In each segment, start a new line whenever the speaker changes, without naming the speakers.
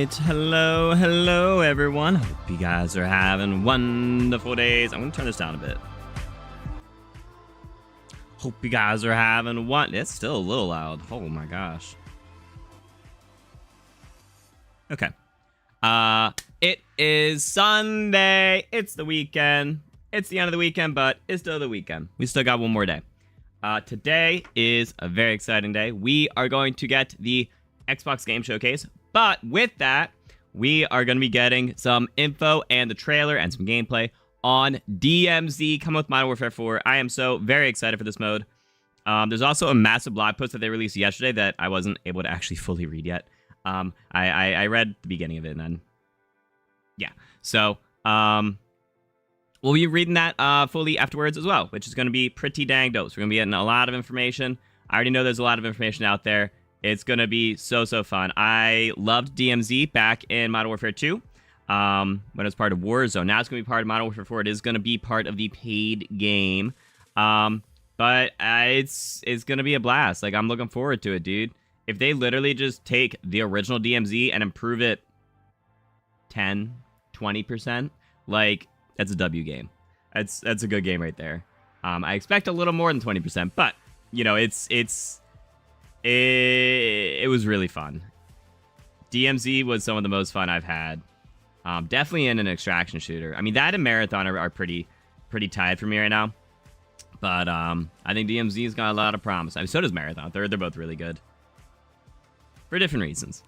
right, hello everyone. Hope you guys are having wonderful days. I'm gonna turn this down a bit. Hope you guys are having one. It's still a little loud. Oh my gosh. Okay. It is Sunday. It's the weekend. It's the end of the weekend, but it's still the weekend. We still got one more day. Today is a very exciting day. We are going to get the Xbox Game Showcase, but with that, we are going to be getting some info and the trailer and some gameplay on DMZ coming with Modern Warfare 4. I am so very excited for this mode. There's also a massive blog post that they released yesterday that I wasn't able to actually fully read yet. I read the beginning of it and then, yeah. So, we'll be reading that fully afterwards as well, which is going to be pretty dang dope. So we're going to be getting a lot of information. I already know there's a lot of information out there. It's going to be so fun. I loved DMZ back in Modern Warfare 2 when it was part of Warzone. Now it's going to be part of Modern Warfare 4. It is going to be part of the paid game. But it's going to be a blast. Like, I'm looking forward to it, dude. If they literally just take the original DMZ and improve it 10, 20%, like, that's a W game. That's a good game right there. I expect a little more than 20%, but, you know, it was really fun. DMZ was some of the most fun I've had. Definitely in an extraction shooter. I mean, that and Marathon are pretty tied for me right now. But I think DMZ's got a lot of promise. I mean, so does Marathon. They're both really good. For different reasons.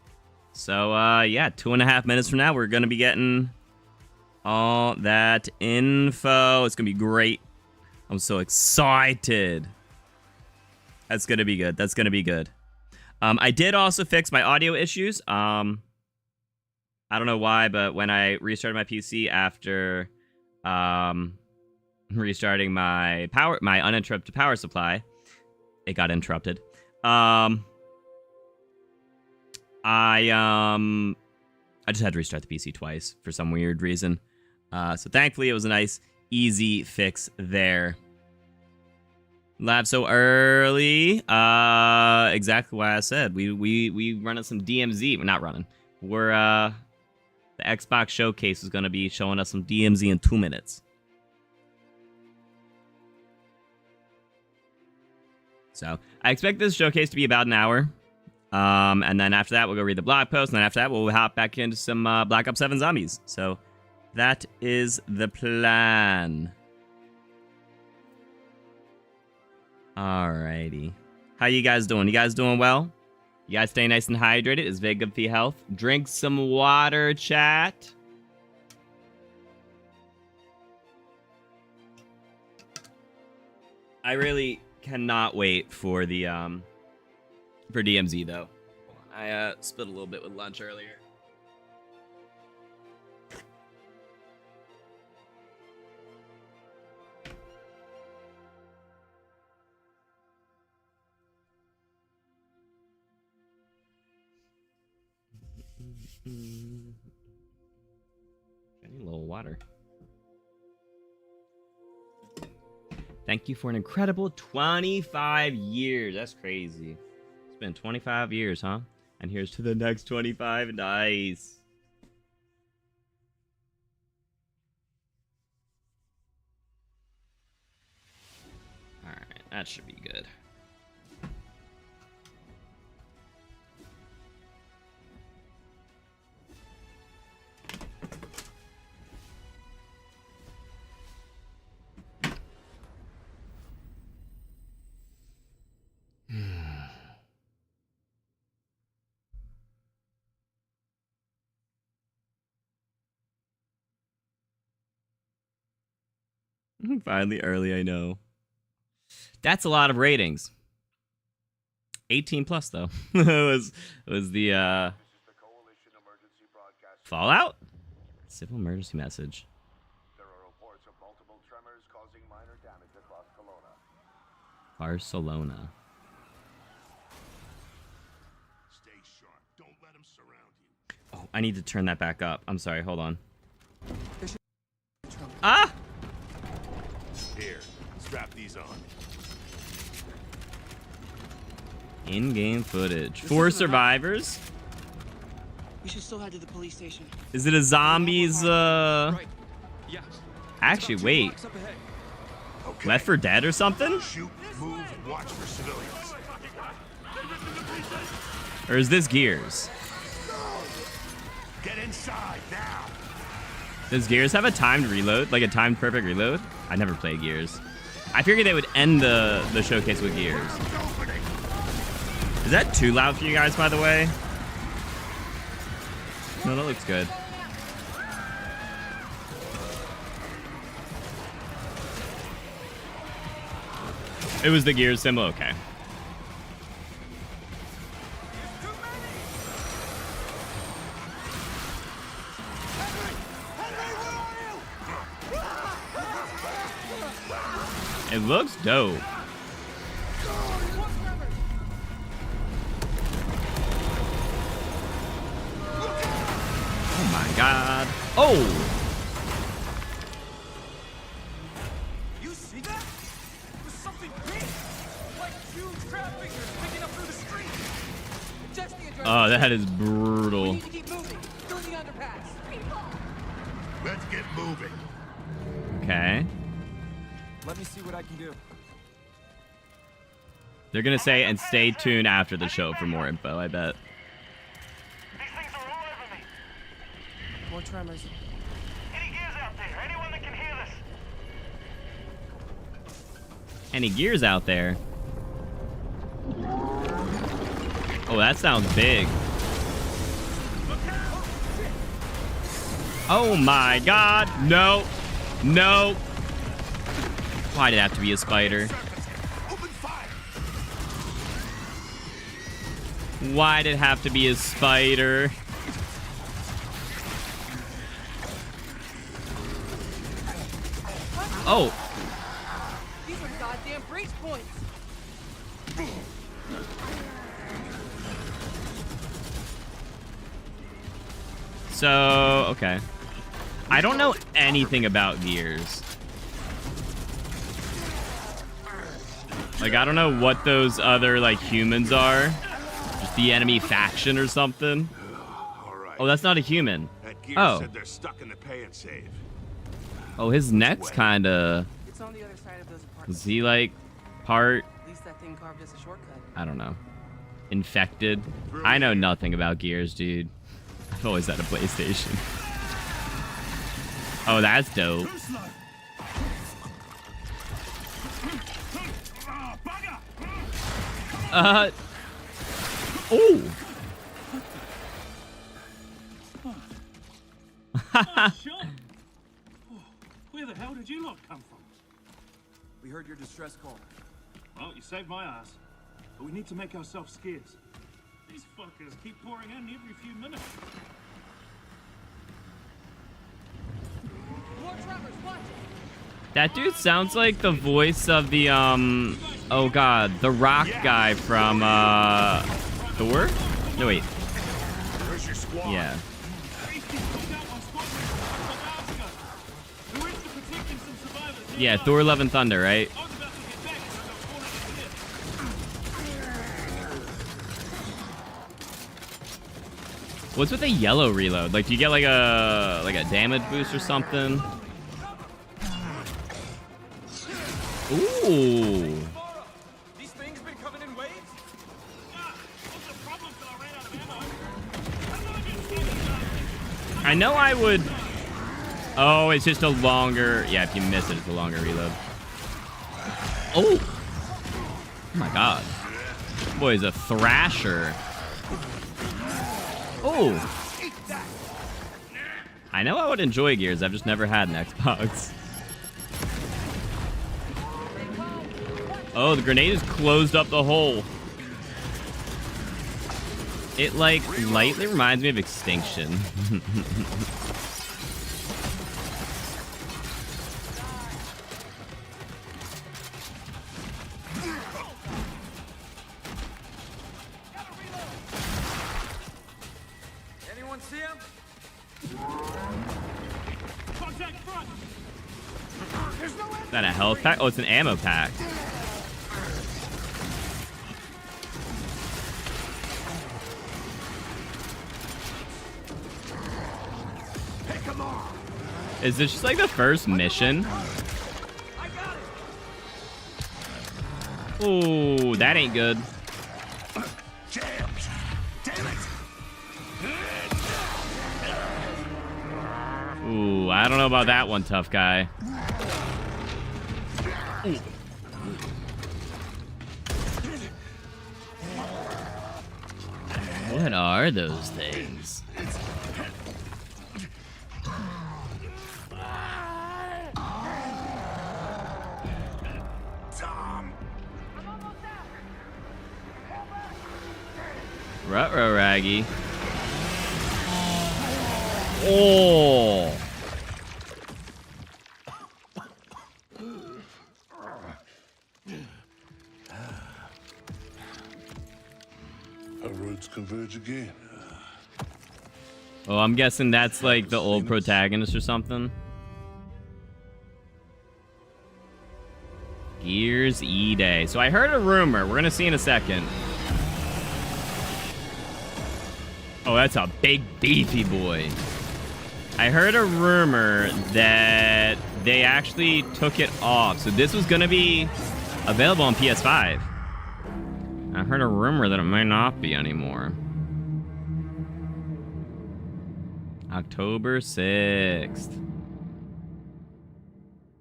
So, yeah, 2.5 minutes from now, we're going to be getting all that info. It's going to be great. I'm so excited. That's going to be good. That's going to be good. I did also fix my audio issues. I don't know why, but when I restarted my PC after restarting my uninterrupted power supply, it got interrupted. I just had to restart the PC twice for some weird reason. So thankfully, it was a nice, easy fix there. Live so early. Exactly why I said we running some DMZ. We're not running. We're the Xbox Showcase is gonna be showing us some DMZ in 2 minutes. So I expect this showcase to be about an hour. And then after that, we'll go read the blog post. And then after that, we'll hop back into some Black Ops 7 Zombies. So that is the plan. Alrighty. How you guys doing? You guys doing well? You guys stay nice and hydrated. It's very good for your health. Drink some water, chat. I really cannot wait for the for DMZ though. I split a little bit with lunch earlier. I need a little water. Thank you for an incredible 25 years. That's crazy. It's been 25 years, huh? And here's to the next 25. Nice. Alright, that should be good. Finally early, I know. That's a lot of ratings. 18 plus though. it was the Fallout? Civil emergency message.
There are reports of multiple tremors causing minor damage across Kelowna.
Barcelona.
Stay sharp. Don't let them surround you.
Oh, I need to turn that back up. I'm sorry, hold on. Ah!
Here, strap these on.
In-game footage. 4 survivors.
We should still head to the police station.
Is it a zombies?
Right. Yeah.
Actually,
About 2
wait.
blocks up ahead.
Okay.
Left 4 Dead or something?
Shoot, move, watch for civilians.
Or is this Gears?
Get inside now.
Does Gears have a timed reload? Like a timed perfect reload? I never played Gears. I figured they would end the showcase with Gears. Is that too loud for you guys, by the way? No, that looks good. It was the Gears symbol? Okay. It looks dope. Oh my god. Oh!
You see that? It was something big. Like huge crab figures picking up through the street.
Just the address.
Oh, that is
We
brutal.
need to keep moving. Through the underpass.
Let's get moving.
Okay.
Let me see what I can do.
They're gonna say, and stay tuned after the show for more info, I bet.
These things are all over me.
More tremors.
Any gears out there? Anyone that can hear this?
Any Gears out there? Oh, that sounds big. Oh my god. No. No. Why did it have to be a spider?
Open fire.
Why did it have to be a spider? Oh.
These are goddamn breach points.
So, okay. I don't know anything about Gears. Like, I don't know what those other, like, humans are. Just the enemy faction or something.
All right.
Oh, that's not a human.
That gear
Oh.
said they're stuck in the pay and save.
Oh, his neck's kind of...
It's on the other side of those
Is
apartments.
he, like, part...
At least that thing carved us a shortcut.
I don't know. Infected? I know nothing about Gears, dude. I've always had a PlayStation. Oh, that's dope. Oh!
Sean! Where the hell did you lot come from?
We heard your distress call.
Well, you saved my ass. But we need to make ourselves scarce. These fuckers keep pouring in every few minutes.
More tremors. Watch.
That dude sounds like the voice of the, oh god, the rock guy from, Thor? No, wait.
Where's your squad?
Yeah. Yeah, Thor Love and Thunder, right? What's with the yellow reload? Like, do you get like a damage boost or something? Ooh.
These things been coming in waves?
I know I would... Oh, it's just a longer... Yeah, if you miss it, it's a longer reload. Oh! Oh my god. Boy, he's a thrasher. Oh! I know I would enjoy Gears. I've just never had an Xbox. Oh, the grenade has closed up the hole. It, like, lightly reminds me of Extinction.
Anyone see him?
Contact front!
Is that a health pack? Oh, it's an ammo pack. Is this just like the first mission? Ooh, that ain't good. Ooh, I don't know about that one, tough guy. What are those things? Ruh-roh, Raggy. Oh!
Our roads converge again.
Oh, I'm guessing that's like the old protagonist or something. Gears E-Day. So I heard a rumor. We're gonna see in a second. Oh, that's a big beefy boy. I heard a rumor that they actually took it off. So this was gonna be available on PS5. I heard a rumor that it might not be anymore. October 6th.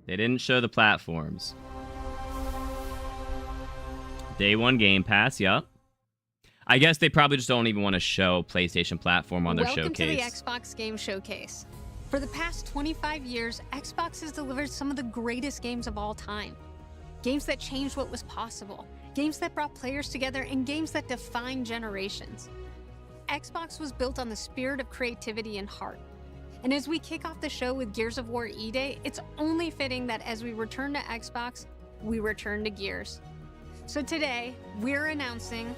They didn't show the platforms. Day 1 Game Pass, yup. I guess they probably just don't even want to show PlayStation platform on their
Welcome
showcase.
to the Xbox Game Showcase. For the past 25 years, Xbox has delivered some of the greatest games of all time. Games that changed what was possible. Games that brought players together, and games that defined generations. Xbox was built on the spirit of creativity and heart. And as we kick off the show with Gears of War E-Day, it's only fitting that as we return to Xbox, we return to Gears. So today, we're announcing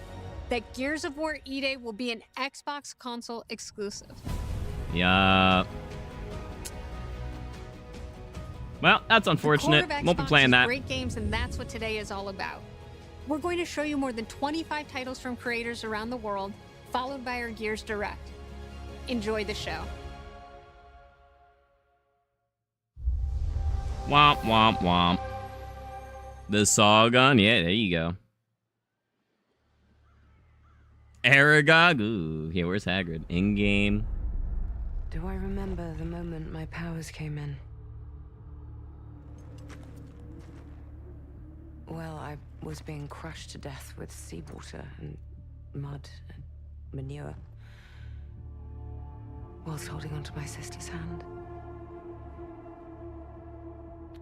that Gears of War E-Day will be an Xbox console exclusive.
Yeah. Well, that's unfortunate. Won't be playing that.
Great games, and that's what today is all about. We're going to show you more than 25 titles from creators around the world, followed by our Gears Direct. Enjoy the show.
Womp, womp, womp. The Sawgun? Yeah, there you go. Aragog? Ooh, yeah, where's Hagrid? In-game.
Do I remember the moment my powers came in? Well, I was being crushed to death with seawater and mud and manure, whilst holding onto my sister's hand.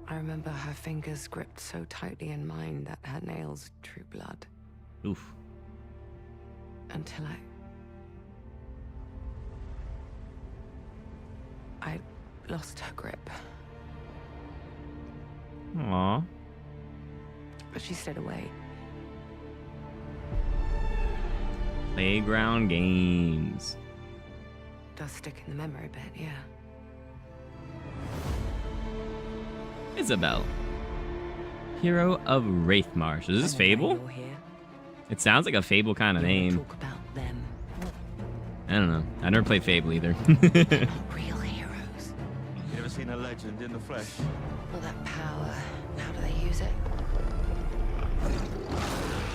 I remember her fingers gripped so tightly in mine that her nails drew blood.
Oof.
Until I lost her grip.
Aww.
But she stayed away.
Playground games.
Does stick in the memory a bit, yeah.
Isabel. Hero of Wraithmarsh. Is this Fable?
You're here.
It sounds like a Fable kind of name.
Talk about them.
I don't know. I never played Fable either.
Real heroes.
You ever seen a legend in the flesh?
All that power. How do they use it?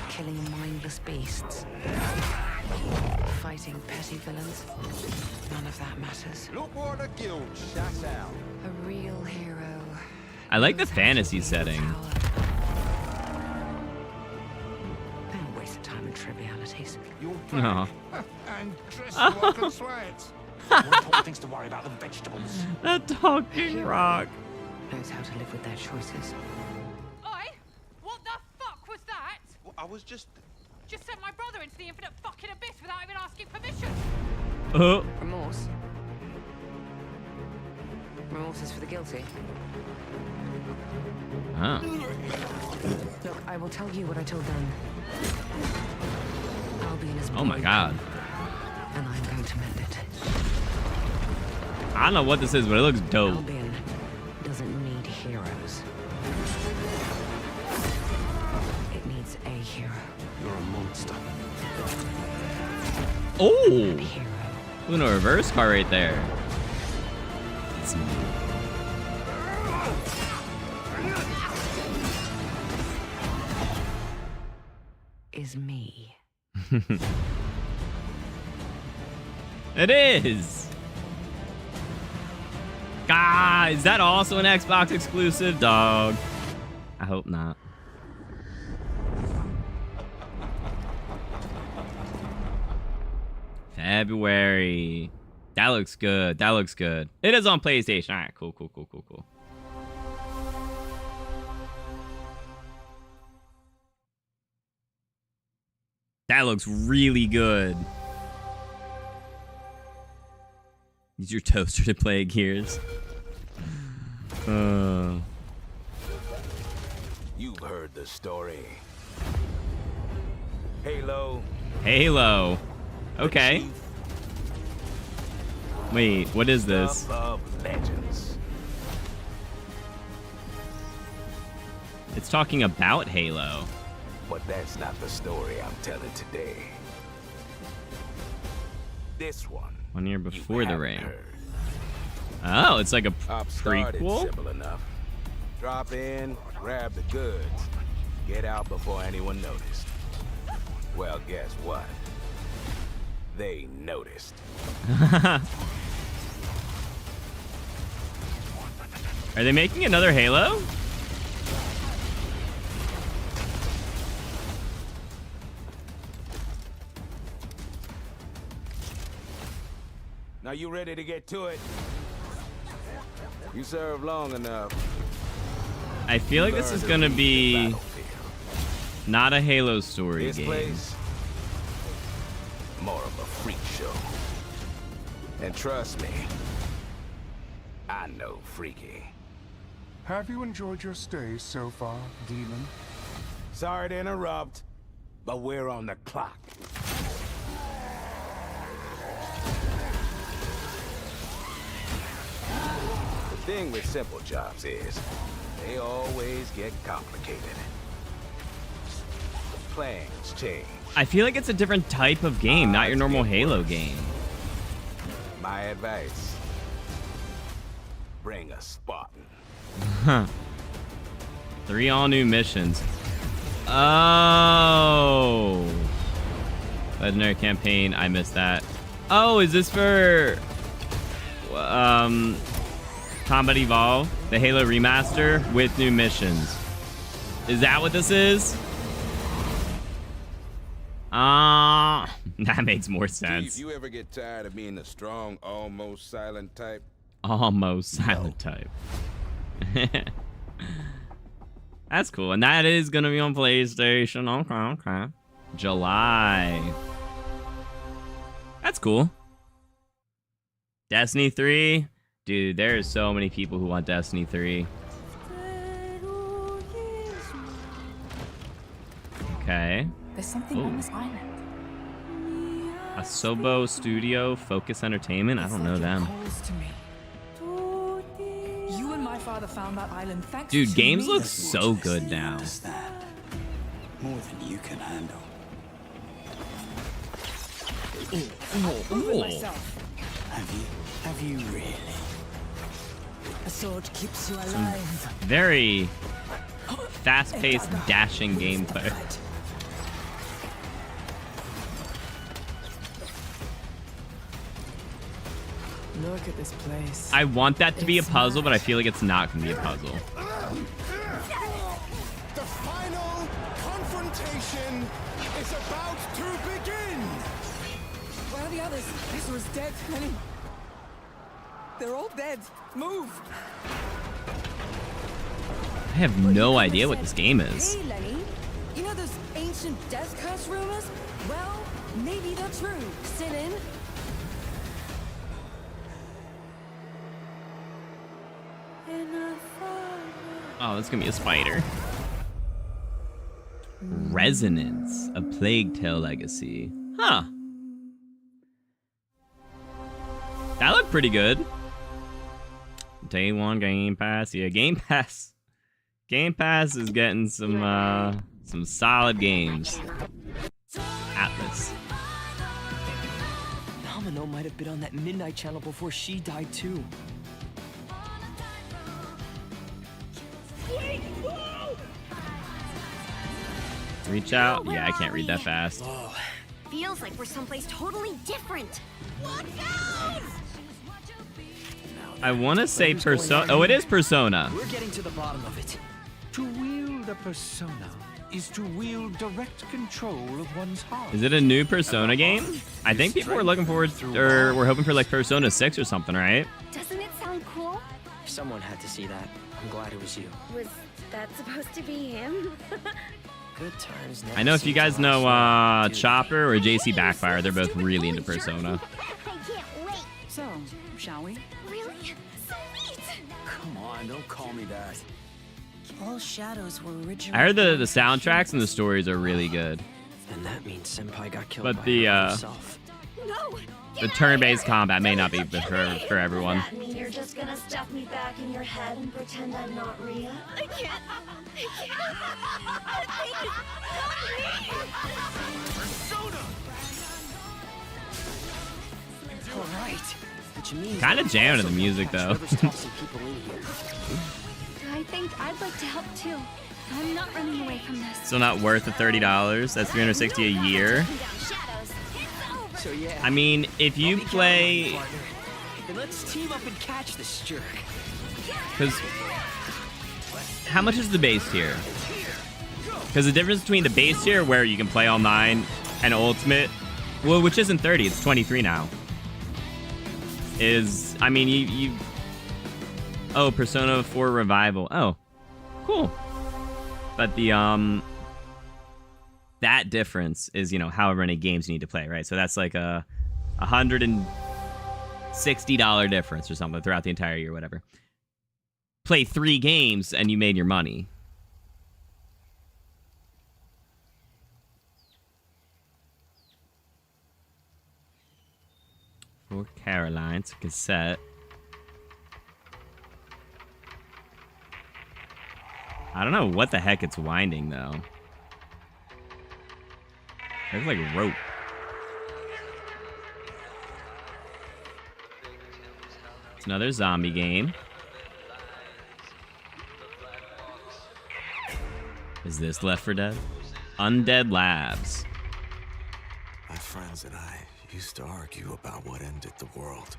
Killing mindless beasts. Fighting petty villains. None of that matters.
Look what the guild shut out.
A real hero.
I like the
knows how to
fantasy
wield
setting.
power. Don't waste your time in trivialities.
You're
Aw.
And dress like a sweat.
important things to worry about than vegetables.
The talking rock.
Knows how to live with their choices.
Oi! What the fuck was that?
Well, I was just...
Just sent my brother into the infinite fucking abyss without even asking permission.
Oh.
Remorse. Remorse is for the guilty.
Oh.
Look, I will tell you what I told them. Albion is
Oh my
broken,
god.
and I'm going to mend it.
I don't know what this is, but it looks dope.
Albion doesn't need heroes. It needs a hero.
You're a monster.
Oh!
A hero.
Ooh, no reverse car right there. It's me.
Is me.
It is. Ah, is that also an Xbox exclusive, dog? I hope not. February. That looks good. That looks good. It is on PlayStation. All right, cool. That looks really good. Use your toaster to play Gears.
You've heard the story. Halo.
Okay. Wait, what is this?
Of legends.
It's talking about Halo.
But that's not the story I'm telling today. This one.
1 year before
you
the
haven't
ring.
heard.
Oh, it's like a
I've started
prequel?
simple enough. Drop in, grab the goods, get out before anyone noticed. Well, guess what? They noticed.
Are they making another Halo?
Now you ready to get to it? You served long enough.
I feel like this is gonna be not a Halo story
This
game.
place, more of a freak show. And trust me, I know freaky.
Have you enjoyed your stay so far, Demon?
Sorry to interrupt, but we're on the clock. The thing with simple jobs is, they always get complicated. The plans change.
I feel like it's a different type of game, not your normal Halo game.
My advice, bring a Spartan.
Huh. 3 all-new missions. Oh. Legendary campaign, I missed that. Oh, is this for Combat Evolve, the Halo remaster with new missions? Is that what this is? That makes more sense.
Chief, you ever get tired of being the strong, almost silent type?
Almost silent type. That's cool. And that is going to be on PlayStation. Okay. July. That's cool. Destiny 3. Dude, there are so many people who want Destiny 3. Okay.
There's something on this island.
Asobo Studio, Focus Entertainment. I don't know them.
You and my father found that island thanks
Dude,
to
games
me.
look so good now.
More than you can handle.
Prove it myself.
Have you really?
A sword keeps you alive.
Very fast-paced, dashing gameplay.
Look at this place.
I want that to be a puzzle, but I feel like it's not going to be a puzzle.
The final confrontation is about to begin!
Where are the others? Ezra's dead. Lenny. They're all dead. Move.
I have no idea what this game is.
Hey, Lenny. You know those ancient death curse rumors? Well, maybe they're true. Sit in.
Oh, that's gonna be a spider. Resonance, a Plague Tale Legacy. Huh. That looked pretty good. Day 1 Game Pass. Yeah, Game Pass. Game Pass is getting some solid games. Atlas.
Domino might have been on that midnight channel before she died too.
Reach out? Yeah, I can't read that fast.
Feels like we're someplace totally different. Watch out!
I want to say Persona. Oh, it is Persona.
We're getting to the bottom of it.
To wield a persona is to wield direct control of one's heart.
Is it a new Persona game? I think people were looking forward, or we're hoping for like Persona 6 or something, right?
Doesn't it sound cool?
Someone had to see that. I'm glad it was you.
Was that supposed to be him?
Good times.
I know if you guys know Chopper or JC Backfire, they're both really into Persona.
I can't wait.
So, shall we?
Really? So neat.
Come on, don't call me that.
All shadows were originally.
I heard the soundtracks and the stories are really good.
And that means Senpai got killed
But
by
the
himself.
No.
the turn-based combat may not be for everyone.
That mean you're just gonna stuff me back in your head and pretend I'm not Rhea? I can't.
All right. Which means
Kind of jamming to the music though.
Trevor's tossing people in here.
I think I'd like to help too. I'm not running away from this.
Still not worth the $30. That's $360 a year.
So yeah.
I mean, if you play,
Then let's team up and catch this jerk.
because how much is the base tier? Because the difference between the base tier where you can play all 9 and ultimate, well, which isn't 30, it's 23 now. Is, I mean, you oh, Persona 4 Revival. Oh, cool. But the that difference is, you know, however many games you need to play, right? So that's like a $160 difference or something throughout the entire year, whatever. Play 3 games and you made your money. For Caroline, it's a cassette. I don't know what the heck it's winding, though. It's like rope. It's another zombie game. Is this Left 4 Dead? Undead Labs.
My friends and I used to argue about what ended the world.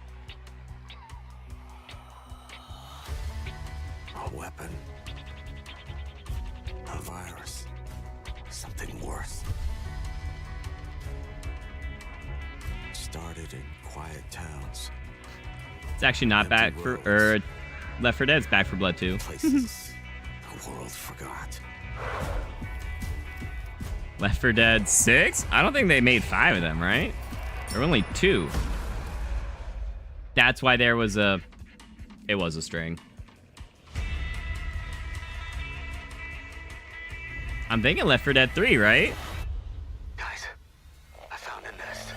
A weapon. A virus. Something worse. Started in quiet towns.
It's actually not Back for, Left 4 Dead. It's Back 4 Blood 2.
Places the world forgot.
Left 4 Dead 6? I don't think they made 5 of them, right? There were only 2. That's why there was a... It was a string. I'm thinking Left 4 Dead 3, right?
Guys, I found a nest.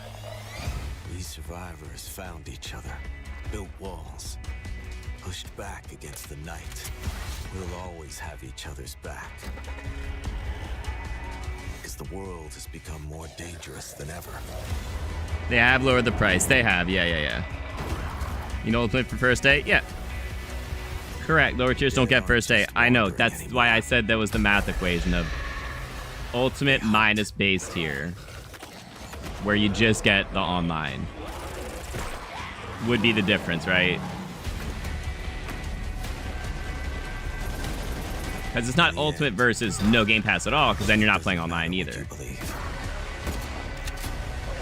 We survivors found each other, built walls, pushed back against the night. We'll always have each other's back. Because the world has become more dangerous than ever.
They have lowered the price. They have. Yeah. You know Ultimate for first day? Yeah. Correct. Lower tiers don't get first day. I know. That's why I said that was the math equation of Ultimate minus base tier. Where you just get the online. Would be the difference, right? Because it's not Ultimate versus no Game Pass at all, because then you're not playing online either.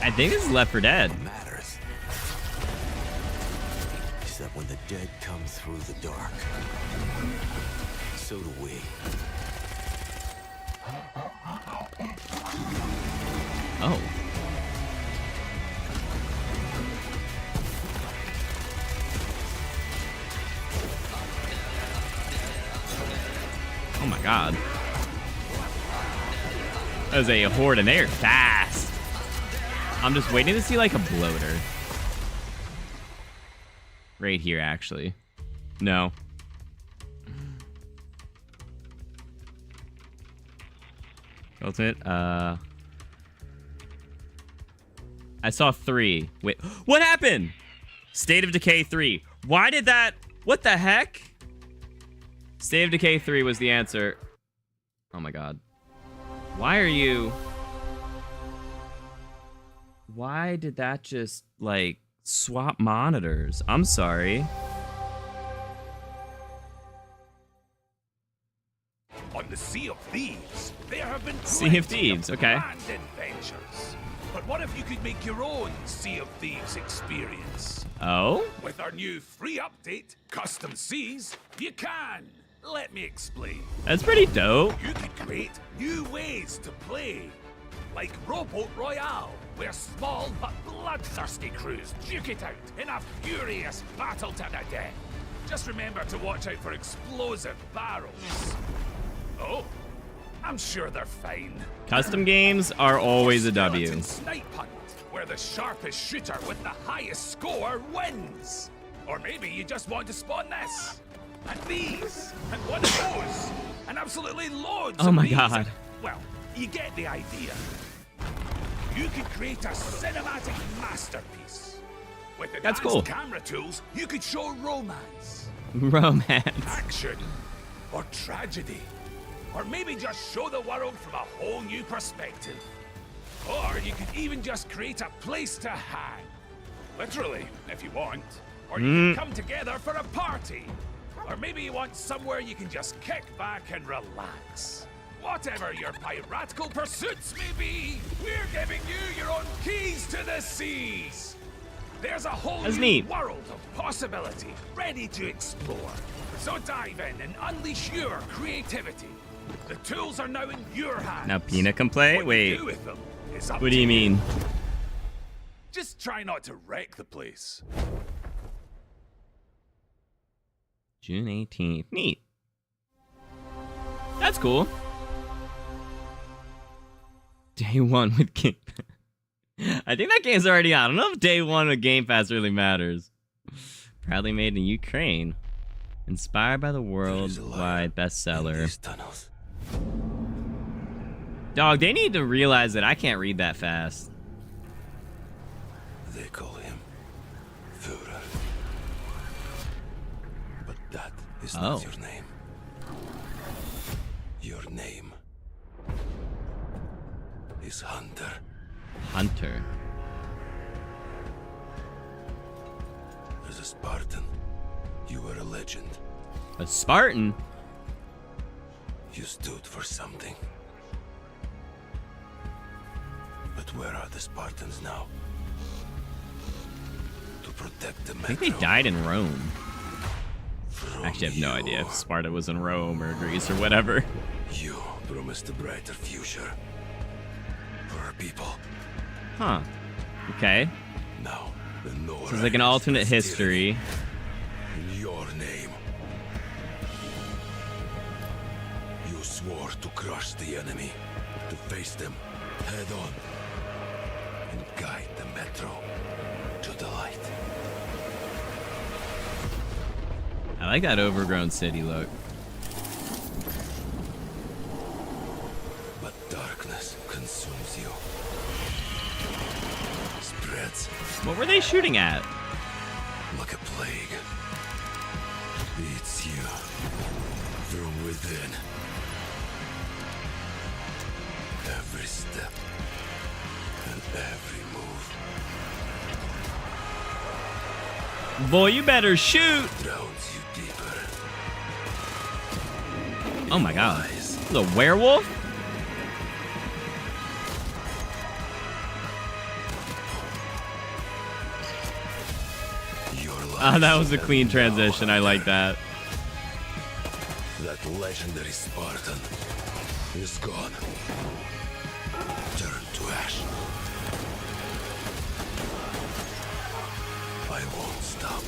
I think this is Left 4 Dead.
What matters is that when the dead come through the dark, so do we.
Oh. Oh my god. That was a horde and they are fast. I'm just waiting to see like a bloater. Right here, actually. No. Ultimate, I saw 3. Wait, what happened? State of Decay 3. Why did that? What the heck? State of Decay 3 was the answer. Oh my god. Why are you... Why did that just, like, swap monitors? I'm sorry.
On the Sea of Thieves, there have been
Sea of Thieves, okay.
grand adventures. But what if you could make your own Sea of Thieves experience?
Oh?
With our new free update, Custom Seas, you can. Let me explain.
That's pretty dope.
You could create new ways to play. Like Rowboat Royale, where small but bloodthirsty crews duke it out in a furious battle to the death. Just remember to watch out for explosive barrels. Oh, I'm sure they're fine.
Custom games are always a W.
Skeleton Snipe Hunt, where the sharpest shooter with the highest score wins. Or maybe you just want to spawn this, and these, and one of those, and absolutely loads
Oh
of
my
these.
God.
Well, you get the idea. You could create a cinematic masterpiece. With
That's
advanced
cool.
camera tools, you could show romance,
Romance.
action, or tragedy. Or maybe just show the world from a whole new perspective. Or you could even just create a place to hang. Literally, if you want. Or you can come together for a party. Or maybe you want somewhere you can just kick back and relax. Whatever your piratical pursuits may be, we're giving you your own keys to the seas. There's a whole
That's
new
neat.
world of possibility ready to explore. So dive in and unleash your creativity. The tools are now in your hands.
Now Peanut can play?
What
Wait.
you do with them is up
What do
to
you mean?
Just try not to wreck the place.
June 18th. Neat. That's cool. Day one with Game Pass. I think that game's already out. I don't know if day one with Game Pass really matters. Proudly made in Ukraine. Inspired by the worldwide bestseller. Dog, they need to realize that I can't read that fast.
They call him Führer. But that is not your name. Your name is Hunter.
Hunter.
As a Spartan, you were a legend.
A Spartan?
You stood for something. But where are the Spartans now? To protect the
I think
metro.
they died in Rome. Actually, I have no idea if Sparta was in Rome or Greece or whatever.
You promised a brighter future for our people.
Huh. Okay.
Now, the North
So it's like an alternate history.
in your name. You swore to crush the enemy, to face them head on, and guide the metro to the light.
I like that overgrown city look.
But darkness consumes you. Spreads
What were they shooting at?
like a plague. Eats you from within. Every step and every move
Boy, you better shoot!
drowns you deeper.
Oh my god. The werewolf? Ah, that was a clean transition. I like that.
That legendary Spartan is gone. Turned to ash. I won't stop.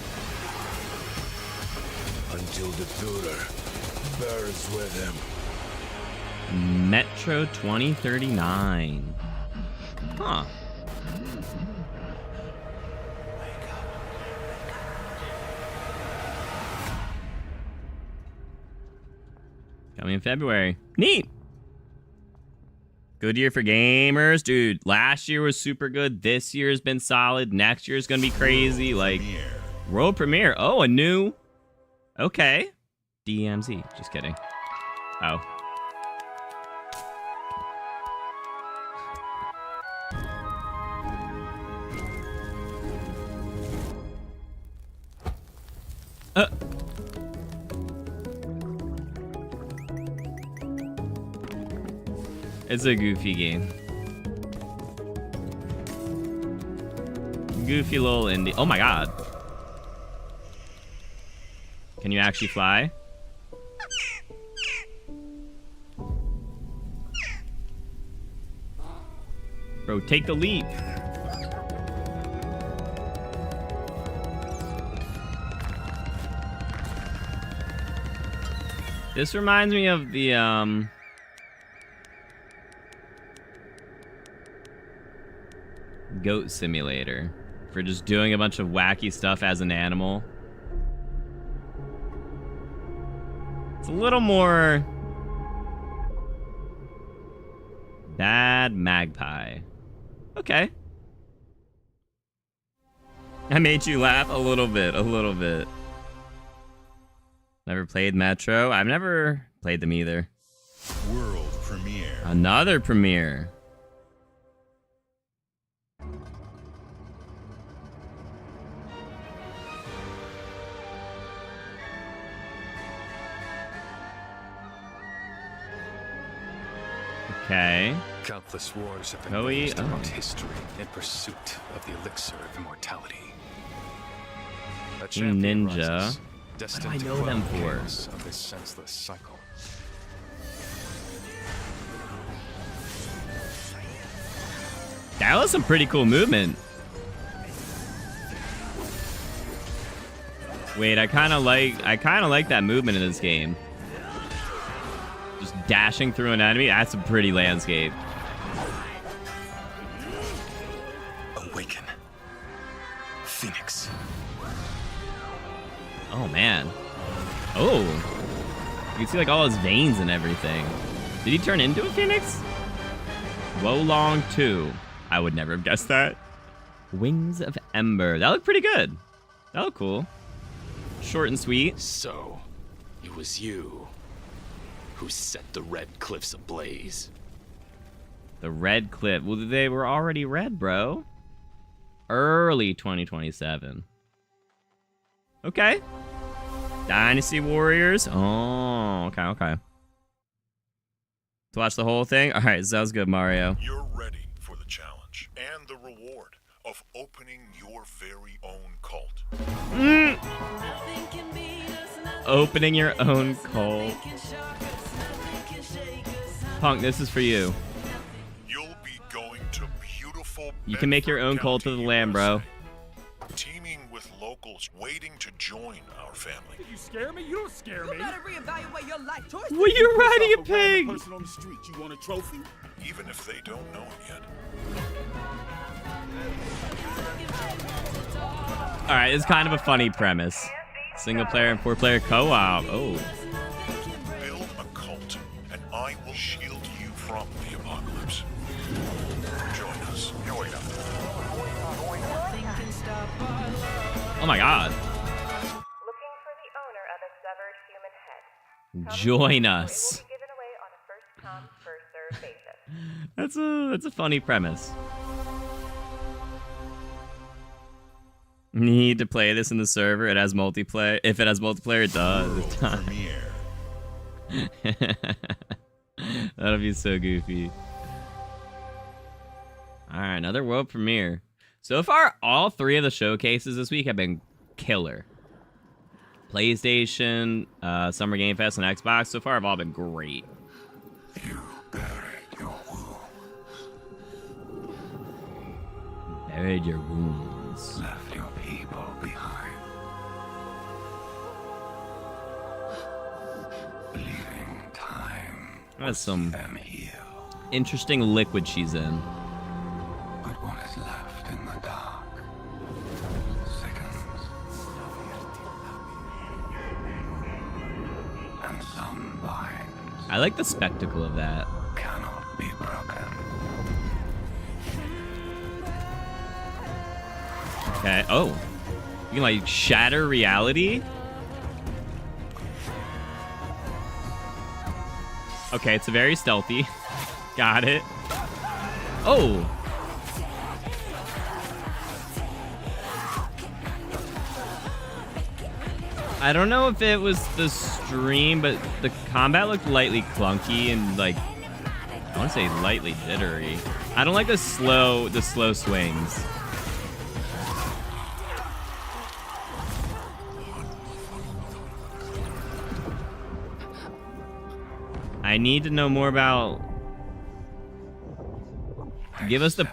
Until the Führer burns with him.
Metro 2039. Huh. Coming in February. Neat. Good year for gamers. Dude, last year was super good. This year's been solid. Next year's gonna be crazy. Like, world premiere. Oh, a new... Okay. DMZ. Just kidding. Oh. It's a goofy game. Goofy little indie. Oh my god. Can you actually fly? Bro, take the leap. This reminds me of the Goat Simulator for just doing a bunch of wacky stuff as an animal. It's a little more Bad Magpie. Okay. I made you laugh a little bit, Never played Metro. I've never played them either.
World premiere.
Another premiere. Okay.
Countless wars have been
Koei?
waged throughout
Oh.
history in pursuit of the elixir of immortality. A
Team
champion
Ninja.
rises,
What
destined
do I
to
know them
quell the
for?
chaos of this senseless cycle.
That was some pretty cool movement. Wait, I kind of like that movement in this game. Just dashing through an enemy. That's a pretty landscape.
Awaken. Phoenix.
Oh man. Oh. You can see like all his veins and everything. Did he turn into a phoenix? Wolong 2. I would never have guessed that. Wings of Ember. That looked pretty good. That looked cool. Short and sweet.
So, it was you who set the Red Cliffs ablaze.
The Red Cliff. Well, they were already red, bro. Early 2027. Okay. Dynasty Warriors. Oh, okay. To watch the whole thing? All right, sounds good, Mario.
You're ready for the challenge and the reward of opening your very own cult.
Opening your own cult. Punk, this is for you.
You'll be going to beautiful
You can make your own cult of the Lamb, bro.
teaming with locals waiting to join our family.
You scare me? You don't scare me.
You better reevaluate your life choices.
Well, you're riding a pig.
Person on the street, you want a trophy? Even if they don't know it yet.
All right, it's kind of a funny premise. Single player and 4-player co-op. Oh.
Build a cult, and I will shield you from the apocalypse. Join us.
Oh my god. Join us. That's a funny premise. Need to play this in the server. It has multiplayer. If it has multiplayer, it does. That'll be so goofy. All right, another world premiere. So far, all 3 of the showcases this week have been killer. PlayStation, Summer Game Fest, and Xbox so far have all been great. Buried your wounds.
Left your people behind. Leaving time.
That's some interesting liquid she's in.
But what is left in the dark sickens. And some binds.
I like the spectacle of that.
Cannot be broken.
Okay. Oh. You can like shatter reality? Okay, it's very stealthy. Got it. Oh. I don't know if it was the stream, but the combat looked lightly clunky and like, I want to say lightly jittery. I don't like the slow swings. I need to know more about. Give us the.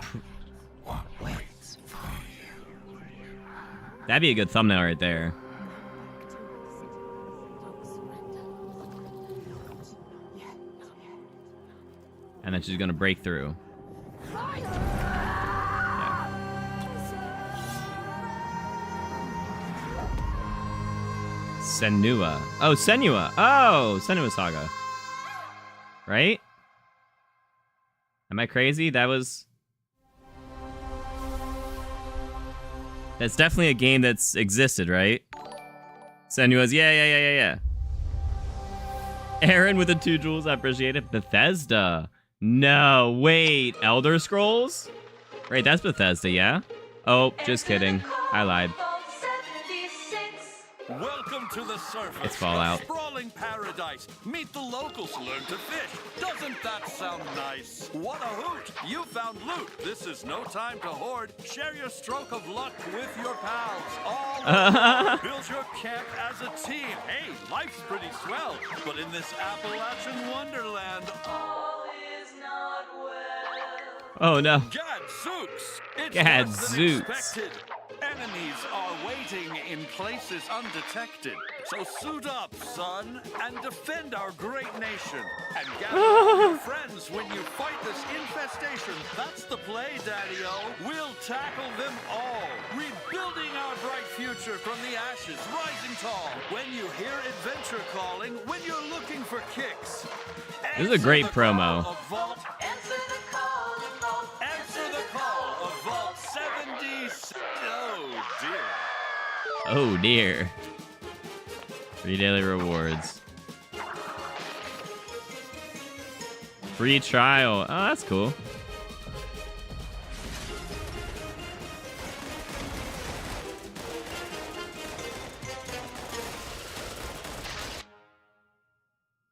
That'd be a good thumbnail right there. And then she's gonna break through. Yeah. Senua. Oh, Senua. Oh, Senua Saga. Right? Am I crazy? That's definitely a game that's existed, right? Senua's, yeah. Aaron with the 2 jewels, I appreciate it. Bethesda. No, wait. Elder Scrolls? Right, that's Bethesda, yeah? Oh, just kidding. I lied.
Welcome to the surface.
It's Fallout.
A sprawling paradise. Meet the locals, learn to fish. Doesn't that sound nice? What a hoot! You found loot. This is no time to hoard. Share your stroke of luck with your pals. All build your camp as a team. Hey, life's pretty swell. But in this Appalachian wonderland, all is not well.
Oh no.
Gadzooks! It's
Gadzooks.
worse than expected. Enemies are waiting in places undetected. So suit up, son, and defend our great nation. And gather your friends when you fight this infestation. That's the play, Daddy-O. We'll tackle them all. Rebuilding our bright future from the ashes, rising tall. When you hear adventure calling, when you're looking for kicks.
This is a great promo.
Answer the call of Vault. Answer the call of Vault 76.
Oh dear. 3 daily rewards. Free trial. Oh, that's cool.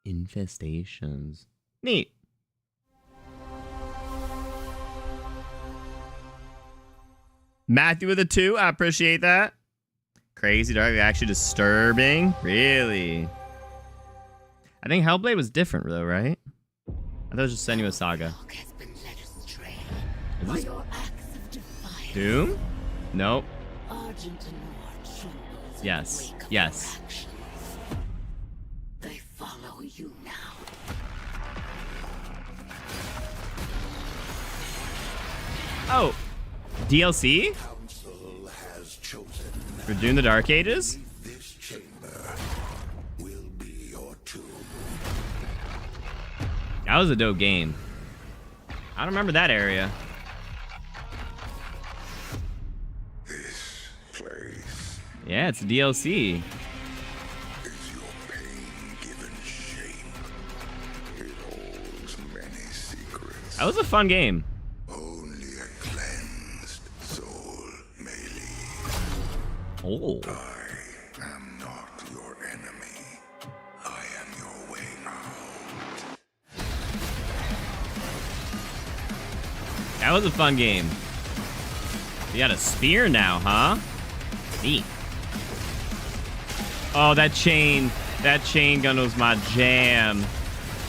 Infestations. Neat. Matthew with a 2. I appreciate that. Crazy Dark, actually disturbing. Really? I think Hellblade was different though, right? I thought it was just Senua Saga. Is this Doom? Nope. Yes. Yes.
They follow you now.
Oh. DLC? For Doom the Dark Ages? That was a dope game. I don't remember that area.
This place.
Yeah, it's a DLC.
Is your pain given shape? It holds many secrets.
That was a fun game.
Only a cleansed soul may leave.
Oh.
I am not your enemy. I am your way out.
That was a fun game. You got a spear now, huh? Neat. Oh, that chain gun was my jam.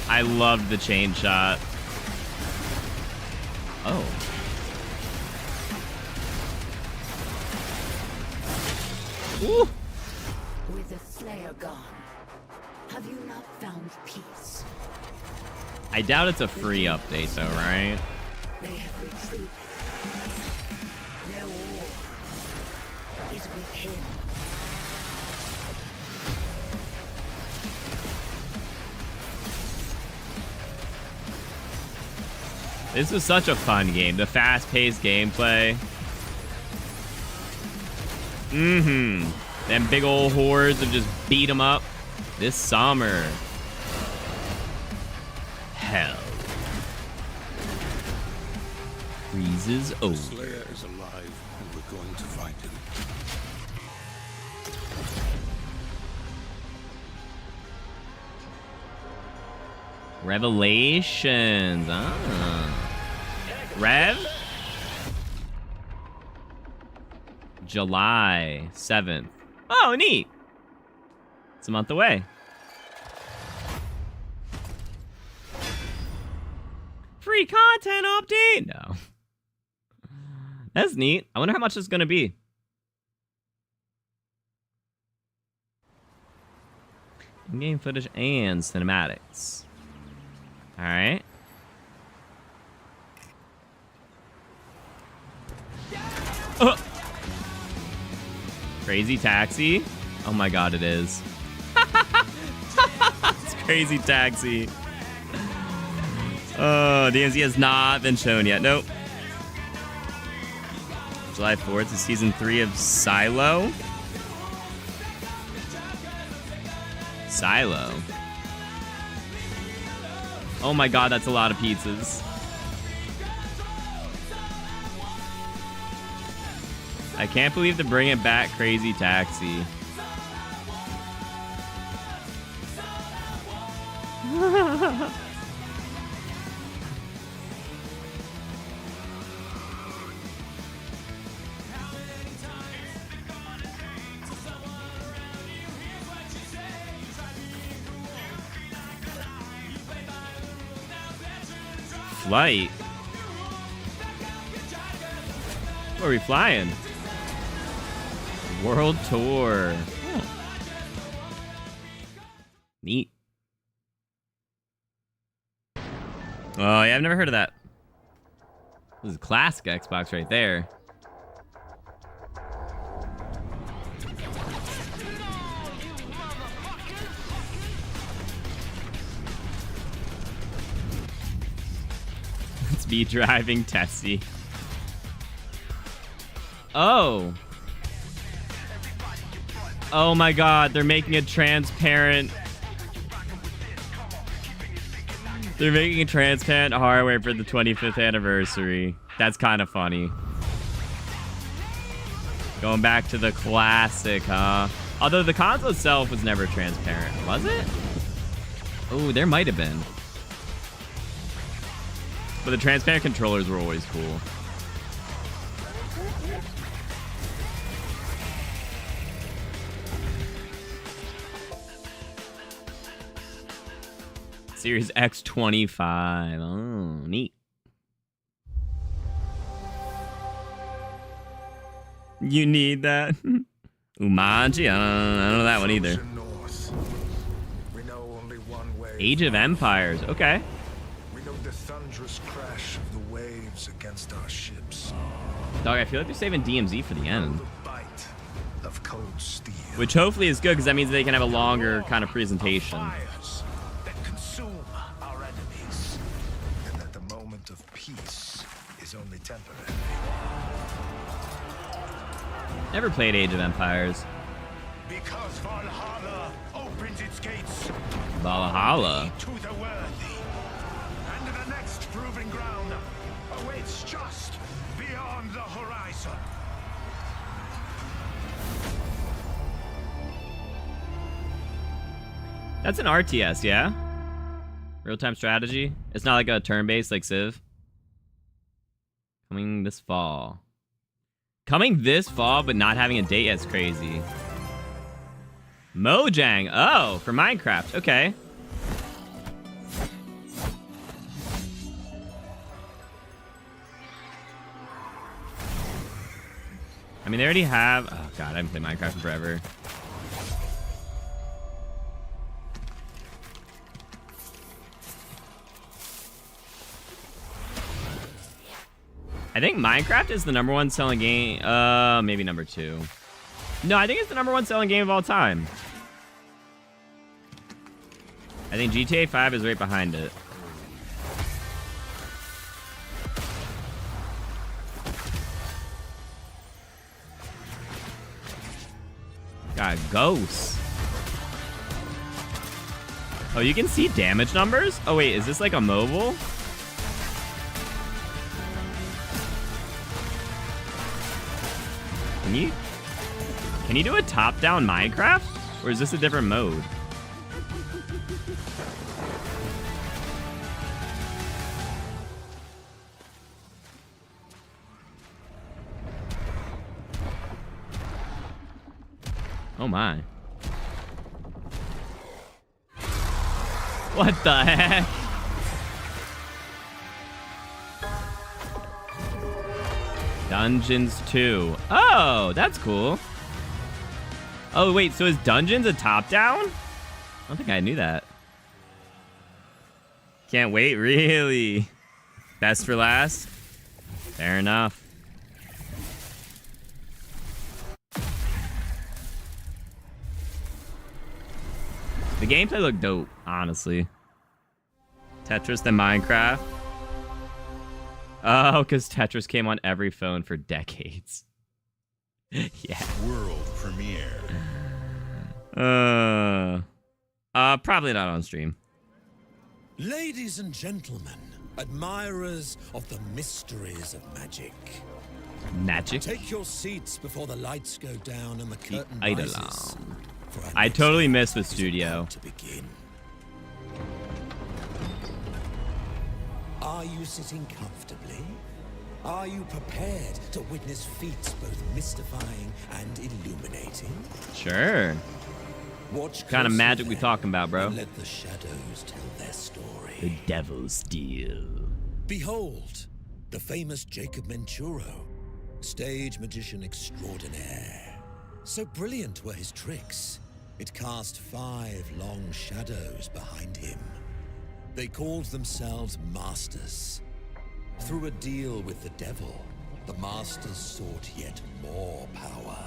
I loved the chain shot. Oh. Ooh.
With the Slayer gone, have you not found peace?
I doubt it's a free update though, right?
They have retreated. Their war is with him.
This was such a fun game. The fast-paced gameplay. Them big old hordes of just beat them up. This summer. Hell. Freezes over.
The Slayer is alive, and we're going to find him.
Revelations. Ah. Rev? July 7th. Oh, neat. It's a month away. Free content update. No. That's neat. I wonder how much it's going to be. In-game footage and cinematics. All right. Oh. Crazy Taxi. Oh my god, it is. It's Crazy Taxi. Oh, DMZ has not been shown yet. Nope. July 4th is season 3 of Silo. Silo. Oh my god, that's a lot of pizzas. I can't believe to bring it back, Crazy Taxi. Flight? Where are we flying? World Tour. Oh. Neat. Oh, yeah, I've never heard of that. This is classic Xbox right there. Speed driving Tessie. Oh. Oh my god, they're making a transparent... They're making a transparent hardware for the 25th anniversary. That's kind of funny. Going back to the classic, huh? Although the console itself was never transparent, was it? Oh, there might have been. But the transparent controllers were always cool. Series X25. Oh, neat. You need that? Umaji? I don't know that one either. Age of Empires. Okay.
We know the thunderous crash of the waves against our ships.
Dog, I feel like they're saving DMZ for the end.
The bite of cold steel.
Which hopefully is good, because that means they can have a longer kind of presentation.
That consume our enemies. And that the moment of peace is only temporary.
Never played Age of Empires.
Because Valhalla opens its gates.
Valhalla.
To the worthy. And the next proving ground awaits just beyond the horizon.
That's an RTS, yeah? Real-time strategy? It's not like a turn-based like Civ? Coming this fall. Coming this fall, but not having a date yet is crazy. Mojang. Oh, for Minecraft. Okay. I mean, they already have... Oh, God, I haven't played Minecraft in forever. I think Minecraft is the #1 selling game. Maybe #2. No, I think it's the #1 selling game of all time. I think GTA 5 is right behind it. Got ghosts. Oh, you can see damage numbers? Oh, wait, is this like a mobile? Can you do a top-down Minecraft? Or is this a different mode? Oh my. What the heck? Dungeons 2. Oh, that's cool. Oh, wait, so is Dungeons a top-down? I don't think I knew that. Can't wait, really? Best for last? Fair enough. The gameplay looked dope, honestly. Tetris than Minecraft. Oh, because Tetris came on every phone for decades. Yeah.
World premiere.
Probably not on stream.
Ladies and gentlemen, admirers of the mysteries of magic.
Magic?
Take your seats before the lights go down and the curtain
Eidolon.
rises.
I totally missed the studio.
To begin. Are you sitting comfortably? Are you prepared to witness feats both mystifying and illuminating?
Sure.
Watch
what kind of magic we talking about, bro?
Let the shadows tell their story.
The Devil's Deal.
Behold, the famous Jacob Menturo, stage magician extraordinaire. So brilliant were his tricks, it cast 5 long shadows behind him. They called themselves Masters. Through a deal with the devil, the Masters sought yet more power.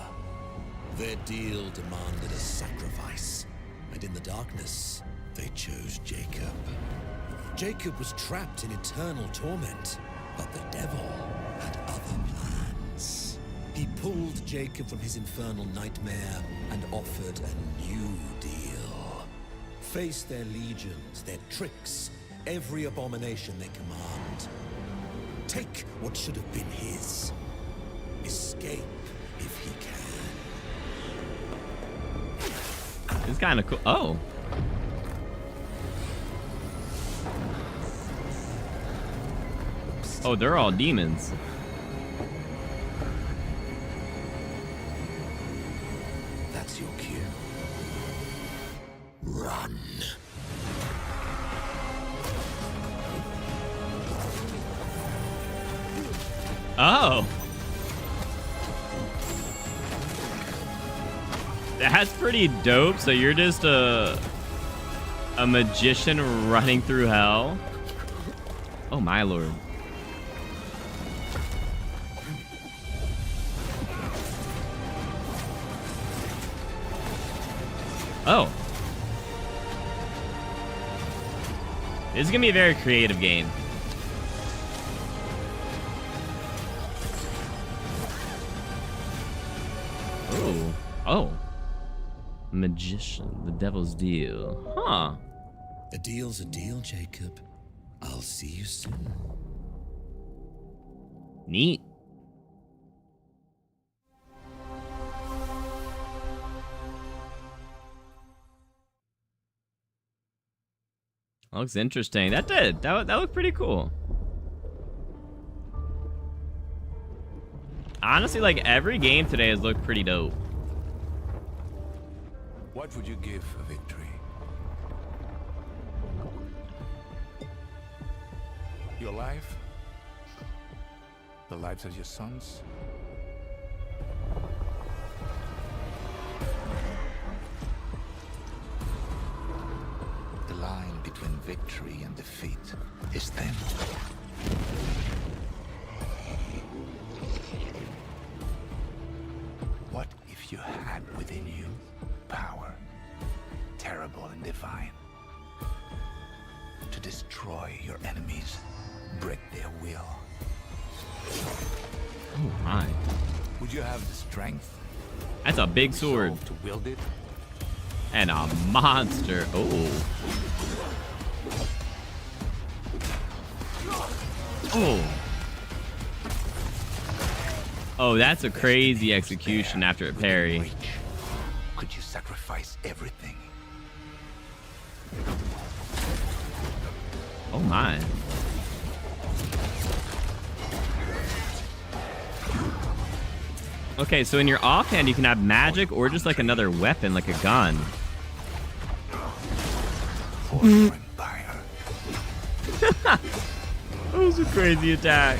Their deal demanded a sacrifice, and in the darkness, they chose Jacob. Jacob was trapped in eternal torment, but the devil had other plans. He pulled Jacob from his infernal nightmare and offered a new deal. Face their legions, their tricks, every abomination they command. Take what should have been his. Escape if he can.
It's kind of cool. Oh. Oh, they're all demons.
That's your cue. Run.
Oh. That's pretty dope. So you're just a magician running through hell? Oh my lord. Oh. This is gonna be a very creative game. Oh. Oh. Magician, the Devil's Deal. Huh.
A deal's a deal, Jacob. I'll see you soon.
Neat. Looks interesting. That did. That looked pretty cool. Honestly, like every game today has looked pretty dope.
What would you give for victory? Your life? The lives of your sons? The line between victory and defeat is thin. What if you had within you power, terrible and divine, to destroy your enemies, break their will?
Oh my.
Would you have the strength?
That's a big sword.
To wield it?
And a monster. Oh. Oh. Oh, that's a crazy execution after a parry.
Could you sacrifice everything?
Oh my. Okay, so in your offhand, you can have magic or just like another weapon, like a gun. That was a crazy attack.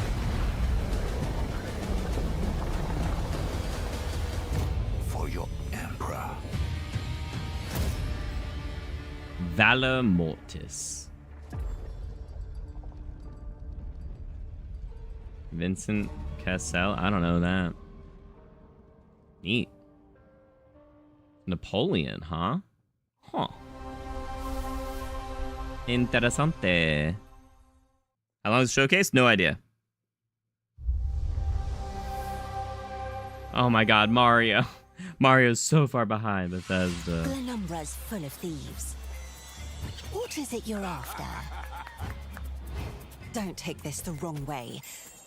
For your emperor.
Valor Mortis. Vincent Cassel? I don't know that. Neat. Napoleon, huh? Huh. Interessante. How long is the showcase? No idea. Oh my god, Mario. Mario's so far behind Bethesda.
Glenumbra's full of thieves. What is it you're after? Don't take this the wrong way,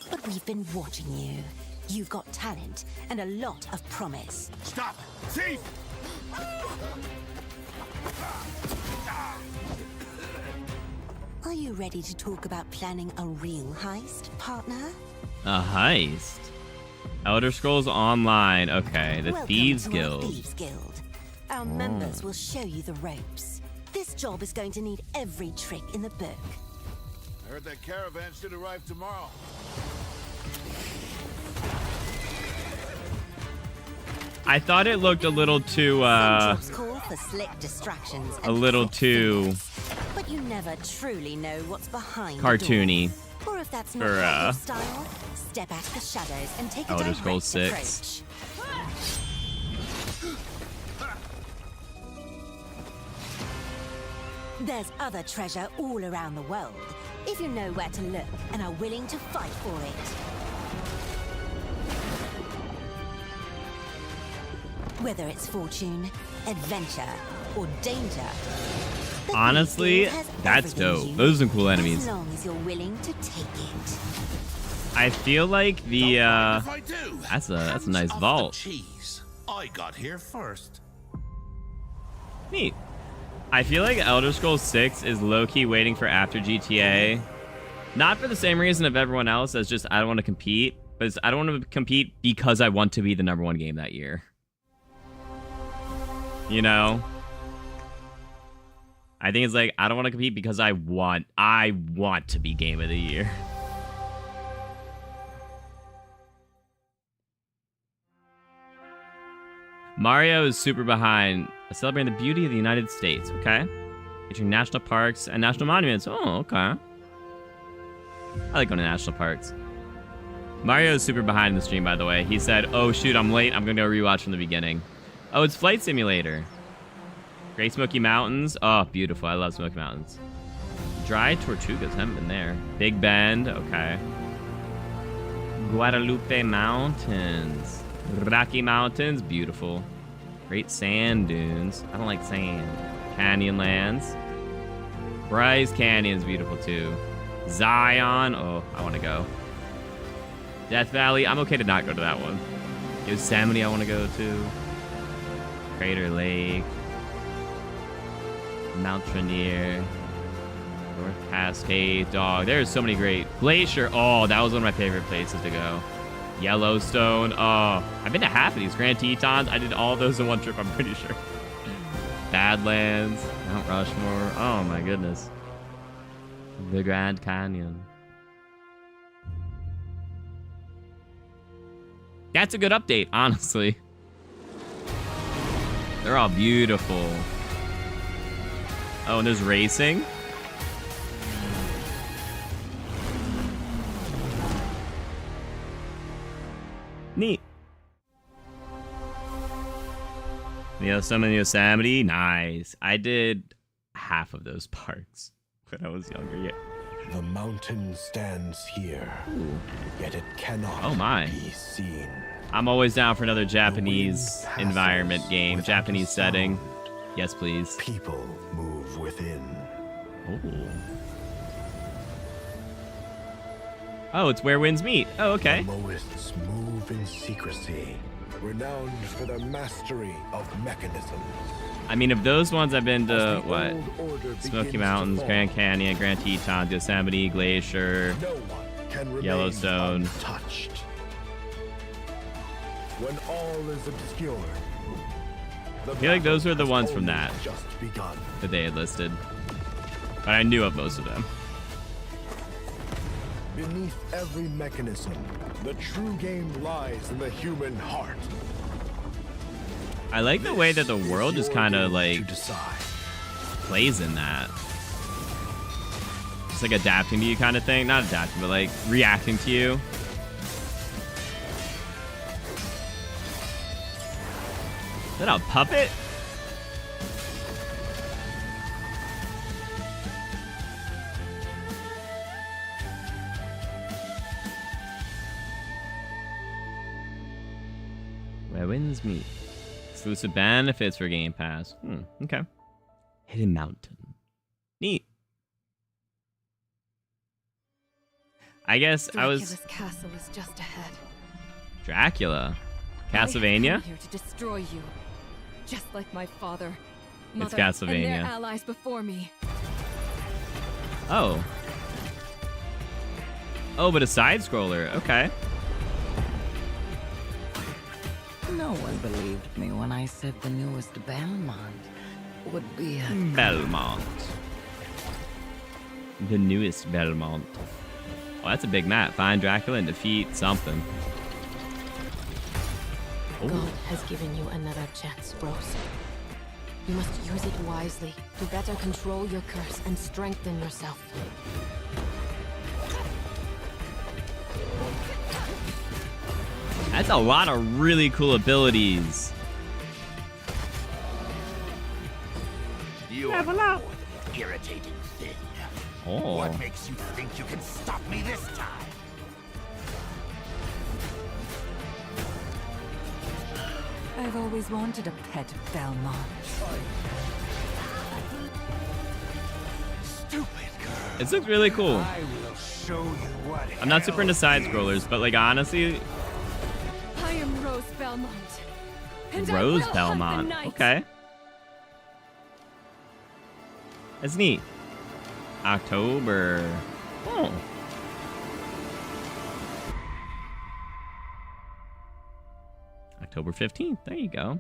but we've been watching you. You've got talent and a lot of promise.
Stop! Thief!
Are you ready to talk about planning a real heist, partner?
A heist? Elder Scrolls Online. Okay, the
Welcome
Thieves
to
Guild.
Our Thieves Guild. Our members will show you the ropes. This job is going to need every trick in the book.
I heard that caravan should arrive tomorrow.
I thought it looked a little too,
Call for slick distractions
a little too
but you never truly know what's behind
cartoony
the door. Or if that's not
for,
your style, step out of the shadows and take a
Elder
direct
Scrolls 6.
approach. There's other treasure all around the world, if you know where to look and are willing to fight for it. Whether it's fortune, adventure, or danger. the
Honestly,
Thieves Guild has
that's
everything
dope.
you
Those are some
need,
cool enemies.
As long as you're willing to take it.
I feel like the
If I do,
that's a nice
hands off
vault.
the cheese. I got here first.
Neat. I feel like Elder Scrolls 6 is low-key waiting for after GTA. Not for the same reason of everyone else as just I don't want to compete, but it's, I don't want to compete because I want to be the #1 game that year. You know? I think it's like I don't want to compete because I want to be game of the year. Mario is super behind, celebrating the beauty of the United States, okay? Featuring national parks and national monuments. Oh, okay. I like going to national parks. Mario is super behind in the stream, by the way. He said, oh shoot, I'm late. I'm going to go rewatch from the beginning. Oh, it's Flight Simulator. Great Smoky Mountains. Oh, beautiful. I love Smoky Mountains. Dry Tortugas. Haven't been there. Big Bend. Okay. Guadalupe Mountains. Rocky Mountains, beautiful. Great sand dunes. I don't like sand. Canyonlands. Bryce Canyon's beautiful too. Zion. Oh, I want to go. Death Valley. I'm okay to not go to that one. Yosemite I want to go to. Crater Lake. Mount Rainier. North Cascade. Dog. There's so many great. Glacier. Oh, that was one of my favorite places to go. Yellowstone. Oh, I've been to half of these. Grand Tetons. I did all those in one trip, I'm pretty sure. Badlands. Mount Rushmore. Oh my goodness. The Grand Canyon. That's a good update, honestly. They're all beautiful. Oh, and there's racing. Neat. Yeah, some in Yosemite. Nice. I did half of those parks when I was younger. Yeah.
The mountain stands here, yet it cannot be seen.
I'm always down for another Japanese environment game. Japanese setting. Yes, please.
People move within.
Oh, it's where winds meet. Oh, okay.
The Moists move in secrecy, renowned for their mastery of mechanism.
I mean, of those ones, I've been to, what? Smoky Mountains, Grand Canyon, Grand Tetons, Yosemite, Glacier, Yellowstone.
when all is obscure.
I feel like those were the ones from that
Just begun.
that they had listed. But I knew of most of them.
Beneath every mechanism, the true game lies in the human heart.
I like the way that the world just kind of like
decide.
plays in that. Just like adapting to you kind of thing. Not adapting, but like reacting to you. Is that a puppet? Where winds meet. Exclusive benefits for Game Pass. Okay. Hidden Mountain. Neat. I guess I was...
Dracula's castle is just ahead.
Dracula.
I have
Castlevania?
come here to destroy you. Just like my father,
It's
mother, and
Castlevania.
their allies before me.
Oh. Oh, but a side-scroller. Okay.
No one believed me when I said the newest Belmont would be a...
Belmont. The newest Belmont. Oh, that's a big map. Find Dracula and defeat something.
God has given you another chance, Rose. You must use it wisely to better control your curse and strengthen yourself.
That's a lot of really cool abilities.
You are more than irritating thing.
Oh.
What makes you think you can stop me this time?
I've always wanted a pet Belmont.
Stupid girl.
This looks really cool.
I will show you what
I'm not super into
hell
side-scrollers, but like honestly,
I am Rose Belmont. And I
Rose
will hunt the
Belmont.
night.
Okay. That's neat. October. Oh. October 15th. There you go.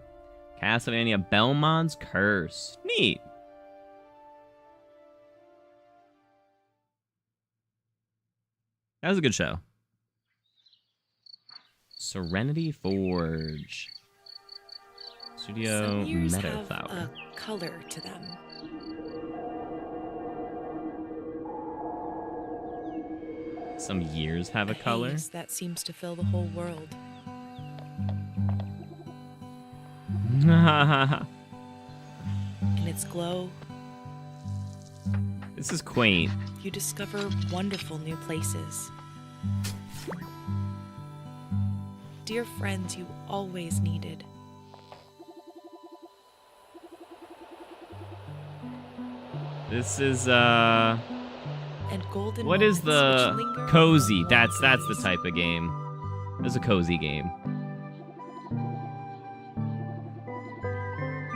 Castlevania Belmont's Curse. Neat. That was a good show. Serenity Forge. Studio
Some years have
Meadowflower.
a color to them.
Some years have a color.
Haze that seems to fill the whole world. In its glow,
This is quaint.
you discover wonderful new places. Dear friends you always needed.
This is
And golden
what is
moments
the
which linger
cozy? That's the type of game. It's a cozy game.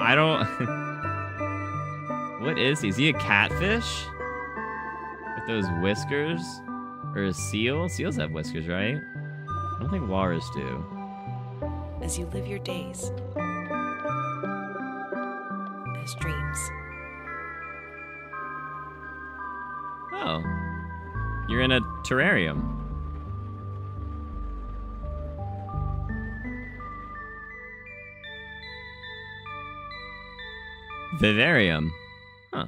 I don't. What is he? Is he a catfish with those whiskers, or a seal? Seals have whiskers, right? I don't think walrus do.
as you live your days as dreams.
Oh, you're in a terrarium. Vivarium. Huh.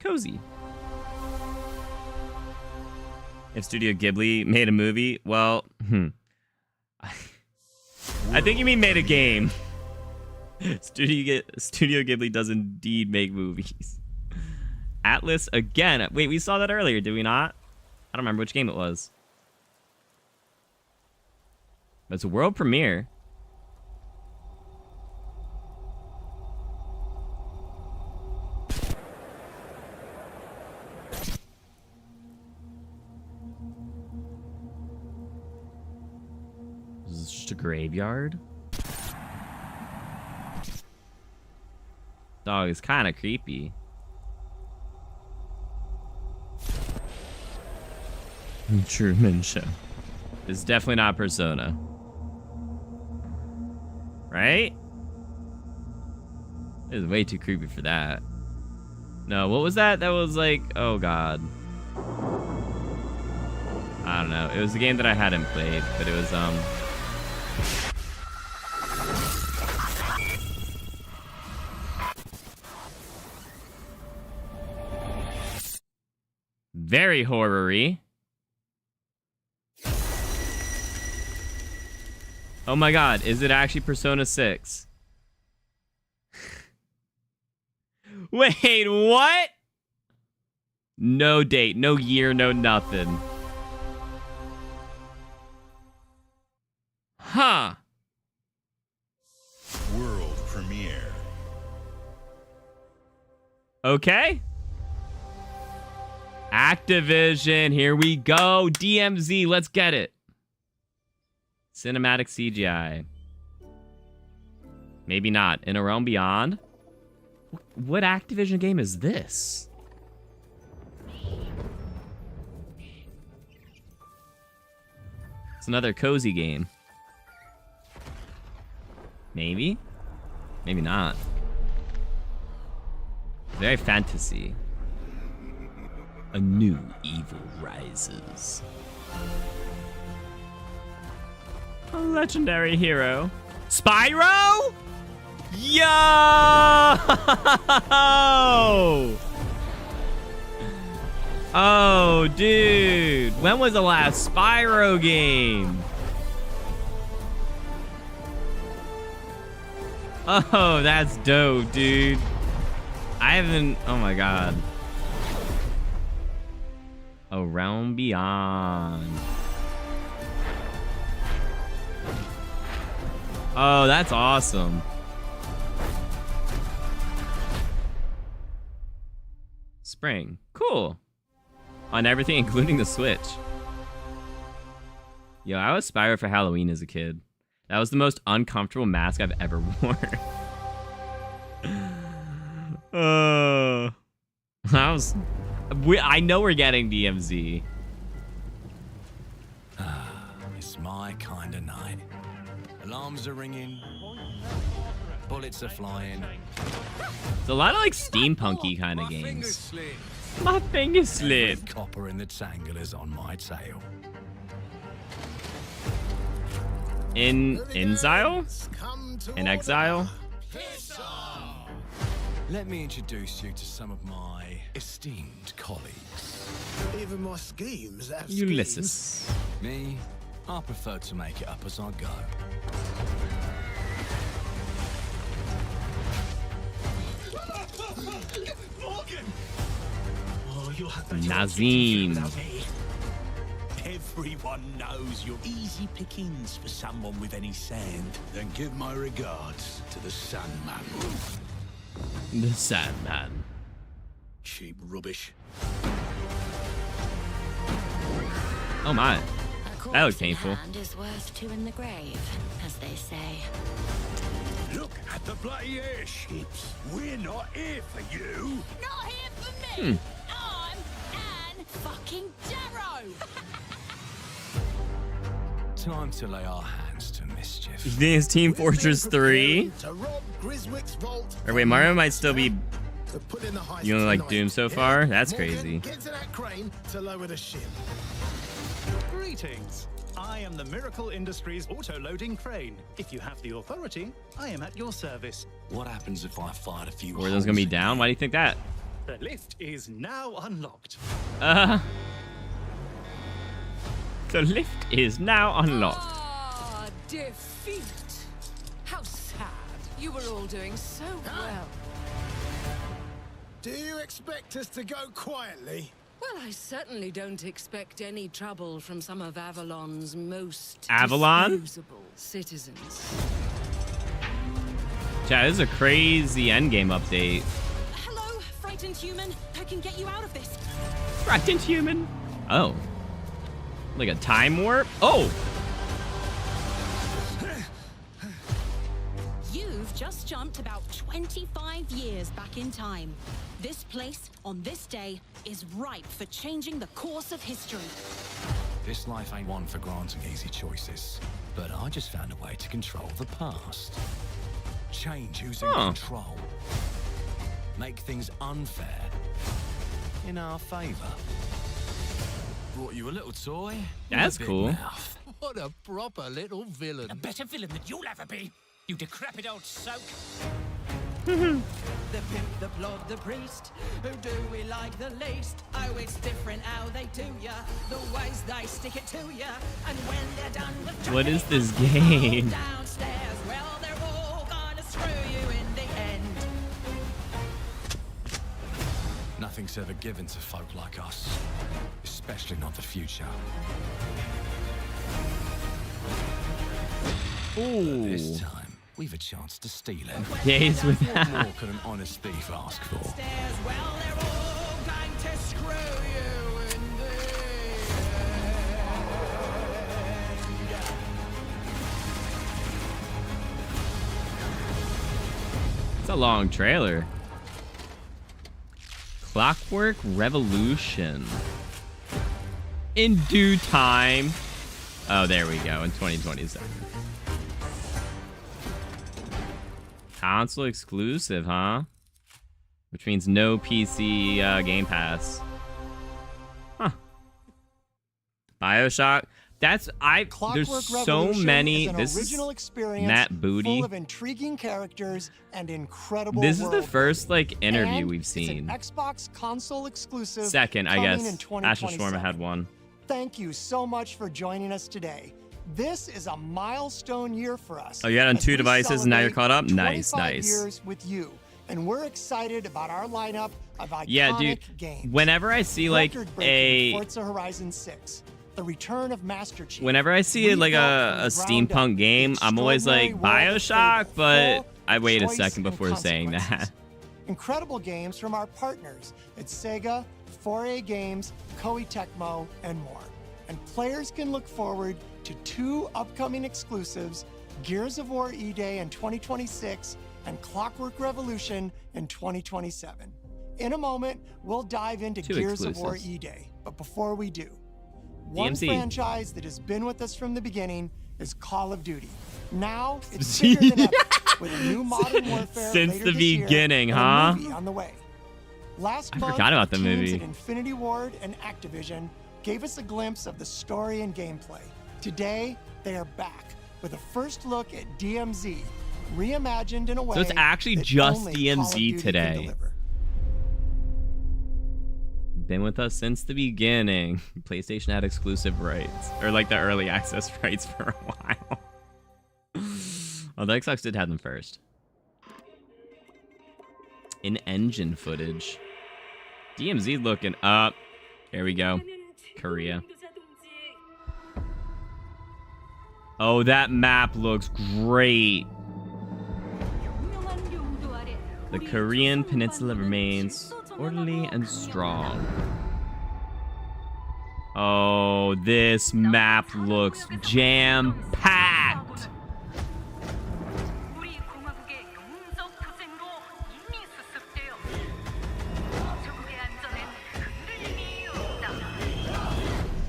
Cozy. If Studio Ghibli made a movie, well, I think you mean made a game. Studio Ghibli does indeed make movies. Atlas again. Wait, we saw that earlier, did we not? I don't remember which game it was. But it's a world premiere. This is just a graveyard. Dog is kind of creepy. Truman Show. It's definitely not Persona. Right? It was way too creepy for that. No, what was that? That was like, oh god. I don't know. It was a game that I hadn't played, but it was very horror-y. Oh my god, is it actually Persona 6? Wait, what? No date, no year, no nothing. Huh.
World premiere.
Okay. Activision, here we go. DMZ, let's get it. Cinematic CGI. Maybe not. In a Realm Beyond? What Activision game is this? It's another cozy game. Maybe? Maybe not. Very fantasy. A new evil rises. A legendary hero. Spyro? Yo! Oh, dude. When was the last Spyro game? Oh, that's dope, dude. I haven't... Oh, my God. A Realm Beyond. Oh, that's awesome. Spring. Cool. On everything, including the Switch. Yo, I was Spyro for Halloween as a kid. That was the most uncomfortable mask I've ever worn. I know we're getting DMZ.
It's my kind of night. Alarms are ringing. Bullets are flying.
It's a lot of like steampunky kind of games. My finger slipped.
Copper in the tanglers on my tail.
In exile? In exile?
Let me introduce you to some of my esteemed colleagues.
Even my schemes have
Ulysses.
schemes.
Me, I prefer to make it up as I go.
Oh, you'll have
Nazim.
Everyone knows you're easy pickings for someone with any sand. Then give my regards to the Sandman.
The Sandman.
Cheap rubbish.
Oh my. That looks painful.
Hand is worth two in the grave, as they say.
Look at the bloody airships. We're not here for you.
Not here for me. I'm Anne fucking Darrow.
Time to lay our hands to mischief.
You think it's Team Fortress 3? Or wait, Mario might still be... You only like Doom so far? That's crazy.
Get to that crane to lower the ship.
Greetings. I am the Miracle Industries auto-loading crane. If you have the authority, I am at your service.
What happens if I fired a few
Warzone's gonna be down? Why do you think that?
The lift is now unlocked.
The lift is now unlocked.
Ah, defeat. How sad. You were all doing so well.
Do you expect us to go quietly?
Well, I certainly don't expect any trouble from some of Avalon's most
Avalon?
disposable citizens.
Chat, this is a crazy endgame update.
Hello, frightened human. I can get you out of this.
Frightened human? Oh. Like a time warp? Oh!
You've just jumped about 25 years back in time. This place, on this day, is ripe for changing the course of history.
This life ain't one for granting easy choices.
But I just found a way to control the past. Change who's in control. Make things unfair in our favor. Brought you a little toy.
That's cool.
Mouth.
What a proper little villain.
A better villain than you'll ever be, you decrepit old soak.
The pimp, the plod, the priest. Who do we like the least? Oh, it's different how they do ya. The ways they stick it to ya. And when they're done with
What is this game?
downstairs, well, they're all gonna screw you in the end.
Nothing's ever given to folk like us, especially not the future.
Ooh.
This time, we've a chance to steal it.
Gaze with
What more could an honest thief ask for?
Well, they're all going to screw you in the
It's a long trailer. Clockwork Revolution. In due time. Oh, there we go. In 2027. Console exclusive, huh? Which means no PC Game Pass. Huh. BioShock. There's so many. This is Matt Booty.
Full of intriguing characters and incredible.
This is the
world
first
building.
interview
And
we've seen.
It's an Xbox console exclusive.
Second, I
coming
guess.
in
Asher
2027.
Shawarma had one.
Thank you so much for joining us today. This is a milestone year for us.
Oh, you got it on
as
2
we
devices and now you're caught up? Nice,
25
nice.
years with you, and we're excited about our lineup of iconic
Yeah, dude.
games.
Whenever I see like
Record-breaking Forza Horizon 6, the return of Master Chief.
Whenever I see like a steampunk game, I'm always like BioShock, but I wait a second before saying that.
Incredible games from our partners at Sega, 4A Games, Koei Tecmo, and more. And players can look forward to 2 upcoming exclusives, Gears of War E-Day in 2026 and Clockwork Revolution in 2027. In a moment, we'll dive into
2
Gears of War
exclusives.
E-Day. But before we do, one
DMZ.
franchise that has been with us from the beginning is Call of Duty. Now, it's bigger than ever, with a new Modern Warfare
Since
later
the
this year
beginning,
and a
huh?
movie on the way. Last
I
month,
forgot about the
teams
movie.
at Infinity Ward and Activision gave us a glimpse of the story and gameplay. Today, they are back with a first look at DMZ, reimagined in a way
So it's actually
that
just
only Call of Duty
DMZ
can
today.
deliver.
Been with us since the beginning. PlayStation had exclusive rights, or like the early access rights for a while. Although Xbox did have them first. In-engine footage. DMZ looking up. Here we go. Korea. Oh, that map looks great. The Korean peninsula remains orderly and strong. Oh, this map looks jam-packed.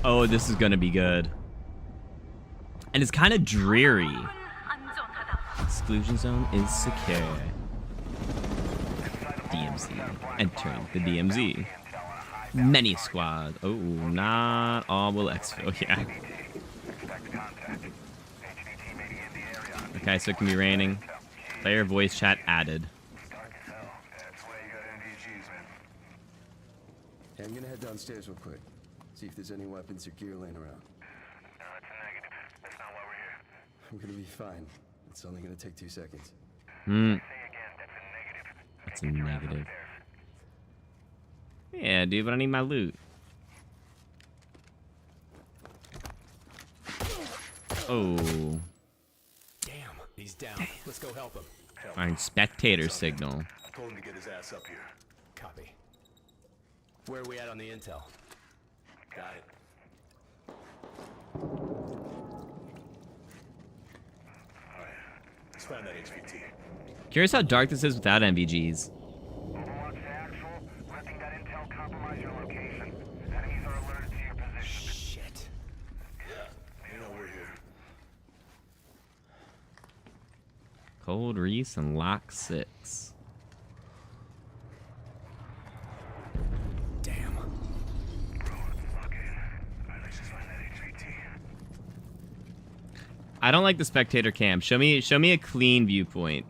Oh, this is gonna be good. And it's kind of dreary. Exclusion zone is secure. DMZ. Entering the DMZ. Many squad. Oh, not all will exfil. Yeah. Okay, so it can be raining. Player voice chat added.
Hey, I'm gonna head downstairs real quick. See if there's any weapons or gear laying around. I'm gonna be fine. It's only gonna take 2 seconds.
That's a negative. Yeah, dude, but I need my loot. Oh.
Damn, he's down. Let's go help him.
Find spectator signal.
Told him to get his ass up here. Copy. Where are we at on the intel? Got it.
Let's find that HVT.
Curious how dark this is without MVGs.
Shit.
Yeah, you know we're here.
Cold Reese and Lock 6.
Damn.
I don't like the spectator cam. Show me a clean viewpoint.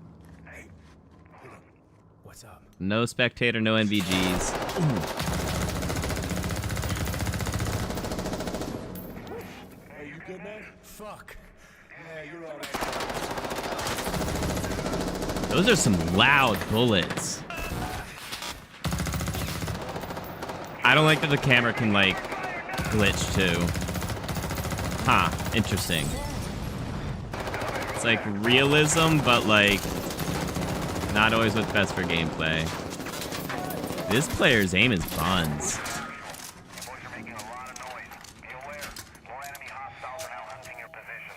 What's up?
No spectator, no NVGs. Ooh.
Hey, you good, man?
Fuck.
Yeah, you're all right.
Those are some loud bullets. I don't like that the camera can, like, glitch, too. Huh, interesting. It's like realism, but, like, not always what's best for gameplay. This player's aim is buns.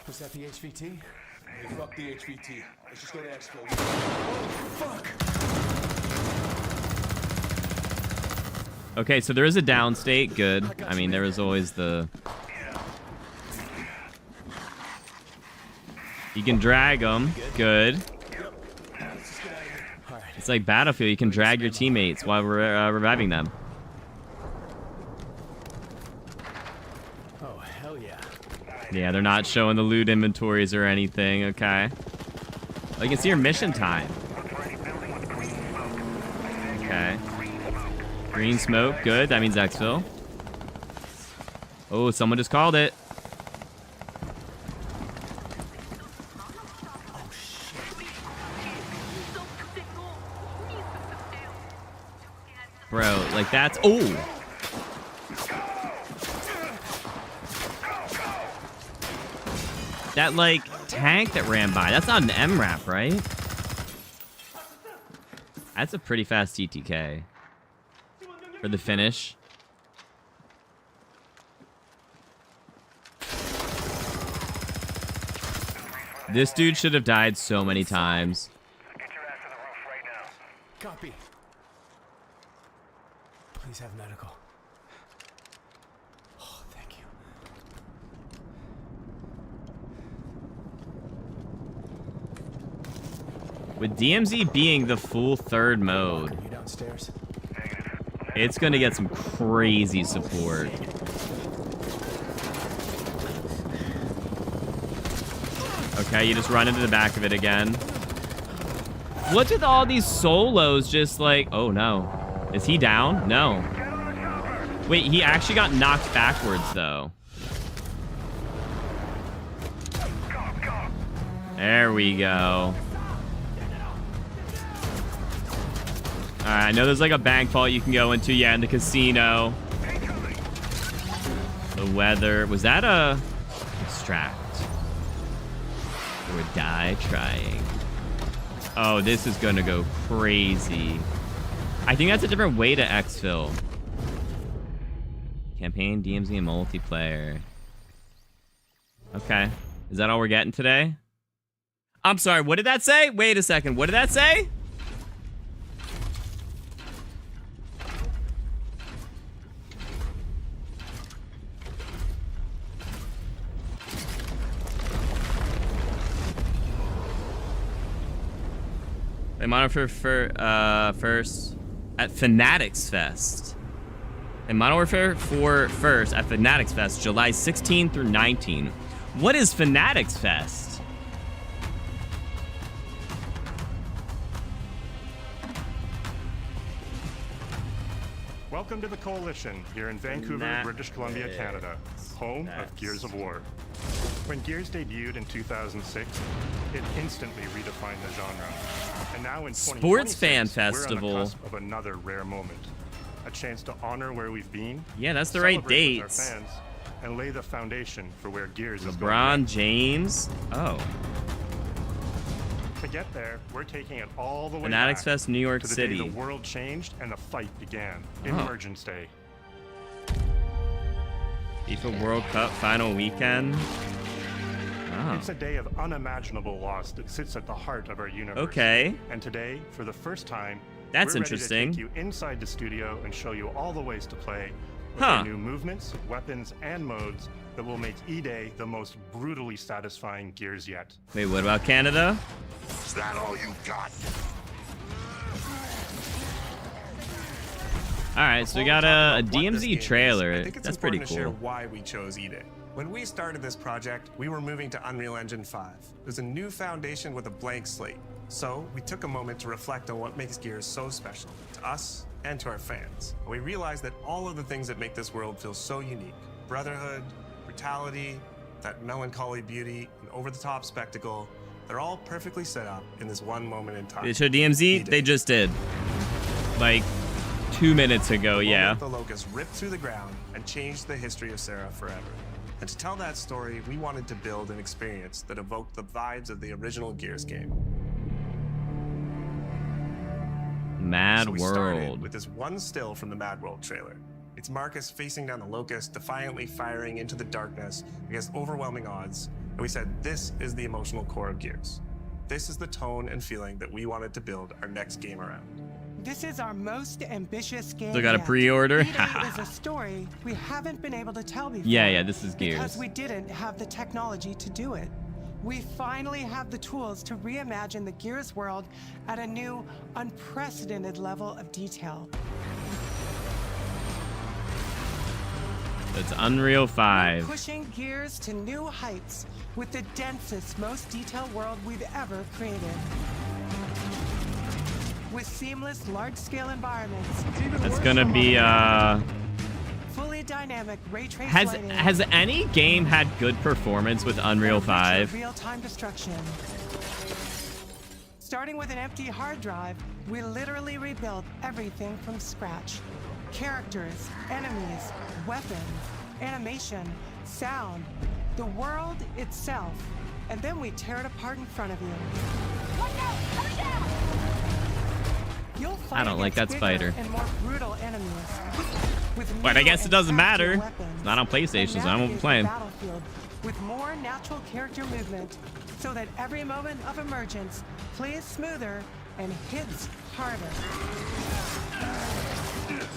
Was that the HVT?
Hey, fuck the HVT. Let's just go to exfil.
Oh, fuck!
Okay, so there is a downstate. Good. I mean, there was always the... You can drag them. Good. It's like Battlefield. You can drag your teammates while we're reviving them.
Oh, hell yeah.
Yeah, they're not showing the loot inventories or anything. Okay. Oh, you can see your mission time. Okay. Green smoke. Good. That means exfil. Oh, someone just called it. Bro, like that's... Oh! That, like, tank that ran by. That's not an MRAP, right? That's a pretty fast TTK. For the finish. This dude should have died so many times.
Copy. Please have medical. Oh, thank you.
With DMZ being the full third mode,
You downstairs?
it's gonna get some crazy support. Okay, you just run into the back of it again. What's with all these solos just like... Oh, no. Is he down? No. Wait, he actually got knocked backwards, though. There we go. Alright, I know there's like a bank vault you can go into. Yeah, in the casino. The weather. Was that a... Extract? Or die trying? Oh, this is gonna go crazy. I think that's a different way to exfil. Campaign, DMZ, and multiplayer. Okay. Is that all we're getting today? I'm sorry, what did that say? Wait a second, what did that say? They monitor for first at Fanatics Fest. And Modern Warfare 4 first at Fanatics Fest, July 16 through 19. What is Fanatics Fest?
Welcome to the Coalition here in Vancouver, British Columbia, Canada, home of Gears of War. When Gears debuted in 2006, it instantly redefined the genre. And now in
Sports Fan
we're on
Festival.
the cusp of another rare moment. A chance to honor where we've been.
Yeah, that's the right
celebrate with our
dates.
fans, and lay the foundation for where Gears is going.
LeBron James. Oh.
To get there, we're taking it all the way
Fanatics
back
Fest, New York
to the
City.
day the world changed and the fight began.
Oh.
Emergence Day.
FIFA World Cup final weekend. Oh.
It's a day of unimaginable loss that sits at the heart of our universe.
Okay.
And today, for the first time,
That's
we're
interesting.
ready to take you inside the studio and show you all the ways to play with
Huh.
our new movements, weapons, and modes that will make E-Day the most brutally satisfying Gears yet.
Wait, what about Canada?
Is that all you got?
All right, so we got a DMZ trailer. That's pretty
To share
cool.
why we chose E-Day. When we started this project, we were moving to Unreal Engine 5. It was a new foundation with a blank slate. So we took a moment to reflect on what makes Gears so special to us and to our fans. And we realized that all of the things that make this world feel so unique, brotherhood, brutality, that melancholy beauty, and over-the-top spectacle, they're all perfectly set up in this one moment in time.
They showed DMZ? They just did. Like 2 minutes ago, yeah.
The Locust ripped through the ground and changed the history of Sarah forever. And to tell that story, we wanted to build an experience that evoked the vibes of the original Gears game.
Mad
So we
World.
started with this one still from the Mad World trailer. It's Marcus facing down the Locust, defiantly firing into the darkness against overwhelming odds. And we said, this is the emotional core of Gears. This is the tone and feeling that we wanted to build our next game around.
This is our most ambitious game
Still got a
yet.
pre-order?
E-Day is a story we haven't been able to tell before.
Yeah, this is Gears.
Because we didn't have the technology to do it. We finally have the tools to reimagine the Gears world at a new, unprecedented level of detail.
It's Unreal 5.
Pushing Gears to new heights with the densest, most detailed world we've ever created. With seamless, large-scale environments.
It's gonna be
Fully dynamic ray trace lighting.
Has any game had good performance with Unreal 5?
Real-time destruction. Starting with an empty hard drive, we literally rebuilt everything from scratch. Characters, enemies, weapons, animation, sound, the world itself. And then we tear it apart in front of you. You'll fight
I don't like that
against
spider.
bigger and more brutal enemies. With
But I
new
guess it
and
doesn't
faster
matter.
weapons.
It's not on PlayStation, so I won't be
Navigate the
playing.
battlefield with more natural character movement, so that every moment of emergence plays smoother and hits harder.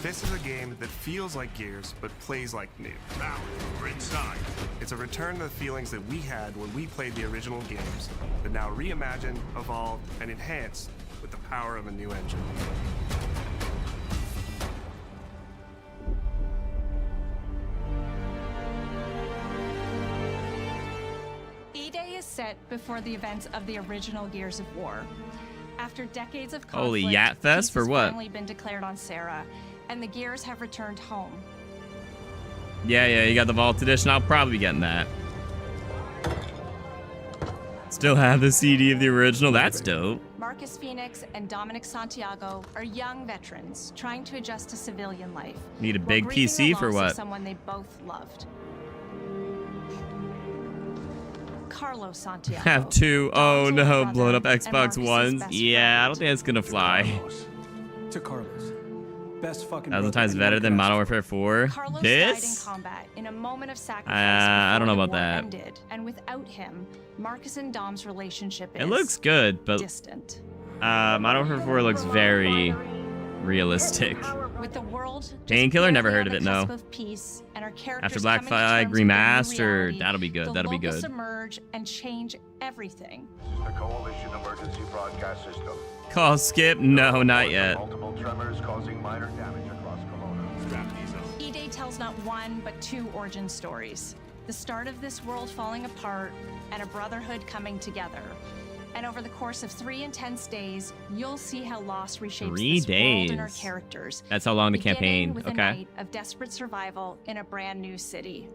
This is a game that feels like Gears, but plays like new.
Now, we're inside.
It's a return to the feelings that we had when we played the original games, but now reimagined, evolved, and enhanced with the power of a new engine.
E-Day is set before the events of the original Gears of War. After decades of conflict,
Holy Yat Fest
peace
for
has
what?
finally been declared on Sarah, and the Gears have returned home.
Yeah, you got the Vault Edition. I'll probably be getting that. Still have the CD of the original. That's dope.
Marcus Phoenix and Dominic Santiago are young veterans trying to adjust to civilian life.
Need a
while
big
grieving
PC
the
for
loss of
what?
someone they both loved. Carlos Santiago.
Have two. Oh no,
brother
blown up
and
Xbox
Marcus's
Ones.
best
Yeah, I don't think that's gonna fly.
To Carlos. Best fucking
1,000
brother
times
anyone
better
could
than
ask
Modern
for.
Warfare 4.
Carlos
This?
died in combat in a moment of sacrifice
I don't know
before the
about
war
that.
ended, and without him, Marcus and Dom's relationship is
It looks good, but
distant.
Modern Warfare 4 looks very realistic.
With the world
Painkiller, never heard of it.
on the
No.
cusp of peace, and our characters
After Black
coming to
Flag
terms with their new
Remastered,
reality,
that'll be good.
the
That'll be
locusts
good.
emerge and change everything.
The Coalition Emergency Broadcast System.
Call skip? No, not yet.
Multiple tremors causing minor damage across Kelowna. Wrap these up.
E-Day tells not one, but two origin stories. The start of this world falling apart and a brotherhood coming together. And over the course of 3 intense days, you'll see how loss reshapes
3
this world and our
days.
characters.
That's how long the
beginning
campaign.
with a
Okay.
night of desperate survival in a brand new city.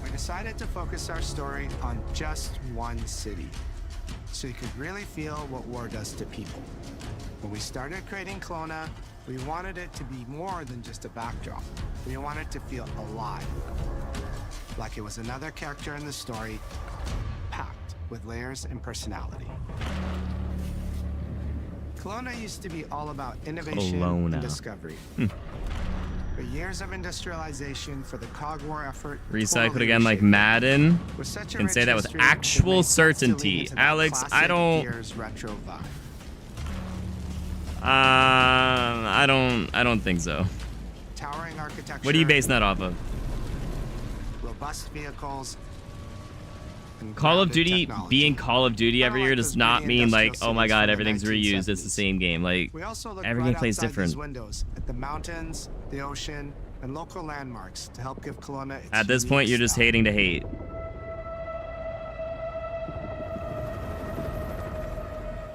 We decided to focus our story on just one city, so you could really feel what war does to people. When we started creating Kelowna, we wanted it to be more than just a backdrop. We wanted to feel alive, like it was another character in the story, packed with layers and personality. Kelowna used to be all about innovation
Kelowna.
and discovery. The years of industrialization for the Cog War effort
Recycled
totally
again like
reshaped it.
Madden.
With such a
Can say
rich
that with
history, it
actual
makes sense to lean
certainty.
into that
Alex, I
classic
don't.
Gears retro vibe.
I don't think so.
Towering architecture.
What are you basing that off of?
Robust vehicles.
Call of Duty being Call of Duty every year does not mean like, oh my god, everything's reused. It's the same game. Like, every gameplay is different.
Windows at the mountains, the ocean, and local landmarks to help give Kelowna its
At this point, you're just hating to hate.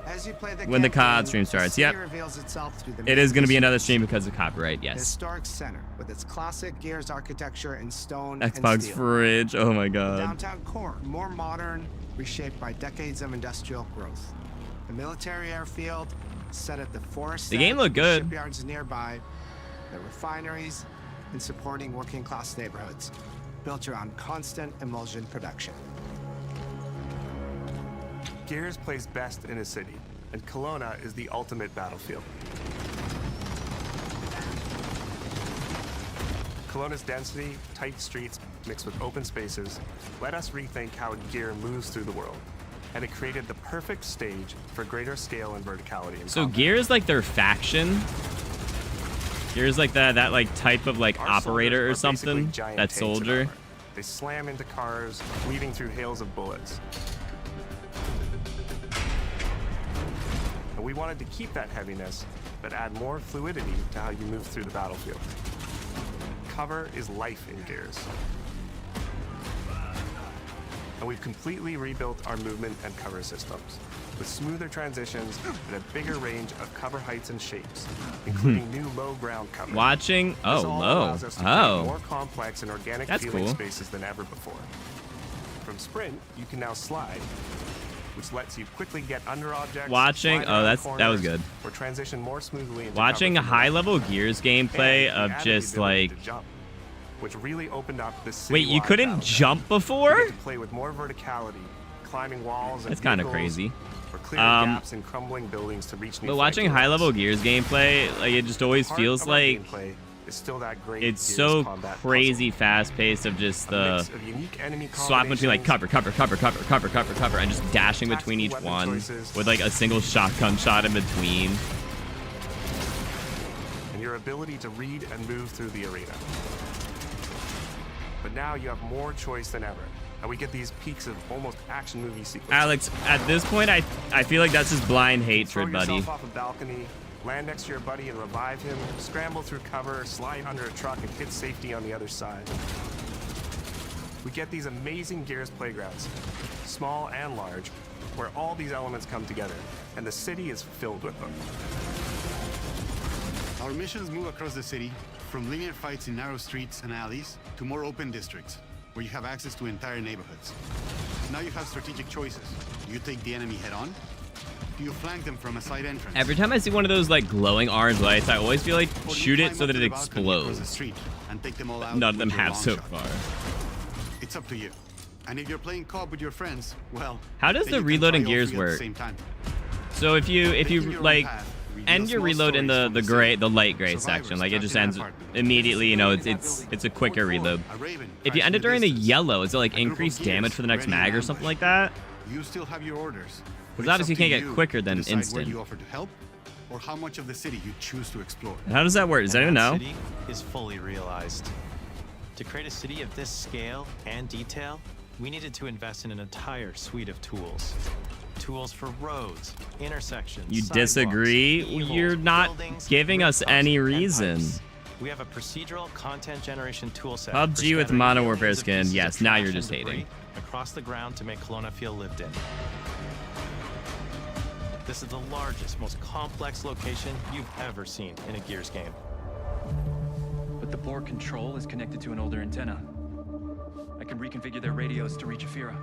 As you play the
When the
campaign,
COD stream starts,
the city
yep.
reveals itself through the
It is going to be
main
another stream because of copyright, yes.
historic center with its classic Gears architecture in stone
Xbox
and steel.
fridge, oh my
The
god.
downtown core, more modern, reshaped by decades of industrial growth. The military airfield, set at the forest.
The game looked good.
Shipyards nearby, the refineries, and supporting working-class neighborhoods, built around constant emulsion production.
Gears plays best in a city, and Kelowna is the ultimate battlefield. Kelowna's density, tight streets, mixed with open spaces, let us rethink how Gear moves through the world, and it created the perfect stage for greater scale and verticality.
So Gear is like their faction? Gear is like that like type of like operator or something? That soldier?
They slam into cars, weaving through hails of bullets. And we wanted to keep that heaviness, but add more fluidity to how you move through the battlefield. Cover is life in Gears. And we've completely rebuilt our movement and cover systems, with smoother transitions and a bigger range of cover heights and shapes, including new low ground cover.
Watching? Oh,
This all
low.
allows us to create
Oh.
more complex and organic
That's
feeling
cool.
spaces than ever before. From sprint, you can now slide, which lets you quickly get under objects.
Watching?
slide
Oh,
around
that was
corners,
good.
Or transition more smoothly into
Watching
cover from
high level Gears gameplay
and
of
we added
just
the ability
like.
to jump, which really opened up the
Wait, you
citywide
couldn't
battle.
jump before?
You get to play with more verticality, climbing walls and
That's kind of
vehicles,
crazy.
or clearing gaps in crumbling buildings to reach new
But watching
flanking
high
routes.
level Gears gameplay, like it just always
Heart
feels
of our
like
gameplay is still that great
it's
Gears
so
combat
crazy fast paced of just
puzzle. A
the
mix of unique enemy
swapping between like cover, and just dashing between each
weapon
one
choices.
with like a single shotgun shot in between.
and your ability to read and move through the arena. But now you have more choice than ever, and we get these peaks of almost action movie sequences.
Alex, at this point, I feel like that's just blind
Throw
hatred, buddy.
yourself off a balcony, land next to your buddy and revive him, scramble through cover, slide under a truck, and hit safety on the other side. We get these amazing Gears playgrounds, small and large, where all these elements come together, and the city is filled with them.
Our missions move across the city, from linear fights in narrow streets and alleys to more open districts, where you have access to entire neighborhoods. Now you have strategic choices. Do you take the enemy head on? Do you flank them from a side entrance?
Every time I see one of those like glowing orange lights, I always feel like
Or do you
shoot it
climb
so
up
that
to
it
the balcony across the
explodes.
street and take them all out
None of them
with your
have
long
so
shot?
far.
It's up to you. And if you're playing co-op with your friends, well,
How does
then
the
you can
reload in
try all
Gears
three at the
work?
same time.
So if you
Taking your own
like
path reveals
end your
small
reload in
stories from
the
city.
light gray
Survivors
section, like it
trapped
just
in an
ends
apartment.
immediately, you know, it's a quicker reload.
A raven
If you
crashed
end it
in the
during the
distance.
yellow, is it like
A group of
increased
gears
damage for the next
ready in
mag or
ambush.
something like that?
You still have your orders.
Because
It's
obviously
up
you
to
can't get quicker
to
than
decide where
instant.
you offer to help, or how much of the city you choose to explore.
And how does that work? Does
And
anyone
that
know?
city is fully realized. To create a city of this scale and detail, we needed to invest in an entire suite of tools. Tools for roads, intersections,
You
sidewalks,
disagree?
keyholes,
You're not
buildings,
giving us
rooftops,
any
and
reason.
pipes. We have a procedural content generation toolset.
PUBG
for
with
scattering
Modern
millions
Warfare
of
skin.
pieces
Yes,
of
now
trash
you're
and
just
debris
hating.
across the ground to make Kelowna feel lived in. This is the largest, most complex location you've ever seen in a Gears game.
But the board control is connected to an older antenna. I can reconfigure their radios to reach Afira.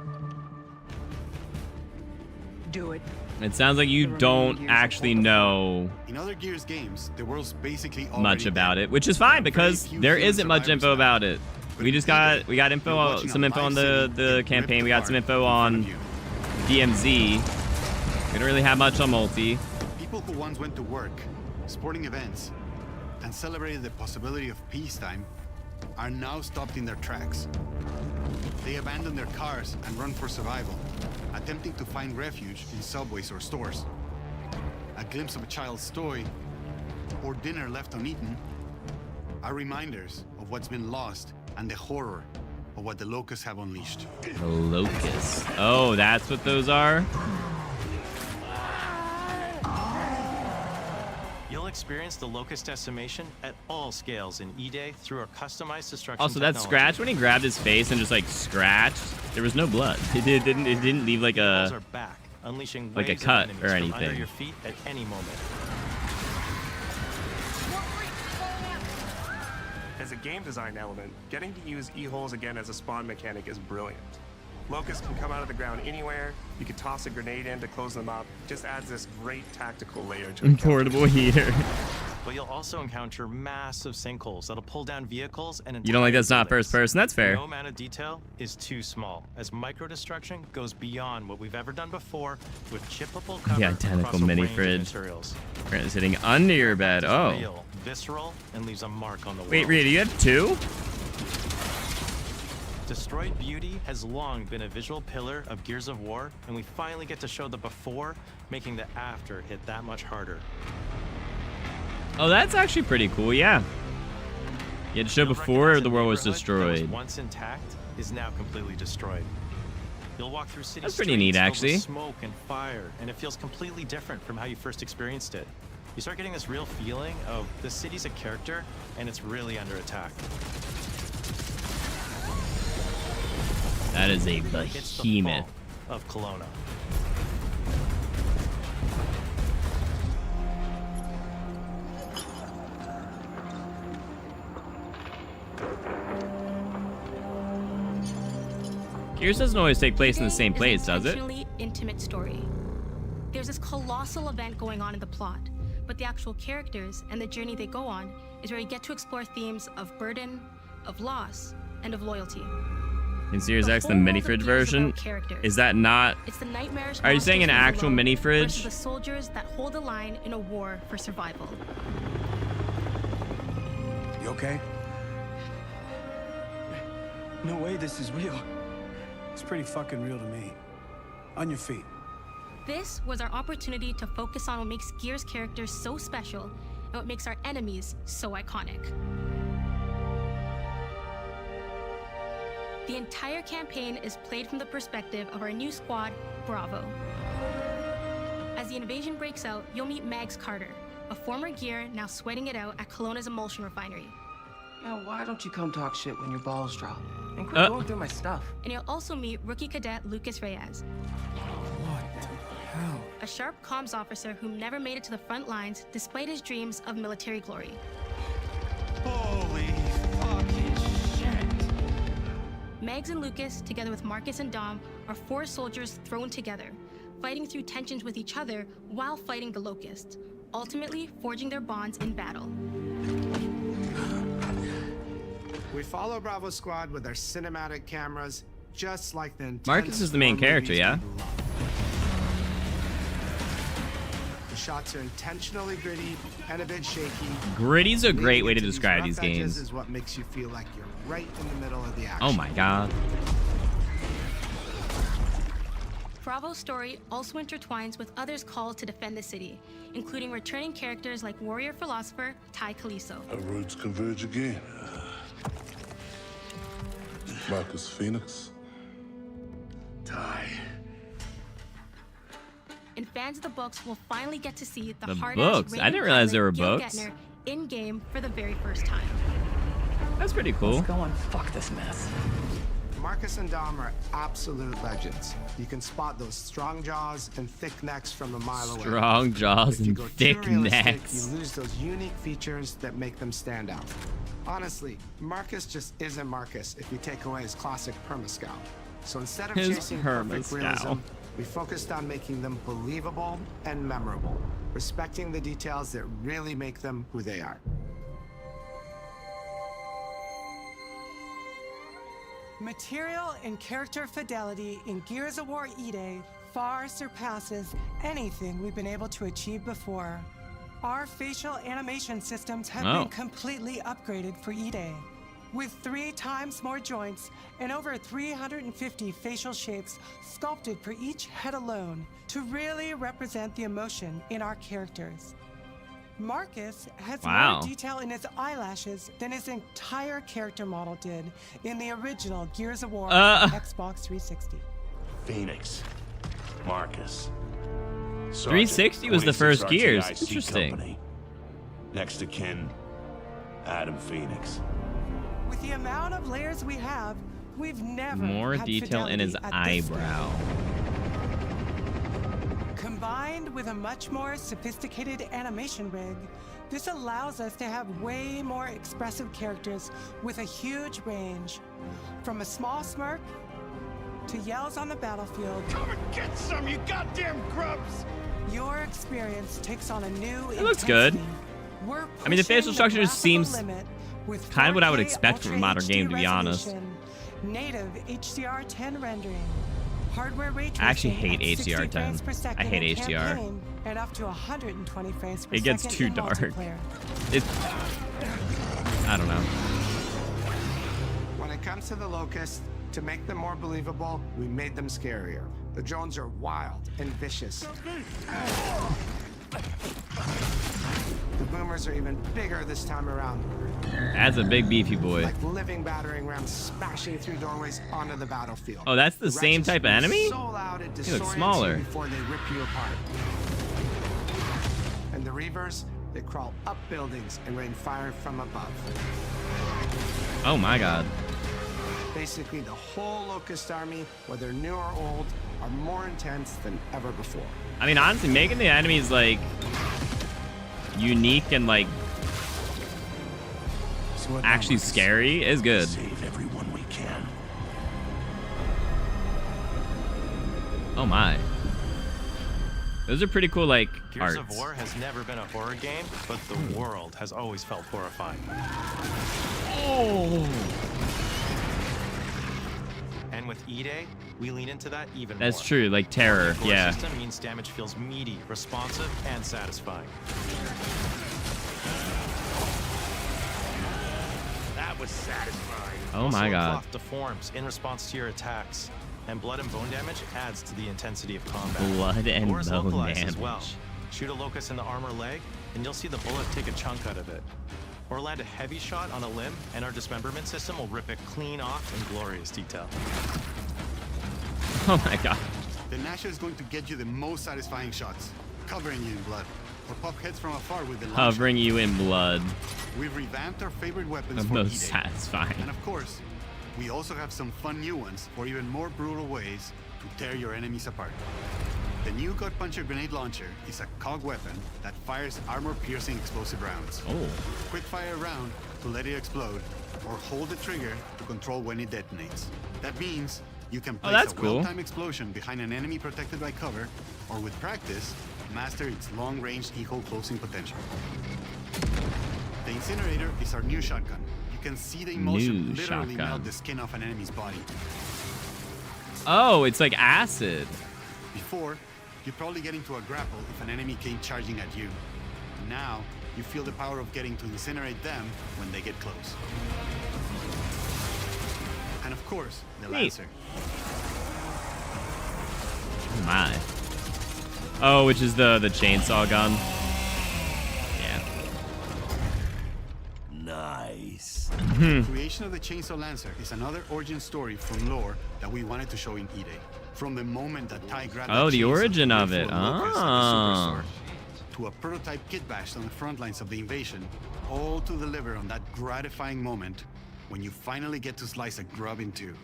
Do it.
It sounds like you don't actually know
In other Gears games, the world's basically
much about it, which is fine because there isn't much info about it. We just got info, some info on the campaign. We got some info on DMZ. We don't really have much on multi.
People who once went to work, sporting events, and celebrated the possibility of peacetime are now stopped in their tracks. They abandon their cars and run for survival, attempting to find refuge in subways or stores. a glimpse of a child's story, or dinner left uneaten are reminders of what's been lost and the horror of what the locusts have unleashed.
The locusts. Oh, that's what those are?
You'll experience the locust decimation at all scales in E-Day through our customized destruction
Also, that
technology.
scratch when he grabbed his face and just like scratched, there was no blood. It didn't leave like
Walls
a
are back, unleashing
like a
waves of
cut
enemies
or
from under
anything.
your feet at any moment.
As a game design element, getting to use E-holes again as a spawn mechanic is brilliant. Locusts can come out of the ground anywhere. You could toss a grenade in to close them up. Just adds this great tactical layer to it.
Portable heater.
But you'll also encounter massive sinkholes that'll pull down vehicles and
You don't like that's not
buildings.
first person? That's fair.
No amount of detail is too small, as micro destruction goes beyond what we've ever done before with chippable cover
The identical
across a
mini
range of
fridge.
materials.
It's sitting under your bed. Oh.
Real, visceral, and leaves a mark on the
Wait,
world.
Rita, you have two?
Destroyed Beauty has long been a visual pillar of Gears of War, and we finally get to show the before, making the after hit that much harder.
Oh, that's actually pretty cool, yeah. You had to show
You'll
before
recognize
the
a
world was
neighborhood that
destroyed.
once intact is now completely destroyed. You'll walk through city
That's pretty neat,
streets filled
actually.
with smoke and fire, and it feels completely different from how you first experienced it. You start getting this real feeling of the city's a character, and it's really under attack.
That is a
It's the
behemoth.
fall of Kelowna.
Gears doesn't always take place in the same place, does it?
Intentionally intimate story. There's this colossal event going on in the plot, but the actual characters and the journey they go on is where you get to explore themes of burden, of loss, and of loyalty.
In Series X, the
whole
mini
world of
fridge
Gears about
version?
characters.
Is that not...
It's the nightmarish
Are you saying an
monsters from
actual
below
mini fridge?
versus the soldiers that hold the line in a war for survival.
You okay?
No way this is real. It's pretty fucking real to me. On your feet.
This was our opportunity to focus on what makes Gears characters so special and what makes our enemies so iconic. The entire campaign is played from the perspective of our new squad, Bravo. As the invasion breaks out, you'll meet Mags Carter, a former Gear now sweating it out at Kelowna's emulsion refinery.
Yeah, why don't you come talk shit when your balls drop? And quit going through my stuff.
And you'll also meet rookie cadet Lucas Reyes.
What the hell?
A sharp comms officer who never made it to the front lines despite his dreams of military glory.
Holy fucking shit.
Mags and Lucas, together with Marcus and Dom, are four soldiers thrown together, fighting through tensions with each other while fighting the Locusts, ultimately forging their bonds in battle.
We follow Bravo Squad with our cinematic cameras, just like the intense
Marcus is the main
war
character,
movies
yeah?
we love. The shots are intentionally gritty and a bit shaky.
Gritty's a great way to
Leaning into
describe
rough
these
edges
games.
is what makes you feel like you're right in the middle of the action.
Oh my god.
Bravo's story also intertwines with others called to defend the city, including returning characters like warrior philosopher Ty Caliso.
Our roads converge again. Marcus Phoenix. Ty.
And fans of the books will finally get to see the
The
hard-ass
books? I
Raven
didn't realize there were
pilot Gil
books.
Gettner in-game for the very first time.
That's pretty cool.
Let's go and fuck this mess.
Marcus and Dom are absolute legends. You can spot those strong jaws and thick necks from a mile away.
Strong jaws
If you
and
go too
thick
realistic,
necks.
You lose those unique features that make them stand out. Honestly, Marcus just isn't Marcus if you take away his classic perma-scout. So instead of
His
chasing perfect
perma-scout.
realism, we focused on making them believable and memorable, respecting the details that really make them who they are.
Material and character fidelity in Gears of War E-Day far surpasses anything we've been able to achieve before. Our facial animation systems have
Oh.
been completely upgraded for E-Day. with 3 times more joints and over 350 facial shapes sculpted for each head alone to really represent the emotion in our characters. Marcus has more detail in his eyelashes than his entire character model did in the original Gears of War Xbox 360.
Phoenix. Marcus.
360 was the first Gears. Interesting.
Company. Next to kin, Adam Phoenix.
With the amount of layers we have, we've never
more
had
detail in his eyebrow.
Combined with a much more sophisticated animation rig, this allows us to have way more expressive characters with a huge range. From a small smirk to yells on the battlefield.
Come and get some, you goddamn grubs!
Your experience takes on a new
It looks good. I mean, the facial structure seems kind of what I would
4K
expect from a modern
Ultra
game,
HD
to be honest.
Native HDR10 rendering. Hardware ray
I actually hate
tracing at 60 frames
HDR10.
per second
I hate
in
HDR.
campaign and up to 120 frames per
It gets
second
too
in
dark.
multiplayer.
I don't know.
When it comes to the Locusts, to make them more believable, we made them scarier. The drones are wild and vicious. The boomers are even bigger this time around.
That's a big beefy boy.
Like living battering rams smashing through doorways onto the battlefield.
Oh, that's the same type of enemy?
So loud it
He looks
disorients
smaller.
you before they rip you apart. And the Reavers, they crawl up buildings and rain fire from above.
Oh my god.
Basically, the whole Locust army, whether new or old, are more intense than ever before.
I mean, honestly, making the enemies like unique and like actually scary is good.
Save everyone we can.
Oh my. Those are pretty cool, like,
Gears
arts.
of War has never been a horror game, but the world has always felt horrifying.
Oh.
And with E-Day, we lean into that even
That's
more.
true, like terror,
The core
yeah.
system means damage feels meaty, responsive, and satisfying.
That was satisfying.
Oh my god.
Cloth deforms in response to your attacks, and blood and bone damage adds to the intensity of combat.
Blood and
Gore is
bone
localized as well.
damage.
Shoot a locust in the armor leg, and you'll see the bullet take a chunk out of it. Or land a heavy shot on a limb, and our dismemberment system will rip it clean off in glorious detail.
Oh my god.
The Nasher is going to get you the most satisfying shots, covering you in blood, or pop heads from afar with the launcher.
Covering you in blood.
We've revamped our favorite weapons
The
for
most
E-Day.
satisfying.
And of course, we also have some fun new ones for even more brutal ways to tear your enemies apart. The new Gut Puncher grenade launcher is a cog weapon that fires armor-piercing explosive rounds.
Oh.
Quick fire a round to let it explode, or hold the trigger to control when it detonates. That means you can place
that's
a
cool.
well-timed explosion behind an enemy protected by cover, or with practice, master its long-range eco closing potential. The incinerator is our new shotgun. You can see the emulsion
New
literally
shotgun.
melt the skin off an enemy's body.
Oh, it's like acid.
Before, you'd probably get into a grapple if an enemy came charging at you. Now, you feel the power of getting to incinerate them when they get close. And of course, the
Neat.
Lancer.
Oh my. Oh, which is the chainsaw gun. Yeah.
Nice.
The creation of the Chainsaw Lancer is another origin story from lore that we wanted to show in E-Day. From the moment that Ty grabbed
Oh,
that
the
chainsaw
origin
to
of
kill
it.
a locust at the
Ah.
Superstore, to a prototype kit bashed on the front lines of the invasion, all to deliver on that gratifying moment when you finally get to slice a grub in two.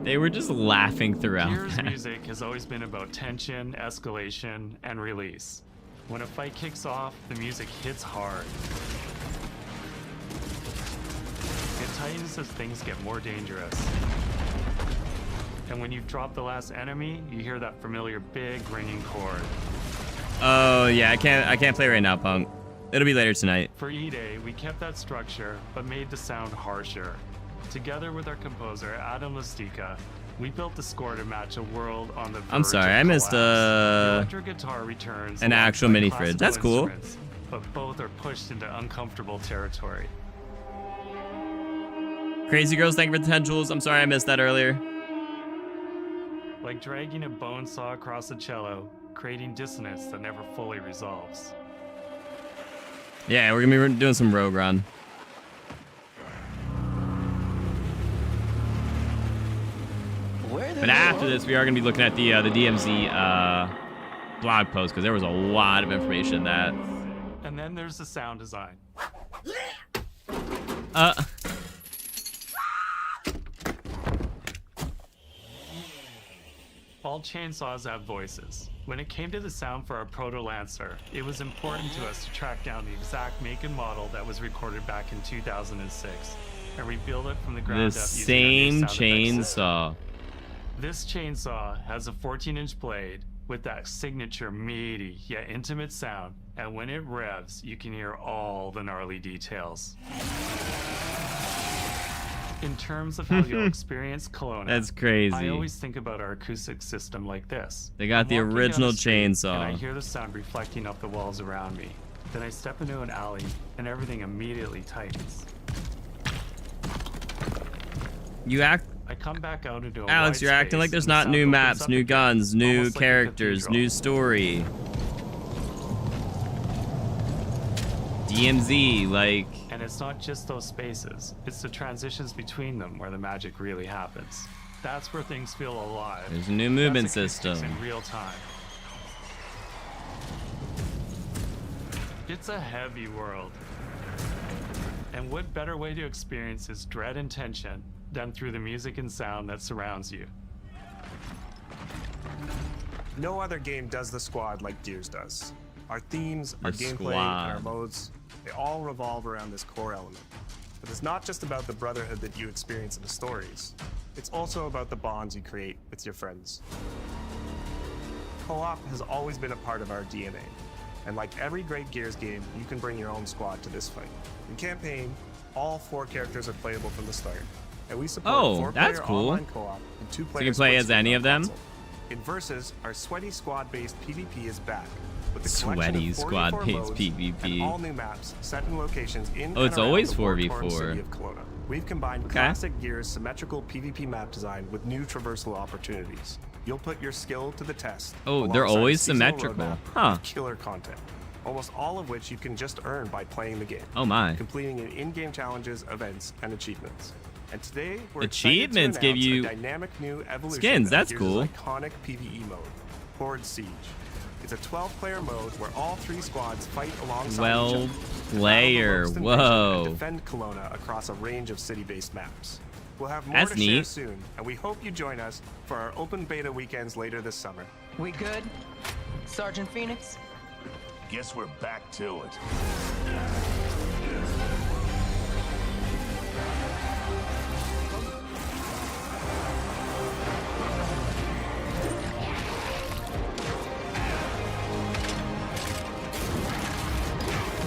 They were just laughing throughout
Gears
that.
music has always been about tension, escalation, and release. When a fight kicks off, the music hits hard. It tightens as things get more dangerous. And when you've dropped the last enemy, you hear that familiar big ringing chord.
Oh yeah, I can't play right now, punk. It'll be later tonight.
For E-Day, we kept that structure, but made the sound harsher. Together with our composer, Adam Lastica, We built the score to match a world on the verge
I'm sorry,
of
I missed
collapse. The electric guitar returns
an
along
actual
with
mini
classical
fridge. That's cool.
instruments, but both are pushed into uncomfortable territory.
Crazy Girls, thank you for the 10 jewels. I'm sorry I missed that earlier.
Like dragging a bone saw across a cello, creating dissonance that never fully resolves.
Yeah, we're gonna be doing some Rogue Run. But after this, we are gonna be looking at the DMZ blog post because there was a lot of information in that.
And then there's the sound design. All chainsaws have voices. When it came to the sound for our Proto Lancer, it was important to us to track down the exact make and model that was recorded back in 2006 and rebuild it from the ground
The
up using our
same
new sound effects system.
chainsaw.
This chainsaw has a 14-inch blade with that signature meaty yet intimate sound, and when it revs, you can hear all the gnarly details. In terms of how you'll experience Kelowna,
That's crazy.
I always think about our acoustic system like this.
They got
I'm
the
walking down
original
street,
chainsaw.
And I hear the sound reflecting off the walls around me. Then I step into an alley, and everything immediately tightens. I come back out into a
Alex,
wide
you're acting
space,
like there's
and the
not
sound
new
opens
maps,
up
new
again,
guns, new
almost like a
characters,
cathedral.
new story. DMZ, like...
And it's not just those spaces, it's the transitions between them where the magic really happens. That's where things feel alive.
There's a new movement
That's acoustics
system.
in real time. It's a heavy world. And what better way to experience its dread and tension than through the music and sound that surrounds you?
No other game does the squad like Gears does. Our themes, our
The
gameplay,
squad.
and our modes, they all revolve around this core element. But it's not just about the brotherhood that you experience in the stories. It's also about the bonds you create with your friends. Co-op has always been a part of our DNA. And like every great Gears game, you can bring your own squad to this fight. In campaign, all 4 characters are playable from the start. And we support 4-player
that's cool.
online co-op and 2-player
So you can play as any of them?
console. In Versus, our sweaty squad-based PvP is back. With the
Sweaty
collection of 44
squad-based
modes
PvP.
And all new maps set in locations in
Oh,
and
it's
around
always
the war-torn
4v4.
city of Kelowna. We've combined classic Gears symmetrical PvP map design with new traversal opportunities. You'll put your skill to the test.
Oh, they're
alongside
always
a seasonal
symmetrical.
roadmap
Huh.
with killer content. Almost all of which you can just earn by playing the game.
Oh my.
Completing in-game challenges, events, and achievements. And today, we're
Achievements
excited to
give
announce
you
a dynamic new evolution
skins,
of
that's
Gears'
cool.
iconic PvE mode, Horde Siege. It's a 12-player mode where all 3 squads fight alongside each other.
12 player,
And
whoa.
defend Kelowna across a range of city-based maps. We'll have more
That's
to share
neat.
soon, and we hope you join us for our open beta weekends later this summer.
We good? Sergeant Phoenix?
Guess we're back to it.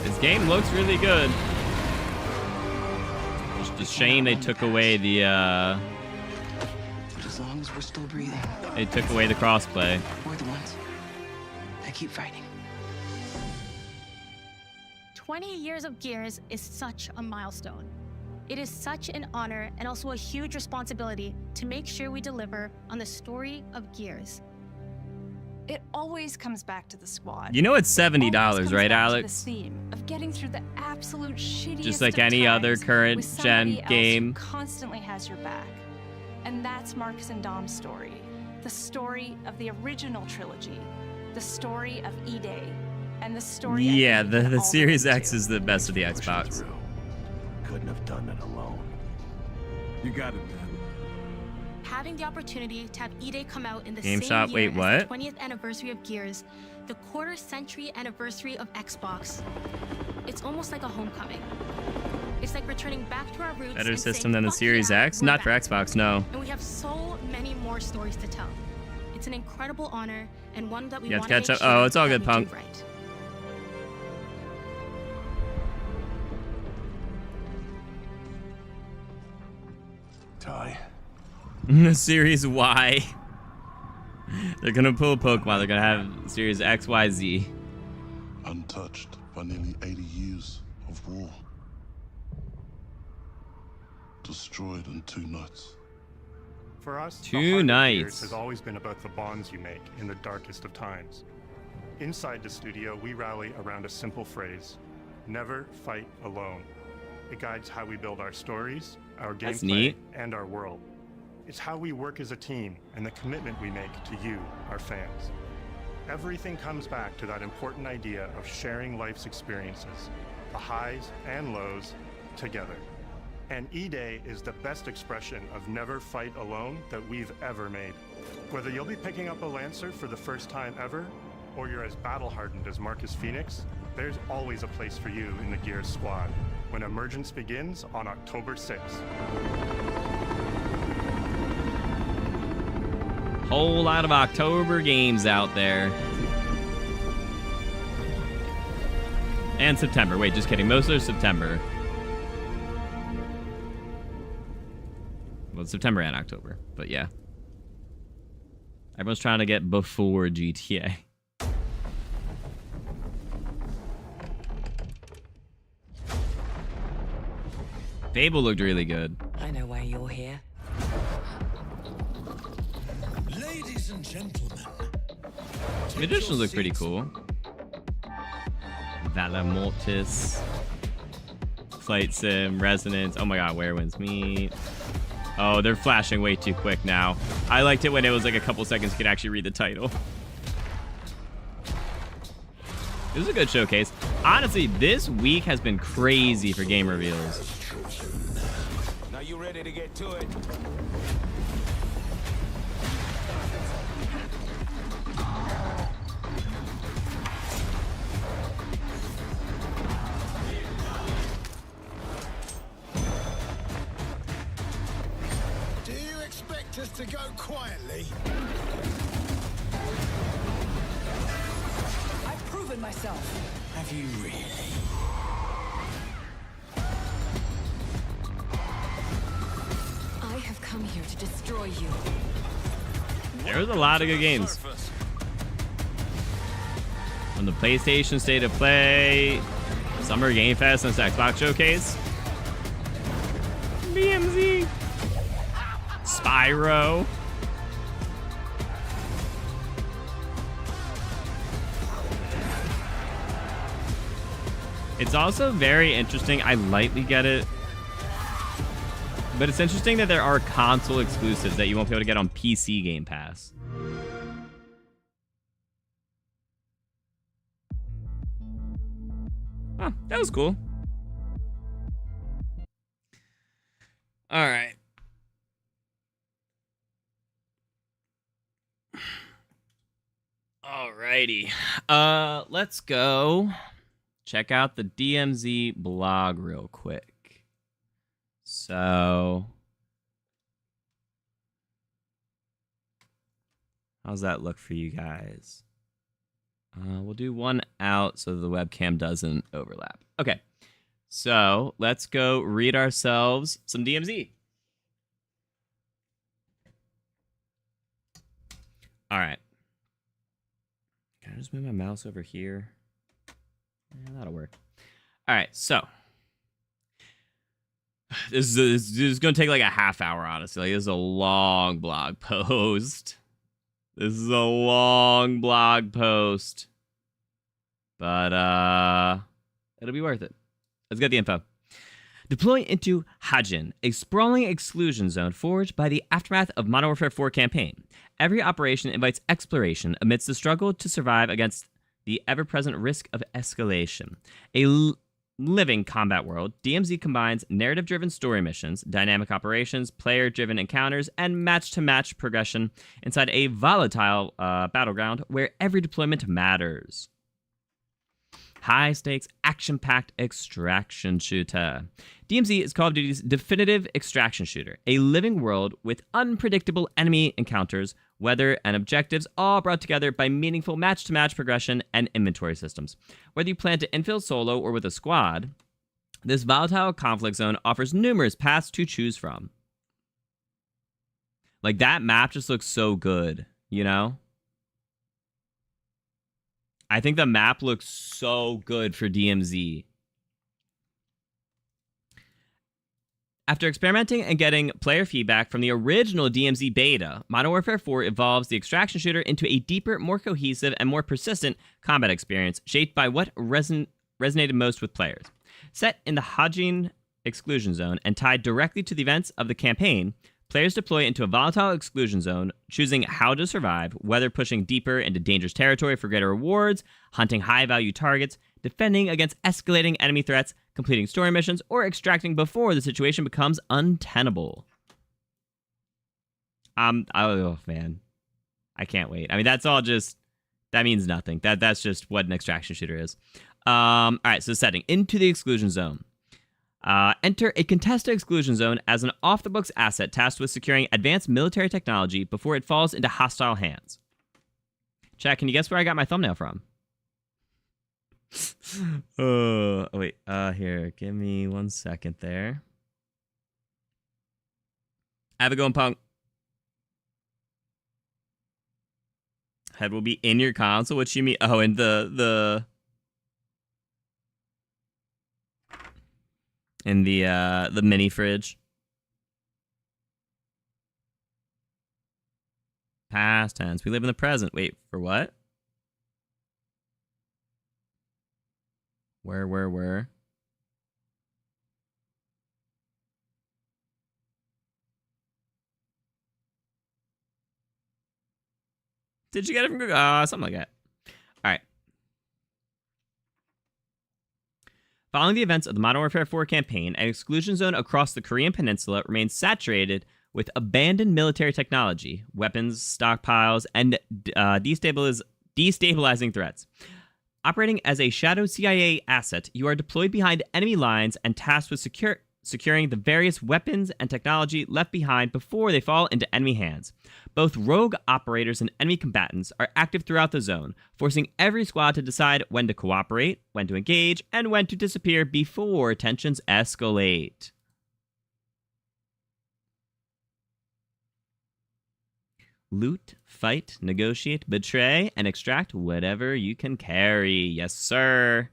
This game looks really good. Just a shame they took away the
But as long as we're still breathing,
they took away the crossplay.
we're the ones that keep fighting.
20 years of Gears is such a milestone. It is such an honor and also a huge responsibility to make sure we deliver on the story of Gears.
It always comes back to the squad.
You know it's $70,
Always comes
right,
back to
Alex?
the theme of getting through the absolute shittiest
Just like
of
any other
times
current
with somebody
gen
else
game.
who constantly has your back. And that's Marcus and Dom's story. The story of the original trilogy. The story of E-Day. And the story of
Yeah,
Ethan
the
all
Series
way
X
to.
is the best of the Xbox.
Couldn't have done it alone.
You got it, man.
Having the opportunity to have E-Day come out in the
Game
same
Shop,
year
wait,
as
what?
the 20th anniversary of Gears, the quarter-century anniversary of Xbox, it's almost like a homecoming. It's like returning back to our roots.
Better
and
system
saying,
than the
"Fuck
Series
yeah,
X?
we're
Not for
back."
Xbox, no.
And we have so many more stories to tell. It's an incredible honor and one that we
You have
want
to
to
catch
make
up.
sure
Oh, it's all
that
good,
we do
Punk.
right.
Ty,
Series Y. They're gonna pull a Pokemon. They're gonna have Series X, Y, Z.
Untouched by nearly 80 years of war. Destroyed in 2 nights.
For us,
Two
the heart of
nights.
Gears has always been about the bonds you make in the darkest of times. Inside the studio, we rally around a simple phrase: never fight alone. It guides how we build our stories, our
That's
gameplay,
neat.
and our world. It's how we work as a team and the commitment we make to you, our fans. Everything comes back to that important idea of sharing life's experiences, the highs and lows, together. And E-Day is the best expression of never fight alone that we've ever made. Whether you'll be picking up a Lancer for the first time ever, or you're as battle-hardened as Marcus Phoenix, there's always a place for you in the Gears squad when Emergence begins on October 6th.
Whole lot of October games out there. And September. Wait, just kidding. Most are September. Well, September and October, but yeah. Everyone's trying to get before GTA. Fable looked really good.
I know why you're here.
Ladies and gentlemen.
Magicians look pretty cool. Valor Mortis. Flight Sim, Resonance. Oh my god, where wins meet? Oh, they're flashing way too quick now. I liked it when it was like a couple seconds you could actually read the title. It was a good showcase. Honestly, this week has been crazy for game reveals.
Now you ready to get to it? Do you expect us to go quietly?
I've proven myself.
Have you really?
I have come here to destroy you.
There was a lot of good games. On the PlayStation State of Play, Summer Game Fest, and Xbox Showcase. DMZ. Spyro. It's also very interesting. I lightly get it. But it's interesting that there are console exclusives that you won't be able to get on PC Game Pass. Oh, that was cool. All right. Alrighty. Let's go check out the DMZ blog real quick. So, how's that look for you guys? We'll do one out so the webcam doesn't overlap. Okay, so let's go read ourselves some DMZ. All right. Can I just move my mouse over here? Yeah, that'll work. All right, so this is going to take like a half hour, honestly. Like, this is a long blog post. This is a long blog post. But it'll be worth it. Let's get the info. Deploy into Hajin, a sprawling exclusion zone forged by the aftermath of Modern Warfare 4 campaign. Every operation invites exploration amidst the struggle to survive against the ever-present risk of escalation. A living combat world, DMZ combines narrative-driven story missions, dynamic operations, player-driven encounters, and match-to-match progression inside a volatile battleground where every deployment matters. High-stakes, action-packed extraction shooter. DMZ is Call of Duty's definitive extraction shooter, a living world with unpredictable enemy encounters, weather, and objectives, all brought together by meaningful match-to-match progression and inventory systems. Whether you plan to infill solo or with a squad, this volatile conflict zone offers numerous paths to choose from. Like, that map just looks so good, you know? I think the map looks so good for DMZ. After experimenting and getting player feedback from the original DMZ beta, Modern Warfare 4 evolves the extraction shooter into a deeper, more cohesive, and more persistent combat experience shaped by what resonated most with players. Set in the Hajin exclusion zone and tied directly to the events of the campaign, players deploy into a volatile exclusion zone, choosing how to survive, whether pushing deeper into dangerous territory for greater rewards, hunting high-value targets, defending against escalating enemy threats, completing story missions, or extracting before the situation becomes untenable. Oh, man. I can't wait. I mean, that's all just... That means nothing. That's just what an extraction shooter is. All right, so setting. Into the exclusion zone. Enter a contested exclusion zone as an off-the-books asset tasked with securing advanced military technology before it falls into hostile hands. Chat, can you guess where I got my thumbnail from? Wait, here, give me 1 second there. Have a going, Punk. Head will be in your console. What you mean? Oh, in the mini fridge. Past tense. We live in the present. Wait, for what? Where? Did you get it from Google? Something like that. All right. Following the events of the Modern Warfare 4 campaign, an exclusion zone across the Korean Peninsula remains saturated with abandoned military technology, weapons, stockpiles, and destabilizing threats. Operating as a shadow CIA asset, you are deployed behind enemy lines and tasked with securing the various weapons and technology left behind before they fall into enemy hands. Both rogue operators and enemy combatants are active throughout the zone, forcing every squad to decide when to cooperate, when to engage, and when to disappear before tensions escalate. Loot, fight, negotiate, betray, and extract whatever you can carry. Yes, sir.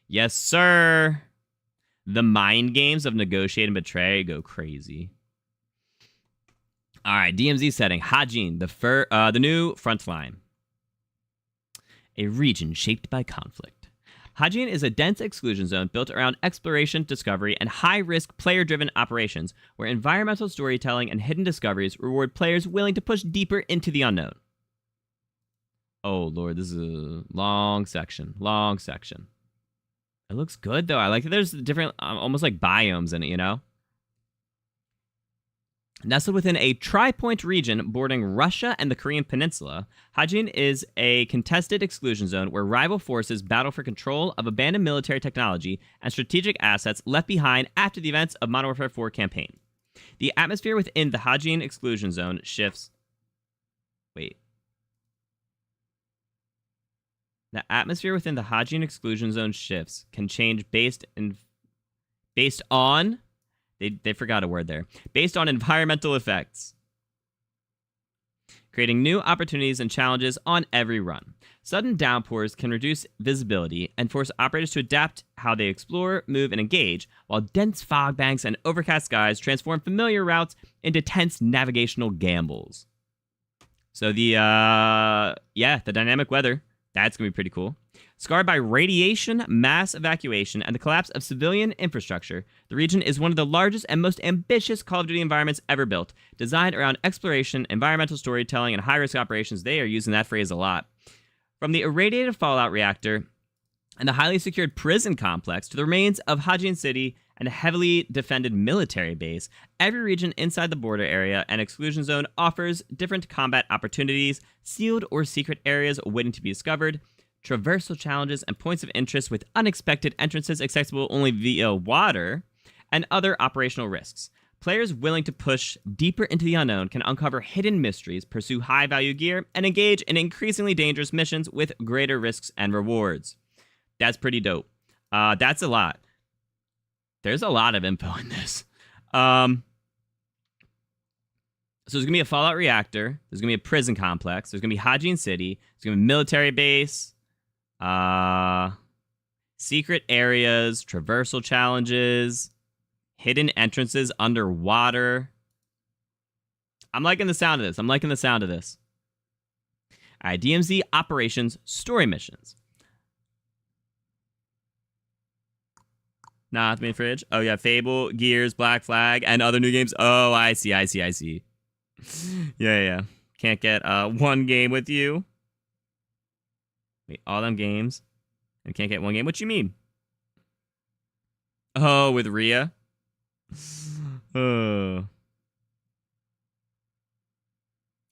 Yes, sir. The mind games of negotiate and betray go crazy. All right, DMZ setting. Hajin, the new front line. A region shaped by conflict. Hajin is a dense exclusion zone built around exploration, discovery, and high-risk player-driven operations where environmental storytelling and hidden discoveries reward players willing to push deeper into the unknown. Oh, Lord, this is a long section. Long section. It looks good, though. I like that there's different, almost like biomes in it, you know? Nestled within a tri-point region bordering Russia and the Korean Peninsula, Hajin is a contested exclusion zone where rival forces battle for control of abandoned military technology and strategic assets left behind after the events of Modern Warfare 4 campaign. The atmosphere within the Hajin exclusion zone shifts... Wait. The atmosphere within the Hajin exclusion zone shifts can change based on... They forgot a word there. Based on environmental effects. Creating new opportunities and challenges on every run. Sudden downpours can reduce visibility and force operators to adapt how they explore, move, and engage, while dense fog banks and overcast skies transform familiar routes into tense navigational gambles. So the dynamic weather, that's going to be pretty cool. Scarred by radiation, mass evacuation, and the collapse of civilian infrastructure, the region is one of the largest and most ambitious Call of Duty environments ever built. Designed around exploration, environmental storytelling, and high-risk operations, they are using that phrase a lot. From the irradiated fallout reactor and the highly secured prison complex to the remains of Hajin City and a heavily defended military base, every region inside the border area and exclusion zone offers different combat opportunities, sealed or secret areas waiting to be discovered, traversal challenges, and points of interest with unexpected entrances accessible only via water, and other operational risks. Players willing to push deeper into the unknown can uncover hidden mysteries, pursue high-value gear, and engage in increasingly dangerous missions with greater risks and rewards. That's pretty dope. That's a lot. There's a lot of info in this. So there's going to be a Fallout reactor. There's going to be a prison complex. There's going to be Hajin City. There's going to be a military base. Secret areas. Traversal challenges. Hidden entrances underwater. I'm liking the sound of this. I'm liking the sound of this. All right, DMZ operations story missions. Not main fridge. Oh, yeah, Fable, Gears, Black Flag, and other new games. Oh, I see. Yeah. Can't get one game with you. Wait, all them games. And can't get one game? What you mean? Oh, with Rhea? Are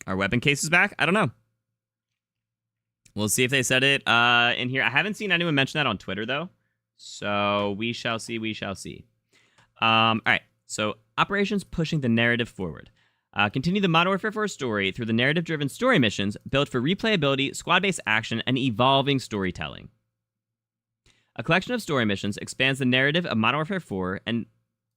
weapon cases back? I don't know. We'll see if they said it in here. I haven't seen anyone mention that on Twitter, though. So we shall see. All right. So operations pushing the narrative forward. Continue the Modern Warfare 4 story through the narrative-driven story missions built for replayability, squad-based action, and evolving storytelling. A collection of story missions expands the narrative of Modern Warfare 4 and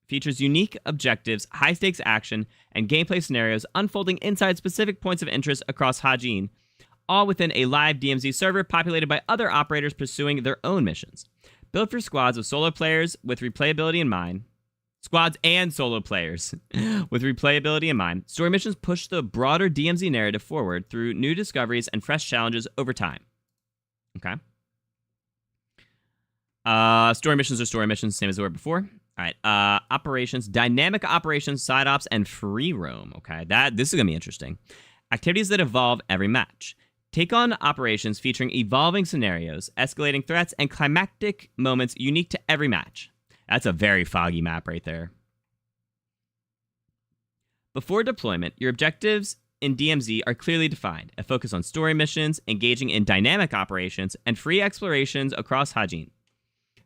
features unique objectives, high-stakes action, and gameplay scenarios unfolding inside specific points of interest across Hajin, all within a live DMZ server populated by other operators pursuing their own missions. Built for squads of solo players with replayability in mind. Squads and solo players with replayability in mind. Story missions push the broader DMZ narrative forward through new discoveries and fresh challenges over time. Okay. Story missions are story missions, same as they were before. All right. Operations, dynamic operations, side ops, and free roam. Okay. This is going to be interesting. Activities that evolve every match. Take on operations featuring evolving scenarios, escalating threats, and climactic moments unique to every match. That's a very foggy map right there. Before deployment, your objectives in DMZ are clearly defined. A focus on story missions, engaging in dynamic operations, and free explorations across Hajin.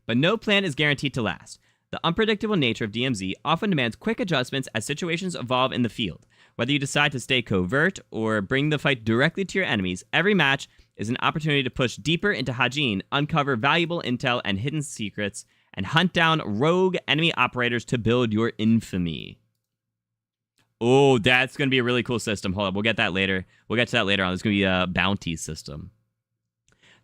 But no plan is guaranteed to last. The unpredictable nature of DMZ often demands quick adjustments as situations evolve in the field. Whether you decide to stay covert or bring the fight directly to your enemies, every match is an opportunity to push deeper into Hajin, uncover valuable intel and hidden secrets, and hunt down rogue enemy operators to build your infamy. Oh, that's going to be a really cool system. Hold up, we'll get that later. We'll get to that later on. There's going to be a bounty system.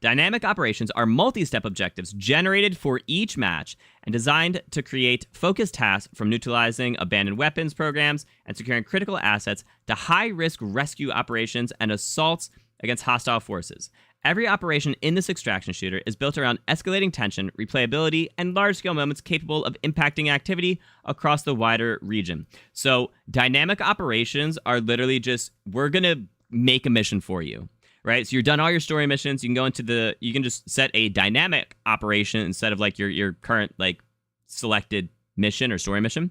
Dynamic operations are multi-step objectives generated for each match and designed to create focused tasks from neutralizing abandoned weapons programs and securing critical assets to high-risk rescue operations and assaults against hostile forces. Every operation in this extraction shooter is built around escalating tension, replayability, and large-scale moments capable of impacting activity across the wider region. So dynamic operations are literally just, we're going to make a mission for you. Right, so you're done all your story missions. You can go into you can just set a dynamic operation instead of like your current like selected mission or story mission,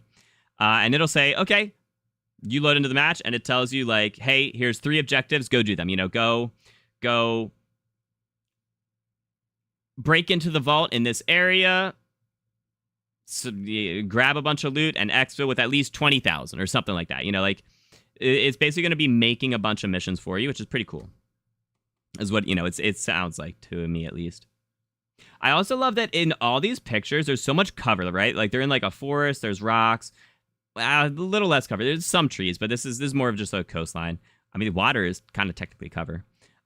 and it'll say, okay, you load into the match, and it tells you like, hey, here's 3 objectives, go do them. You know, go break into the vault in this area, so, grab a bunch of loot and exfil with at least 20,000 or something like that. You know, like it's basically going to be making a bunch of missions for you, which is pretty cool. Is what, you know, it sounds like to me, at least. I also love that in all these pictures, there's so much cover, right? Like, they're in, like, a forest, there's rocks, a little less cover. There's some trees, but this is more of just a coastline. I mean, water is kind of technically cover.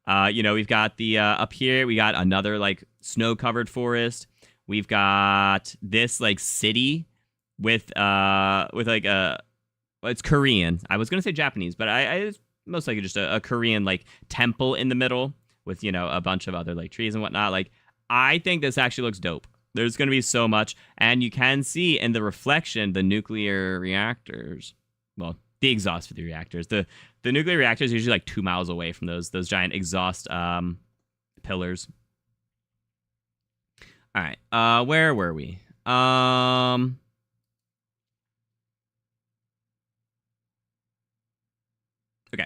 You know, we've got the, up here, we got another, like, snow-covered forest. We've got this, like, city with like, well, it's Korean. I was going to say Japanese, but it's most likely just a Korean, like, temple in the middle with, you know, a bunch of other, like, trees and whatnot. Like, I think this actually looks dope. There's going to be so much. And you can see in the reflection the nuclear reactors. Well, the exhaust for the reactors. The nuclear reactors are usually, like, 2 miles away from those giant exhaust pillars. All right. Where were we? Okay.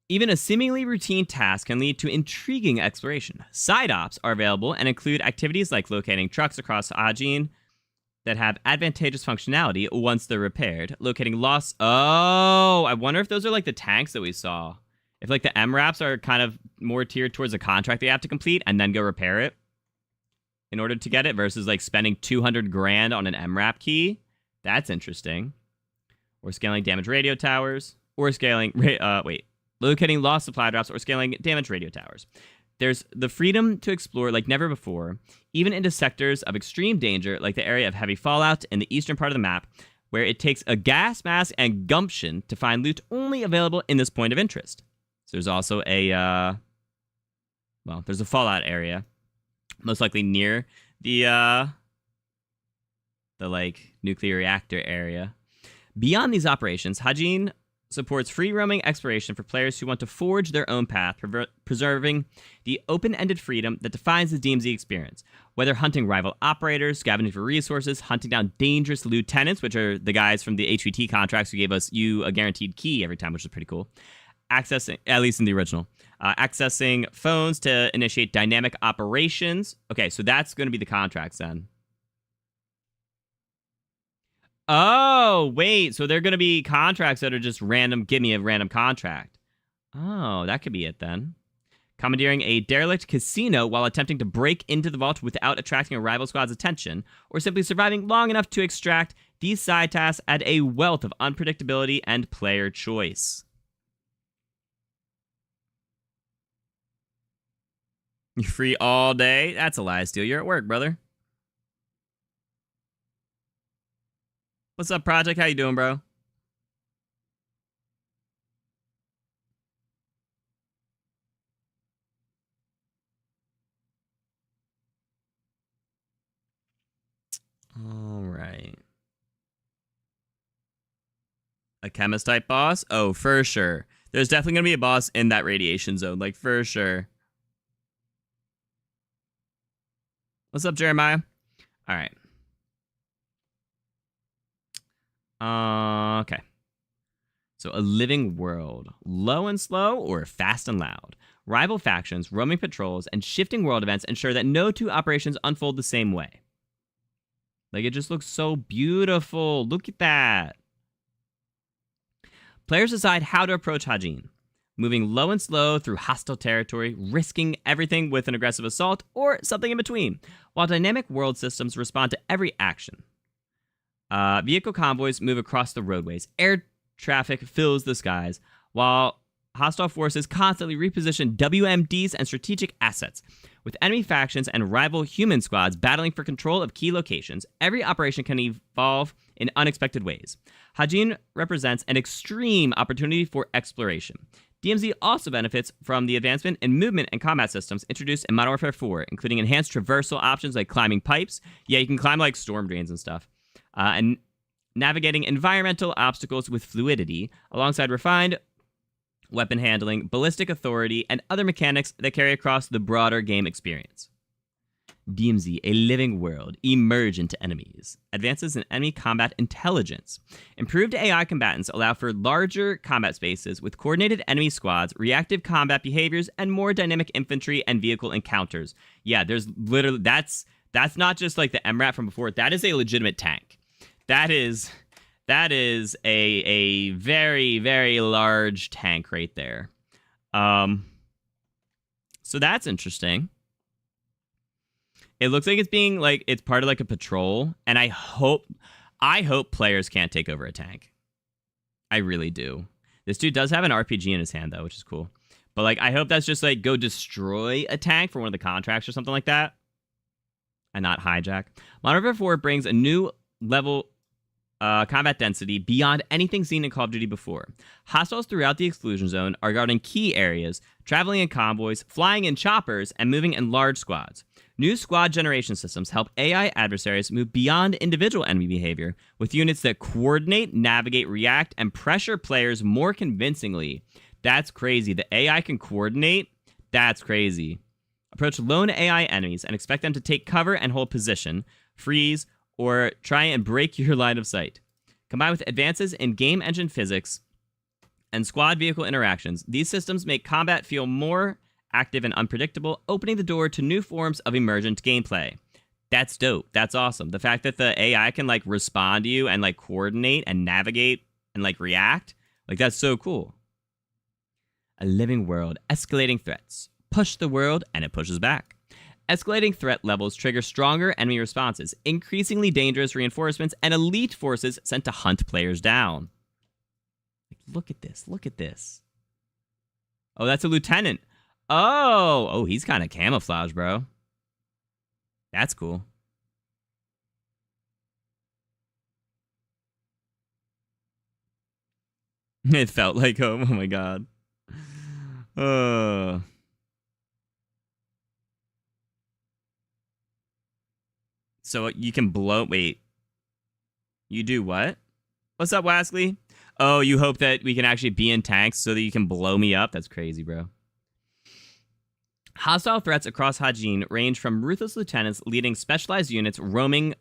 Even a seemingly routine task can lead to intriguing exploration. Side ops are available and include activities like locating trucks across Hajin that have advantageous functionality once they're repaired, locating lost... Oh, I wonder if those are like the tanks that we saw. If like the MRAPs are kind of more tiered towards a contract they have to complete and then go repair it in order to get it versus like spending 200 grand on an MRAP key. That's interesting. or scaling damaged radio towers, or scaling, locating lost supply drops, or scaling damaged radio towers. There's the freedom to explore like never before, even into sectors of extreme danger, like the area of heavy fallout in the eastern part of the map, where it takes a gas mask and gumption to find loot only available in this point of interest. So there's also a, there's a fallout area, most likely near the like nuclear reactor area. Beyond these operations, Hajin supports free-roaming exploration for players who want to forge their own path, preserving the open-ended freedom that defines the DMZ experience. Whether hunting rival operators, scavenging for resources, hunting down dangerous lieutenants, which are the guys from the HVT contracts who gave you a guaranteed key every time, which is pretty cool. Accessing, at least in the original, accessing phones to initiate dynamic operations. Okay, so that's going to be the contracts then. Oh, wait. So they're going to be contracts that are just random. Give me a random contract. Oh, that could be it then. Commandeering a derelict casino while attempting to break into the vault without attracting a rival squad's attention, or simply surviving long enough to extract. These side tasks add a wealth of unpredictability and player choice. You're free all day? That's a lie, Steele. You're at work, brother. What's up, Project? How you doing, bro? All right. A chemist type boss? Oh, for sure. There's definitely going to be a boss in that radiation zone, like, for sure. What's up, Jeremiah? All right. Okay. So a living world. Low and slow or fast and loud. Rival factions, roaming patrols, and shifting world events ensure that no two operations unfold the same way. Like, it just looks so beautiful. Look at that. Players decide how to approach Hajin, moving low and slow through hostile territory, risking everything with an aggressive assault, or something in between, while dynamic world systems respond to every action. Vehicle convoys move across the roadways. Air traffic fills the skies, while hostile forces constantly reposition WMDs and strategic assets. With enemy factions and rival human squads battling for control of key locations, every operation can evolve in unexpected ways. Hajin represents an extreme opportunity for exploration. DMZ also benefits from the advancement in movement and combat systems introduced in Modern Warfare 4, including enhanced traversal options like climbing pipes. Yeah, you can climb like storm drains and stuff. And navigating environmental obstacles with fluidity, alongside refined weapon handling, ballistic authority, and other mechanics that carry across the broader game experience. DMZ, a living world, emerge into enemies. Advances in enemy combat intelligence. Improved AI combatants allow for larger combat spaces with coordinated enemy squads, reactive combat behaviors, and more dynamic infantry and vehicle encounters. Yeah, there's literally, that's not just like the MRAP from before. That is a legitimate tank. That is a very, very large tank right there. So that's interesting. It looks like it's being like it's part of like a patrol, and I hope players can't take over a tank. I really do. This dude does have an RPG in his hand though, which is cool. But like I hope that's just like go destroy a tank for one of the contracts or something like that, and not hijack. Modern Warfare 4 brings a new level combat density beyond anything seen in Call of Duty before. Hostiles throughout the exclusion zone are guarding key areas, traveling in convoys, flying in choppers, and moving in large squads. New squad generation systems help AI adversaries move beyond individual enemy behavior with units that coordinate, navigate, react, and pressure players more convincingly. That's crazy. The AI can coordinate? That's crazy. Approach lone AI enemies and expect them to take cover and hold position, freeze, or try and break your line of sight. Combined with advances in game engine physics and squad vehicle interactions, these systems make combat feel more active and unpredictable, opening the door to new forms of emergent gameplay. That's dope. That's awesome. The fact that the AI can like respond to you and like coordinate and navigate and like react, like that's so cool. A living world, escalating threats. Push the world and it pushes back. Escalating threat levels trigger stronger enemy responses, increasingly dangerous reinforcements, and elite forces sent to hunt players down. Look at this. Look at this. Oh, that's a lieutenant. Oh, he's kind of camouflage, bro. That's cool. It felt like home. Oh my god. So you can blow... Wait. You do what? What's up, Waskley? Oh, you hope that we can actually be in tanks so that you can blow me up? That's crazy, bro. Hostile threats across Hajin range from ruthless lieutenants leading specialized units roaming...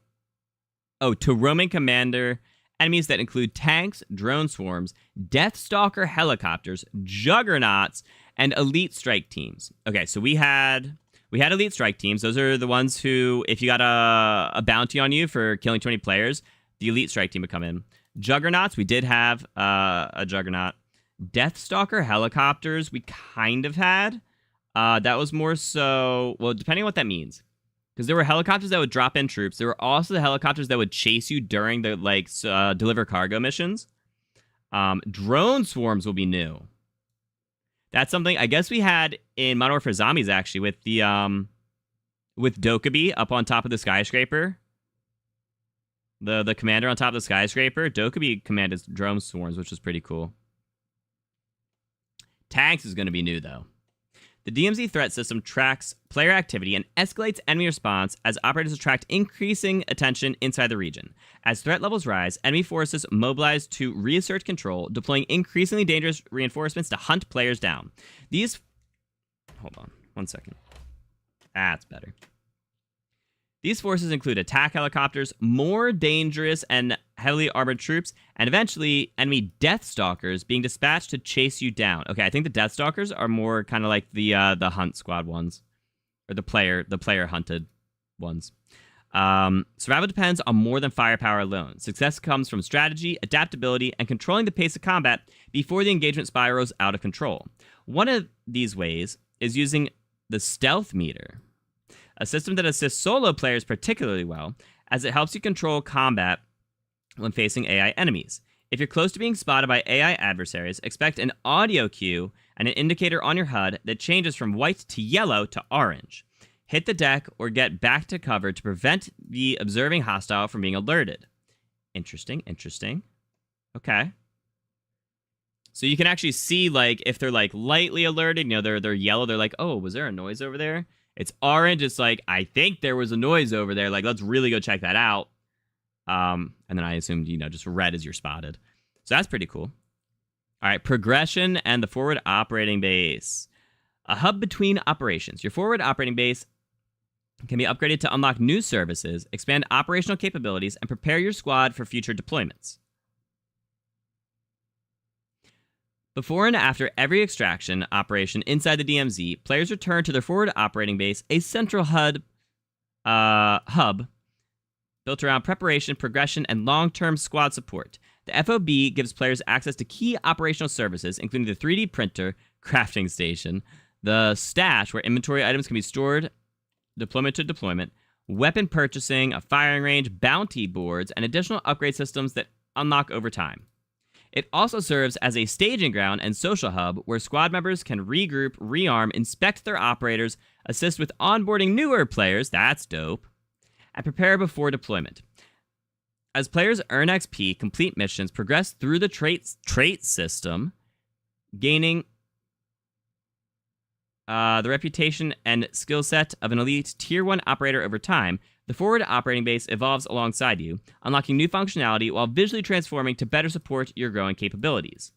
Oh, to roaming commander enemies that include tanks, drone swarms, Deathstalker helicopters, juggernauts, and elite strike teams. Okay, so we had elite strike teams. Those are the ones who, if you got a bounty on you for killing 20 players, the elite strike team would come in. Juggernauts, we did have a juggernaut. Deathstalker helicopters, we kind of had. That was more so, well, depending on what that means. Because there were helicopters that would drop in troops. There were also the helicopters that would chase you during the, deliver cargo missions. Drone swarms will be new. That's something I guess we had in Modern Warfare Zombies, actually, with the, with Dokkaebi up on top of the skyscraper. The commander on top of the skyscraper. Dokkaebi commanded drone swarms, which was pretty cool. Tanks is going to be new, though. The DMZ threat system tracks player activity and escalates enemy response as operators attract increasing attention inside the region. As threat levels rise, enemy forces mobilize to reassert control, deploying increasingly dangerous reinforcements to hunt players down. These... Hold on, 1 second. That's better. These forces include attack helicopters, more dangerous and heavily armored troops, and eventually enemy Deathstalkers being dispatched to chase you down. Okay, I think the Deathstalkers are more kind of like the hunt squad ones, or the player hunted ones. Survival depends on more than firepower alone. Success comes from strategy, adaptability, and controlling the pace of combat before the engagement spirals out of control. One of these ways is using the stealth meter, a system that assists solo players particularly well, as it helps you control combat when facing AI enemies. If you're close to being spotted by AI adversaries, expect an audio cue and an indicator on your HUD that changes from white to yellow to orange. Hit the deck or get back to cover to prevent the observing hostile from being alerted. Interesting, interesting. Okay. So you can actually see, like, if they're, like, lightly alerted, you know, they're yellow, they're like, oh, was there a noise over there? It's orange, it's like, I think there was a noise over there. Like, let's really go check that out. And then I assumed, you know, just red as you're spotted. So that's pretty cool. All right, progression and the forward operating base. A hub between operations. Your forward operating base can be upgraded to unlock new services, expand operational capabilities, and prepare your squad for future deployments. Before and after every extraction operation inside the DMZ, players return to their forward operating base, a central hub built around preparation, progression, and long-term squad support. The FOB gives players access to key operational services, including the 3D printer, crafting station, the stash, where inventory items can be stored, deployment to deployment, weapon purchasing, a firing range, bounty boards, and additional upgrade systems that unlock over time. It also serves as a staging ground and social hub where squad members can regroup, rearm, inspect their operators, assist with onboarding newer players, that's dope, and prepare before deployment. As players earn XP, complete missions, progress through the trait system, gaining the reputation and skill set of an elite Tier 1 operator over time, the forward operating base evolves alongside you, unlocking new functionality while visually transforming to better support your growing capabilities.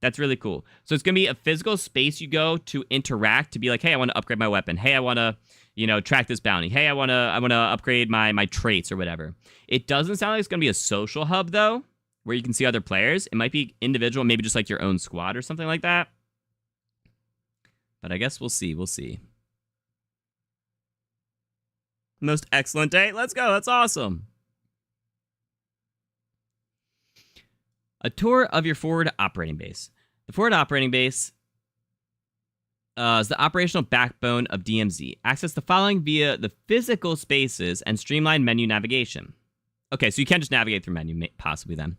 That's really cool. So it's going to be a physical space you go to interact, to be like, hey, I want to upgrade my weapon. Hey, I want to, you know, track this bounty. Hey, I want to upgrade my traits or whatever. It doesn't sound like it's going to be a social hub, though, where you can see other players. It might be individual, maybe just like your own squad or something like that. But I guess we'll see. We'll see. Most excellent day. Let's go. That's awesome. A tour of your forward operating base. The forward operating base is the operational backbone of DMZ. Access the following via the physical spaces and streamlined menu navigation. Okay, so you can't just navigate through menu, possibly then.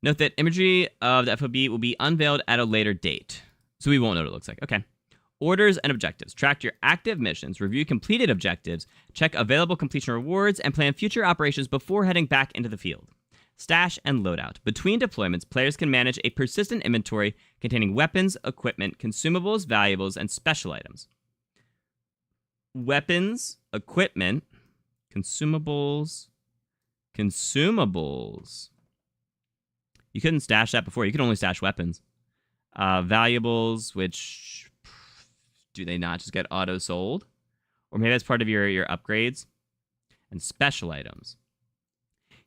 Note that imagery of the FOB will be unveiled at a later date, so we won't know what it looks like. Okay. Orders and objectives. Track your active missions, review completed objectives, check available completion rewards, and plan future operations before heading back into the field. Stash and loadout. Between deployments, players can manage a persistent inventory containing weapons, equipment, consumables, valuables, and special items. Weapons, equipment, consumables. You couldn't stash that before. You could only stash weapons. Valuables, which do they not just get auto-sold? Or maybe that's part of your upgrades. And special items.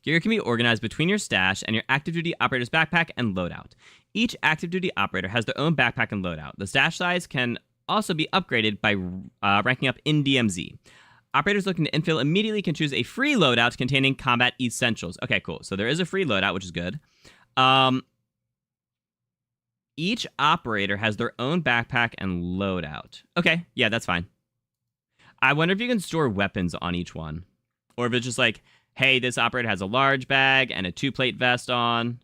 Gear can be organized between your stash and your active duty operator's backpack and loadout. Each active duty operator has their own backpack and loadout. The stash size can also be upgraded by ranking up in DMZ. Operators looking to infill immediately can choose a free loadout containing combat essentials. Okay, cool. So there is a free loadout, which is good. Each operator has their own backpack and loadout. Okay, yeah, that's fine. I wonder if you can store weapons on each one. Or if it's just like, hey, this operator has a large bag and a 2-plate vest on.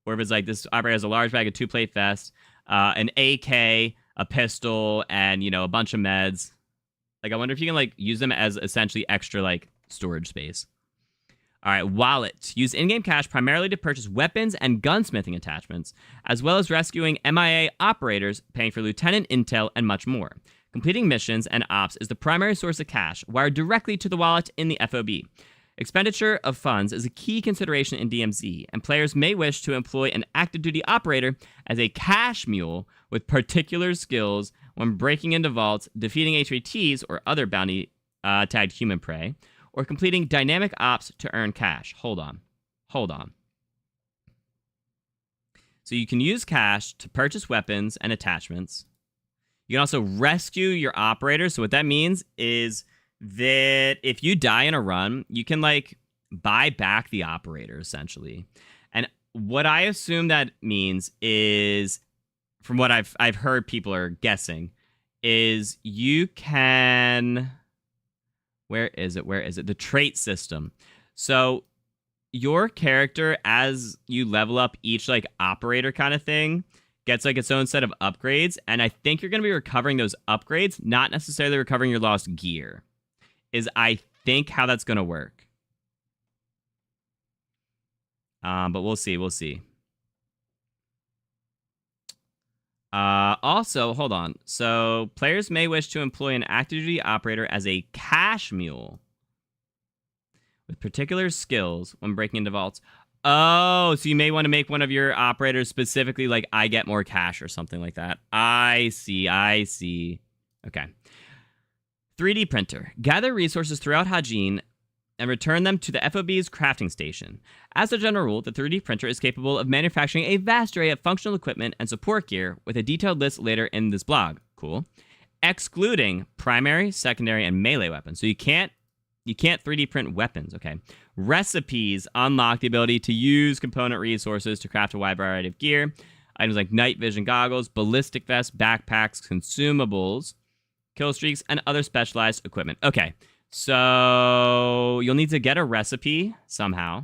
Or if it's like, this operator has a large bag, a 2-plate vest, an AK, a pistol, and, you know, a bunch of meds. Like, I wonder if you can, like, use them as essentially extra, like, storage space. All right, wallet. Use in-game cash primarily to purchase weapons and gunsmithing attachments, as well as rescuing MIA operators, paying for lieutenant intel, and much more. Completing missions and ops is the primary source of cash, wired directly to the wallet in the FOB. Expenditure of funds is a key consideration in DMZ, and players may wish to employ an active duty operator as a cash mule with particular skills when breaking into vaults, defeating HVTs or other bounty tagged human prey, or completing dynamic ops to earn cash. Hold on. So you can use cash to purchase weapons and attachments. You can also rescue your operators. So what that means is that if you die in a run, you can, like, buy back the operator, essentially. And what I assume that means is, from what I've heard people are guessing, is you can... Where is it? The trait system. So your character, as you level up each, like, operator kind of thing, gets, like, its own set of upgrades. And I think you're going to be recovering those upgrades, not necessarily recovering your lost gear. Is, I think, how that's going to work. But we'll see. Also, hold on. So, players may wish to employ an active duty operator as a cash mule with particular skills when breaking into vaults. Oh, so you may want to make one of your operators specifically like, I get more cash or something like that. I see. Okay. 3D printer. Gather resources throughout Hajin and return them to the FOB's crafting station. As a general rule, the 3D printer is capable of manufacturing a vast array of functional equipment and support gear, with a detailed list later in this blog. Cool. Excluding primary, secondary, and melee weapons. So you can't 3D print weapons, okay? Recipes unlock the ability to use component resources to craft a wide variety of gear. Items like night vision goggles, ballistic vests, backpacks, consumables, kill streaks, and other specialized equipment. Okay, so you'll need to get a recipe somehow.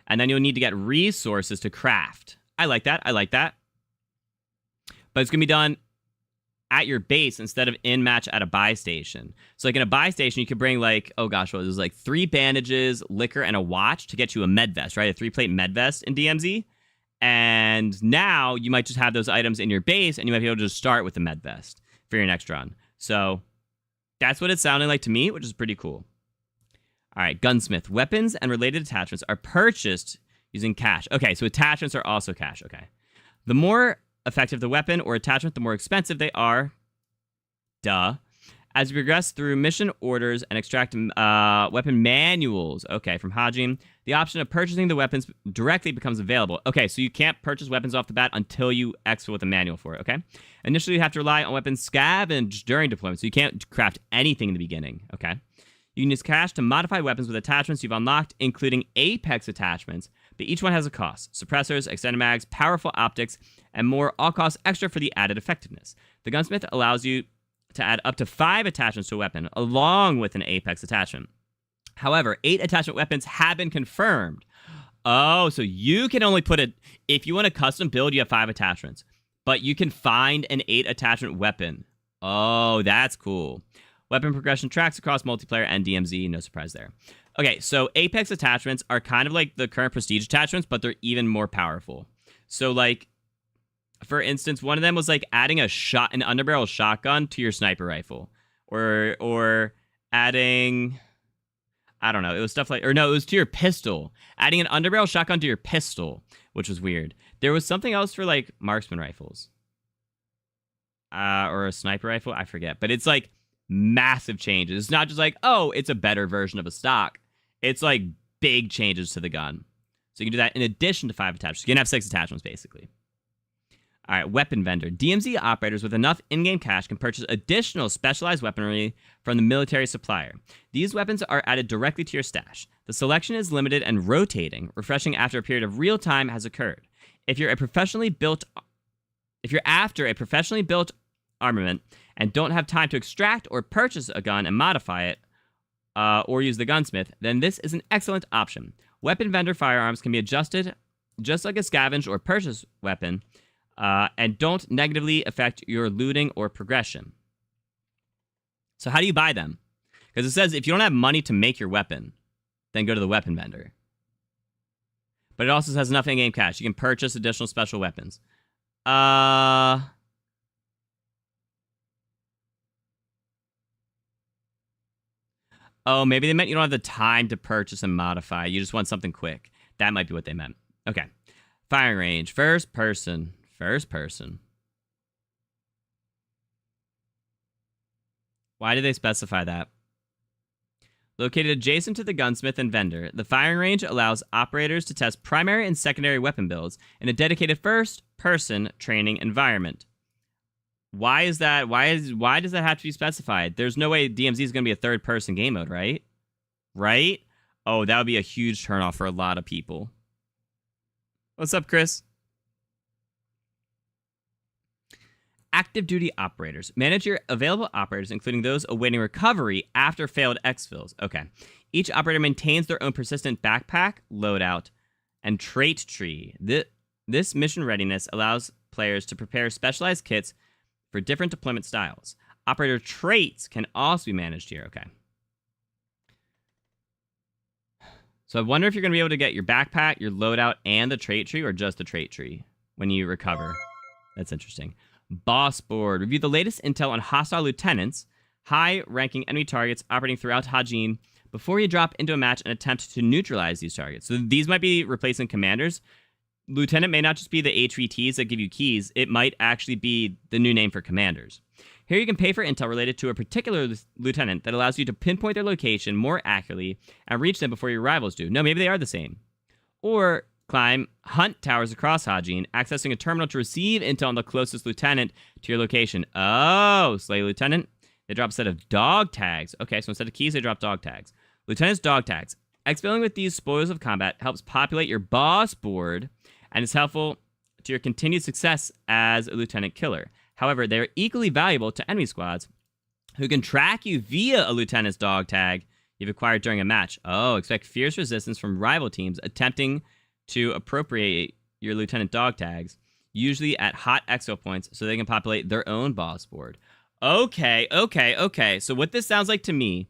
And then you'll need to get resources to craft. I like that. But it's going to be done at your base instead of in-match at a buy station. So, like, in a buy station, you could bring, like, oh gosh, what was it, like 3 bandages, liquor, and a watch to get you a med vest, right? A 3-plate med vest in DMZ. And now you might just have those items in your base, and you might be able to just start with the med vest for your next run. So that's what it's sounding like to me, which is pretty cool. All right, gunsmith. Weapons and related attachments are purchased using cash. Okay, so attachments are also cash. Okay. The more effective the weapon or attachment, the more expensive they are. Duh. As you progress through mission orders and extract weapon manuals, okay, from Hajin, the option of purchasing the weapons directly becomes available. Okay, so you can't purchase weapons off the bat until you exfil with a manual for it, okay? Initially, you have to rely on weapons scavenged during deployment, so you can't craft anything in the beginning, okay? You can use cash to modify weapons with attachments you've unlocked, including Apex attachments, but each one has a cost. Suppressors, extended mags, powerful optics, and more all cost extra for the added effectiveness. The gunsmith allows you to add up to 5 attachments to a weapon, along with an Apex attachment. However, 8 attachment weapons have been confirmed. Oh, so you can only put it... If you want a custom build, you have 5 attachments. But you can find an 8 attachment weapon. Oh, that's cool. Weapon progression tracks across multiplayer and DMZ. No surprise there. Okay, so Apex attachments are kind of like the current Prestige attachments, but they're even more powerful. So, like, for instance, one of them was like adding an underbarrel shotgun to your sniper rifle. Or adding... I don't know. It was stuff like... Or no, it was to your pistol. Adding an underbarrel shotgun to your pistol, which was weird. There was something else for, like, marksman rifles. Or a sniper rifle. I forget. But it's, like, massive changes. It's not just like, oh, it's a better version of a stock. It's, like, big changes to the gun. So you can do that in addition to 5 attachments. You can have 6 attachments, basically. All right, weapon vendor. DMZ operators with enough in-game cash can purchase additional specialized weaponry from the military supplier. These weapons are added directly to your stash. The selection is limited and rotating, refreshing after a period of real time has occurred. If you're after a professionally built armament and don't have time to extract or purchase a gun and modify it, or use the gunsmith, then this is an excellent option. Weapon vendor firearms can be adjusted just like a scavenge or purchase weapon, and don't negatively affect your looting or progression. So how do you buy them? Because it says if you don't have money to make your weapon, then go to the weapon vendor. But it also says enough in-game cash. You can purchase additional special weapons. Oh, maybe they meant you don't have the time to purchase and modify. You just want something quick. That might be what they meant. Okay. Firing range. First person. First person. Why did they specify that? Located adjacent to the gunsmith and vendor, the firing range allows operators to test primary and secondary weapon builds in a dedicated first-person training environment. Why is that? Why does that have to be specified? There's no way DMZ is going to be a third-person game mode, right? Right? Oh, that would be a huge turnoff for a lot of people. What's up, Chris? Active duty operators. Manage your available operators, including those awaiting recovery after failed exfils. Okay. Each operator maintains their own persistent backpack, loadout, and trait tree. This mission readiness allows players to prepare specialized kits for different deployment styles. Operator traits can also be managed here. Okay. So I wonder if you're going to be able to get your backpack, your loadout, and the trait tree, or just the trait tree when you recover. That's interesting. Boss board. Review the latest intel on hostile lieutenants, high-ranking enemy targets operating throughout Hajin before you drop into a match and attempt to neutralize these targets. So these might be replacing commanders. Lieutenant may not just be the HVTs that give you keys. It might actually be the new name for commanders. Here you can pay for intel related to a particular lieutenant that allows you to pinpoint their location more accurately and reach them before your rivals do. No, maybe they are the same. Or climb hunt towers across Hajin, accessing a terminal to receive intel on the closest lieutenant to your location. Oh, slay lieutenant. They drop a set of dog tags. Okay, so instead of keys, they drop dog tags. Lieutenant's dog tags. Exfilling with these spoils of combat helps populate your boss board and is helpful to your continued success as a lieutenant killer. However, they are equally valuable to enemy squads who can track you via a lieutenant's dog tag you've acquired during a match. Oh, expect fierce resistance from rival teams attempting to appropriate your lieutenant dog tags, usually at hot exfil points, so they can populate their own boss board. Okay. So what this sounds like to me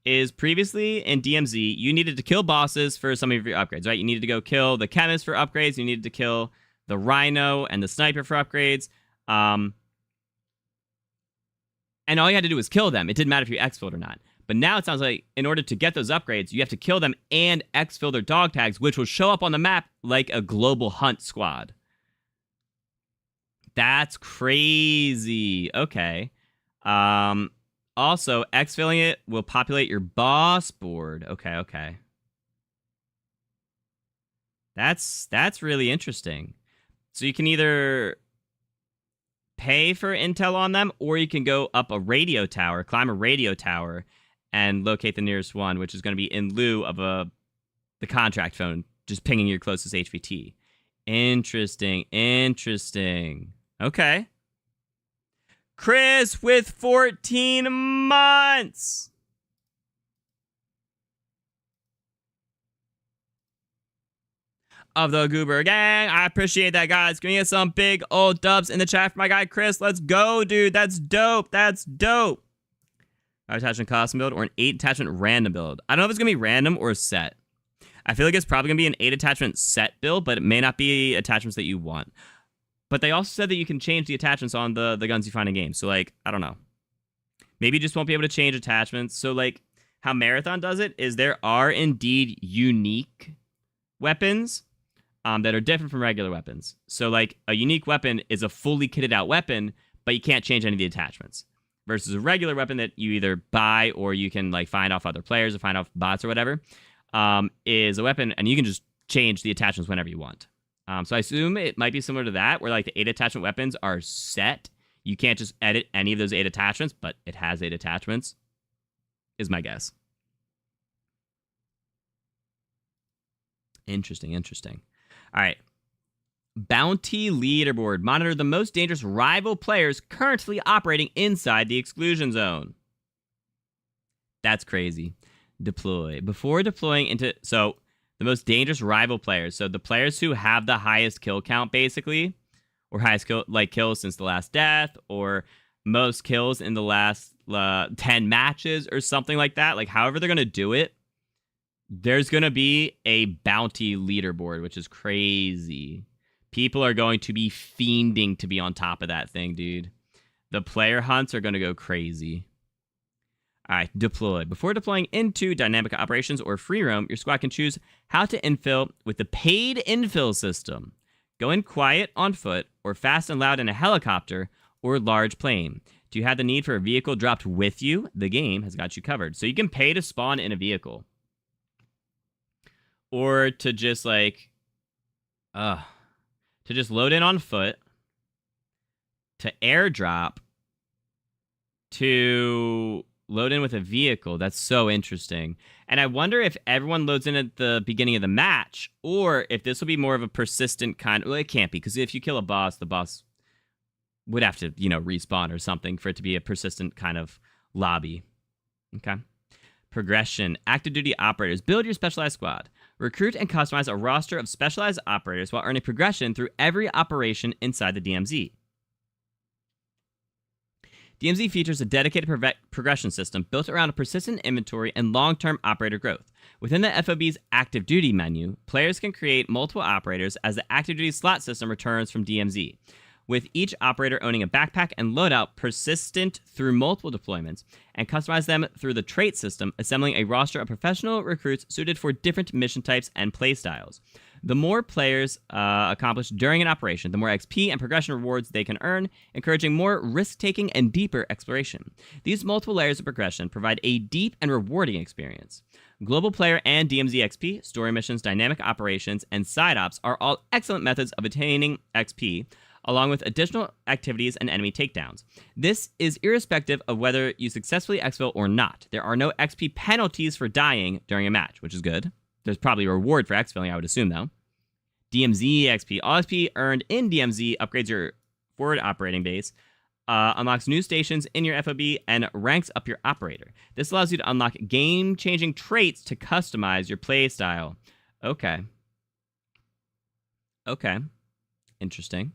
is previously in DMZ, you needed to kill bosses for some of your upgrades, right? You needed to go kill the chemist for upgrades. You needed to kill the rhino and the sniper for upgrades. And all you had to do was kill them. It didn't matter if you exfilled or not. But now it sounds like in order to get those upgrades, you have to kill them and exfil their dog tags, which will show up on the map like a global hunt squad. That's crazy. Okay. Also, exfilling it will populate your boss board. Okay. That's really interesting. So you can either pay for intel on them, or you can go up a radio tower, climb a radio tower, and locate the nearest one, which is going to be in lieu of the contract phone, just pinging your closest HVT. Interesting. Okay. Chris with 14 months. of the Goober Gang. I appreciate that, guys. Give me some big old dubs in the chat for my guy Chris. Let's go, dude. That's dope. That's dope. 5 attachment custom build or an 8 attachment random build. I don't know if it's gonna be random or set. I feel like it's probably gonna be an 8 attachment set build, but it may not be attachments that you want. But they also said that you can change the attachments on the guns you find in games. So, like, I don't know. Maybe you just won't be able to change attachments. So, like, how Marathon does it is there are indeed unique weapons that are different from regular weapons. So, like, a unique weapon is a fully kitted out weapon, but you can't change any of the attachments. Versus a regular weapon that you either buy or you can, like, find off other players or find off bots or whatever, is a weapon, and you can just change the attachments whenever you want. So I assume it might be similar to that, where like the 8 attachment weapons are set. You can't just edit any of those 8 attachments, but it has 8 attachments, is my guess. Interesting, interesting. All right. Bounty leaderboard. Monitor the most dangerous rival players currently operating inside the exclusion zone. That's crazy. Deploy. Before deploying into... So... the most dangerous rival players. So the players who have the highest kill count, basically, or highest kills since the last death, or most kills in the last 10 matches, or something like that. Like, however they're going to do it, there's going to be a bounty leaderboard, which is crazy. People are going to be fiending to be on top of that thing, dude. The player hunts are going to go crazy. All right, deploy. Before deploying into dynamic operations or free roam, your squad can choose how to infill with the paid infill system. Go in quiet on foot, or fast and loud in a helicopter or large plane. Do you have the need for a vehicle dropped with you? The game has got you covered. So you can pay to spawn in a vehicle. Or to just like, to just load in on foot, to airdrop, to... load in with a vehicle. That's so interesting. And I wonder if everyone loads in at the beginning of the match, or if this will be more of a persistent kind of... Well, it can't be, because if you kill a boss, the boss would have to, respawn or something for it to be a persistent kind of lobby. Okay. Progression. Active duty operators. Build your specialized squad. Recruit and customize a roster of specialized operators while earning progression through every operation inside the DMZ. DMZ features a dedicated progression system built around a persistent inventory and long-term operator growth. Within the FOB's active duty menu, players can create multiple operators as the active duty slot system returns from DMZ, with each operator owning a backpack and loadout persistent through multiple deployments, and customize them through the trait system, assembling a roster of professional recruits suited for different mission types and playstyles. The more players accomplish during an operation, the more XP and progression rewards they can earn, encouraging more risk-taking and deeper exploration. These multiple layers of progression provide a deep and rewarding experience. Global player and DMZ XP, story missions, dynamic operations, and side ops are all excellent methods of attaining XP, along with additional activities and enemy takedowns. This is irrespective of whether you successfully exfil or not. There are no XP penalties for dying during a match, which is good. There's probably a reward for exfilling, I would assume, though. DMZ XP. All XP earned in DMZ upgrades your forward operating base, unlocks new stations in your FOB, and ranks up your operator. This allows you to unlock game-changing traits to customize your playstyle. Okay. Okay. Interesting.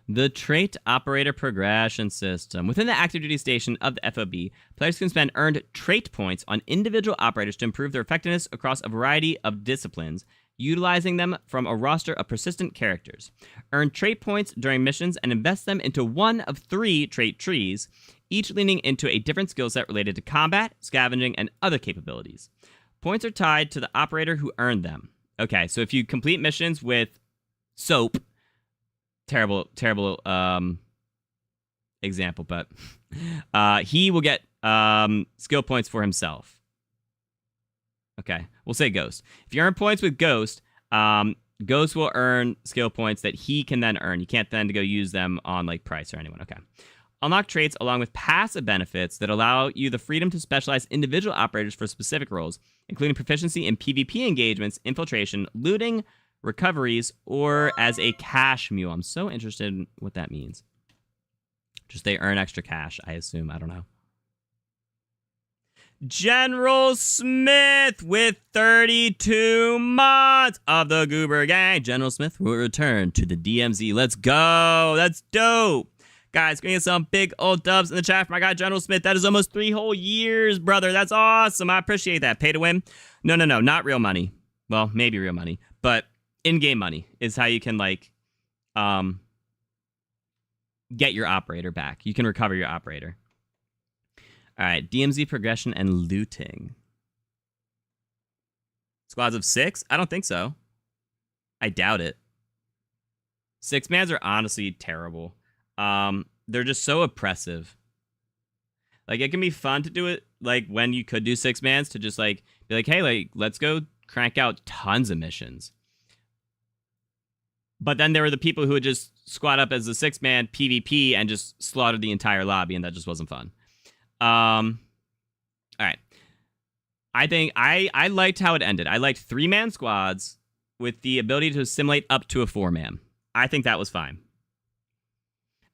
The Trait Operator Progression System. Within the active duty station of the FOB, players can spend earned trait points on individual operators to improve their effectiveness across a variety of disciplines, utilizing them from a roster of persistent characters. Earn trait points during missions and invest them into one of 3 trait trees, each leaning into a different skill set related to combat, scavenging, and other capabilities. Points are tied to the operator who earned them. Okay, so if you complete missions with Soap, terrible example, but he will get skill points for himself. Okay, we'll say Ghost. If you earn points with Ghost, Ghost will earn skill points that he can then earn. You can't then go use them on like Price or anyone. Okay. Unlock traits along with passive benefits that allow you the freedom to specialize individual operators for specific roles, including proficiency in PvP engagements, infiltration, looting, recoveries, or as a cash mule. I'm so interested in what that means. Just they earn extra cash, I assume. I don't know. General Smith with 32 mods of the Goober Gang. General Smith will return to the DMZ. Let's go. That's dope. Guys, gonna get some big old dubs in the chat for my guy, General Smith. That is almost 3 whole years, brother. That's awesome. I appreciate that. Pay to win? No, not real money. Well, maybe real money, but in-game money is how you can, like, get your operator back. You can recover your operator. All right, DMZ progression and looting. Squads of 6? I don't think so. I doubt it. 6-mans are honestly terrible. They're just so oppressive. Like, it can be fun to do it, like, when you could do 6-mans, to just, like, be like, hey, like, let's go crank out tons of missions. But then there were the people who would just squad up as a 6-man PvP and just slaughter the entire lobby, and that just wasn't fun. All right. I think I liked how it ended. I liked 3-man squads with the ability to assimilate up to a 4-man. I think that was fine.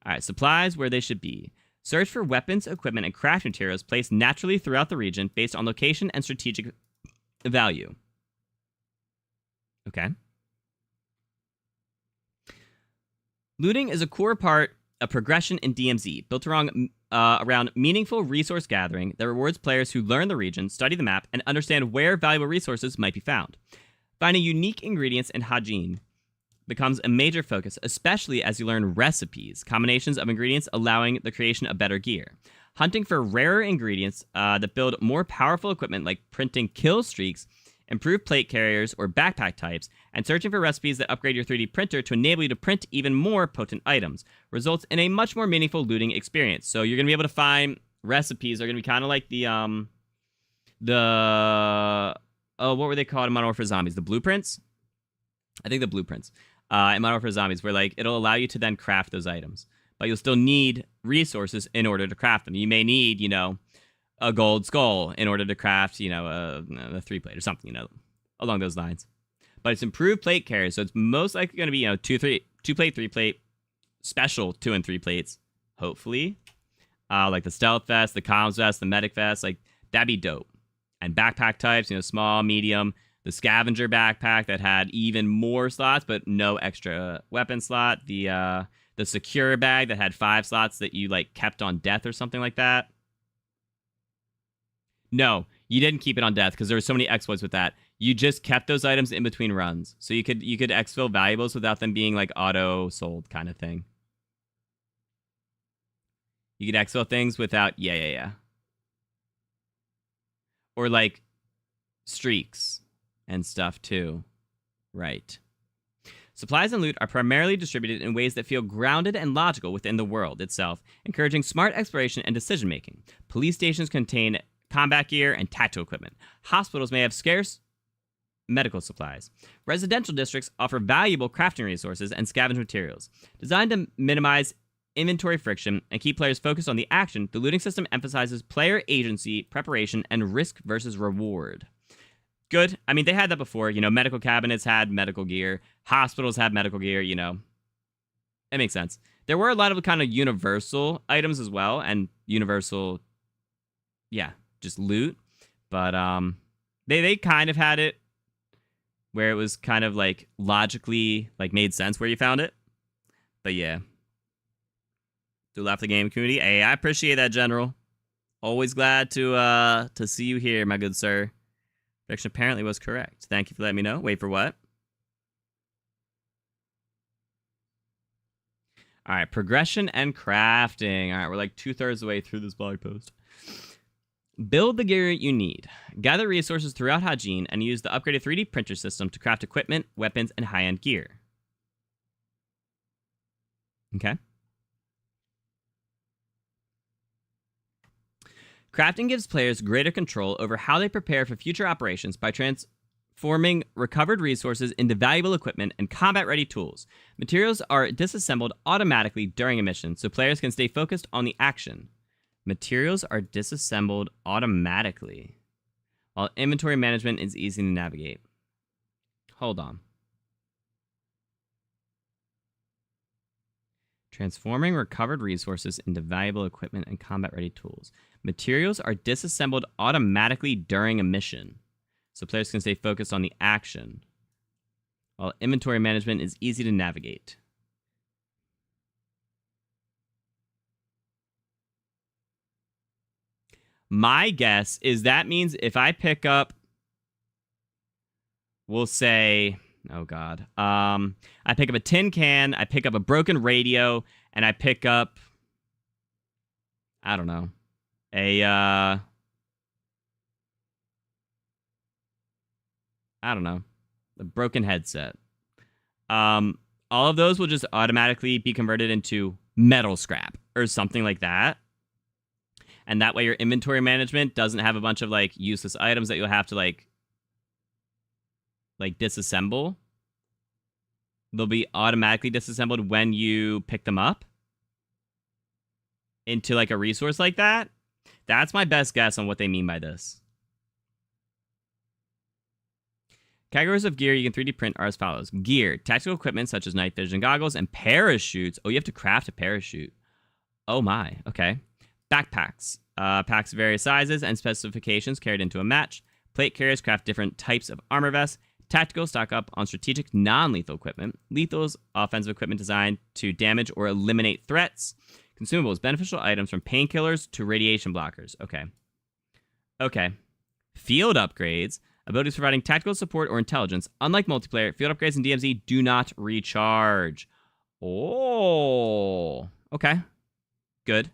All right, supplies where they should be. Search for weapons, equipment, and craft materials placed naturally throughout the region based on location and strategic value. Okay. Looting is a core part of progression in DMZ, built around meaningful resource gathering that rewards players who learn the region, study the map, and understand where valuable resources might be found. Finding unique ingredients in Hajin becomes a major focus, especially as you learn recipes, combinations of ingredients allowing the creation of better gear. Hunting for rarer ingredients that build more powerful equipment like printing kill streaks, improved plate carriers or backpack types, and searching for recipes that upgrade your 3D printer to enable you to print even more potent items results in a much more meaningful looting experience. So you're going to be able to find recipes. They're going to be kind of like what were they called in Modern Warfare Zombies? The blueprints? I think the blueprints in Modern Warfare Zombies, where, like, it'll allow you to then craft those items. But you'll still need resources in order to craft them. You may need, you know, a gold skull in order to craft, you know, a 3-plate or something, you know, along those lines. But it's improved plate carriers, so it's most likely going to be, you know, 2-plate, 3-plate, special 2 and 3 plates, hopefully. Like the stealth vest, the comms vest, the medic vest, like, that'd be dope. And backpack types, you know, small, medium, the scavenger backpack that had even more slots, but no extra weapon slot, the secure bag that had 5 slots that you, like, kept on death or something like that. No, you didn't keep it on death because there were so many exploits with that. You just kept those items in between runs. So you could exfil valuables without them being, like, auto sold kind of thing. You could exfil things without or, like, streaks and stuff too. Right. Supplies and loot are primarily distributed in ways that feel grounded and logical within the world itself, encouraging smart exploration and decision-making. Police stations contain combat gear and tactical equipment. Hospitals may have scarce medical supplies. Residential districts offer valuable crafting resources and scavenge materials. Designed to minimize inventory friction and keep players focused on the action, the looting system emphasizes player agency, preparation, and risk versus reward. Good. I mean, they had that before. You know, medical cabinets had medical gear. Hospitals had medical gear, you know. It makes sense. There were a lot of kind of universal items as well, and universal, yeah, just loot. But they kind of had it where it was kind of, like, logically, like, made sense where you found it. But yeah. Do laugh the game community. Hey, I appreciate that, General. Always glad to see you here, my good sir. Prediction apparently was correct. Thank you for letting me know. Wait for what? All right, progression and crafting. All right, we're like 2/3 of the way through this blog post. Build the gear you need. Gather resources throughout Hajin and use the upgraded 3D printer system to craft equipment, weapons, and high-end gear. Okay. Crafting gives players greater control over how they prepare for future operations by transforming recovered resources into valuable equipment and combat-ready tools. Materials are disassembled automatically during a mission, so players can stay focused on the action. Materials are disassembled automatically, while inventory management is easy to navigate. Hold on. Transforming recovered resources into valuable equipment and combat-ready tools. Materials are disassembled automatically during a mission, so players can stay focused on the action, while inventory management is easy to navigate. My guess is that means if I pick up, we'll say, oh God, I pick up a tin can, I pick up a broken radio, and I pick up, I don't know, a broken headset. All of those will just automatically be converted into metal scrap or something like that. And that way your inventory management doesn't have a bunch of like useless items that you'll have to like disassemble. They'll be automatically disassembled when you pick them up into like a resource like that. That's my best guess on what they mean by this. Categories of gear you can 3D print are as follows. Gear, tactical equipment such as night vision goggles and parachutes. Oh, you have to craft a parachute. Oh my, okay. Backpacks. Packs of various sizes and specifications carried into a match. Plate carriers craft different types of armor vests. Tactical stock up on strategic non-lethal equipment. Lethals, offensive equipment designed to damage or eliminate threats. Consumables, beneficial items from painkillers to radiation blockers. Okay. Okay. Field upgrades. Abilities providing tactical support or intelligence. Unlike multiplayer, field upgrades in DMZ do not recharge. Oh. Okay. Good.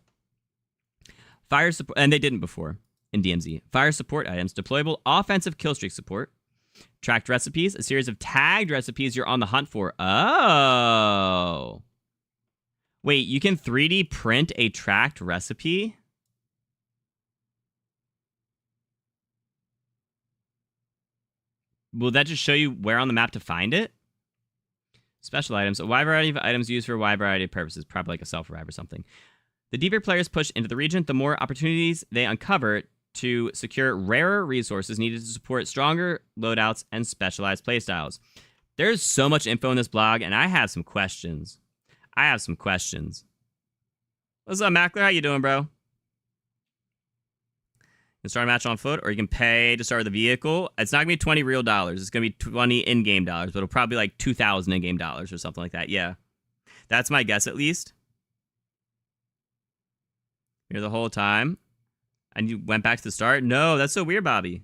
Fire support, and they didn't before in DMZ. Fire support items, deployable offensive killstreak support. Tracked recipes, a series of tagged recipes you're on the hunt for. Oh. Wait, you can 3D print a tracked recipe? Will that just show you where on the map to find it? Special items, a wide variety of items used for a wide variety of purposes, probably like a self-revive or something. The deeper players push into the region, the more opportunities they uncover to secure rarer resources needed to support stronger loadouts and specialized playstyles. There's so much info in this blog, and I have some questions. What's up, Mackler? How you doing, bro? You can start a match on foot, or you can pay to start the vehicle. It's not going to be 20 real dollars. It's going to be 20 in-game dollars, but it'll probably be like 2,000 in-game dollars or something like that. Yeah. That's my guess, at least. Here the whole time. And you went back to the start? No, that's so weird, Bobby.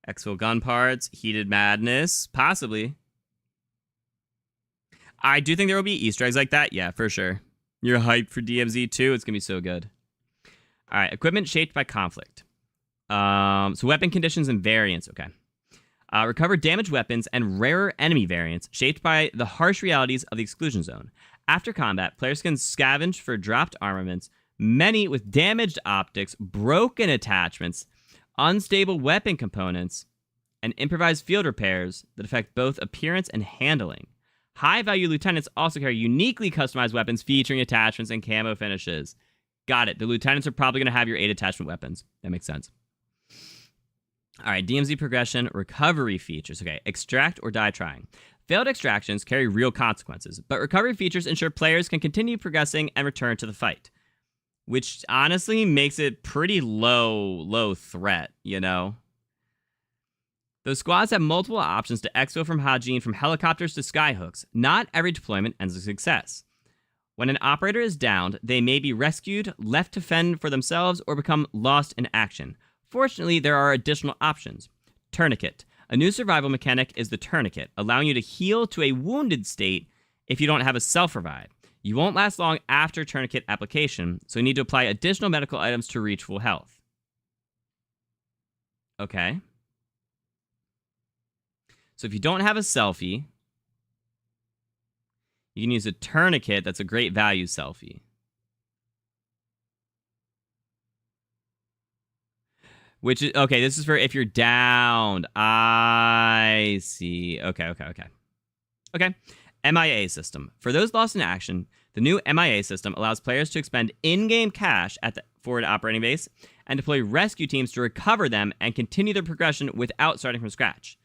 Exfil gun parts, heated madness, possibly. I do think there will be Easter eggs like that. Yeah, for sure. You're hyped for DMZ 2. It's going to be so good. All right, equipment shaped by conflict. So weapon conditions and variants. Okay. Recover damaged weapons and rarer enemy variants shaped by the harsh realities of the exclusion zone. After combat, players can scavenge for dropped armaments, many with damaged optics, broken attachments, unstable weapon components, and improvised field repairs that affect both appearance and handling. High-value lieutenants also carry uniquely customized weapons featuring attachments and camo finishes. Got it. The lieutenants are probably going to have your 8 attachment weapons. That makes sense. All right, DMZ progression, recovery features. Okay, extract or die trying. Failed extractions carry real consequences, but recovery features ensure players can continue progressing and return to the fight, which honestly makes it pretty low threat, you know? Those squads have multiple options to exfil from Hajin, from helicopters to skyhooks. Not every deployment ends with success. When an operator is downed, they may be rescued, left to fend for themselves, or become lost in action. Fortunately, there are additional options. Tourniquet. A new survival mechanic is the tourniquet, allowing you to heal to a wounded state if you don't have a self-revive. You won't last long after tourniquet application, so you need to apply additional medical items to reach full health. Okay. So if you don't have a selfie, you can use a tourniquet that's a great value selfie. Which is, okay, this is for if you're downed. I see. Okay. MIA system. For those lost in action, the new MIA system allows players to expend in-game cash forward operating base and deploy rescue teams to recover them and continue their progression without starting from scratch.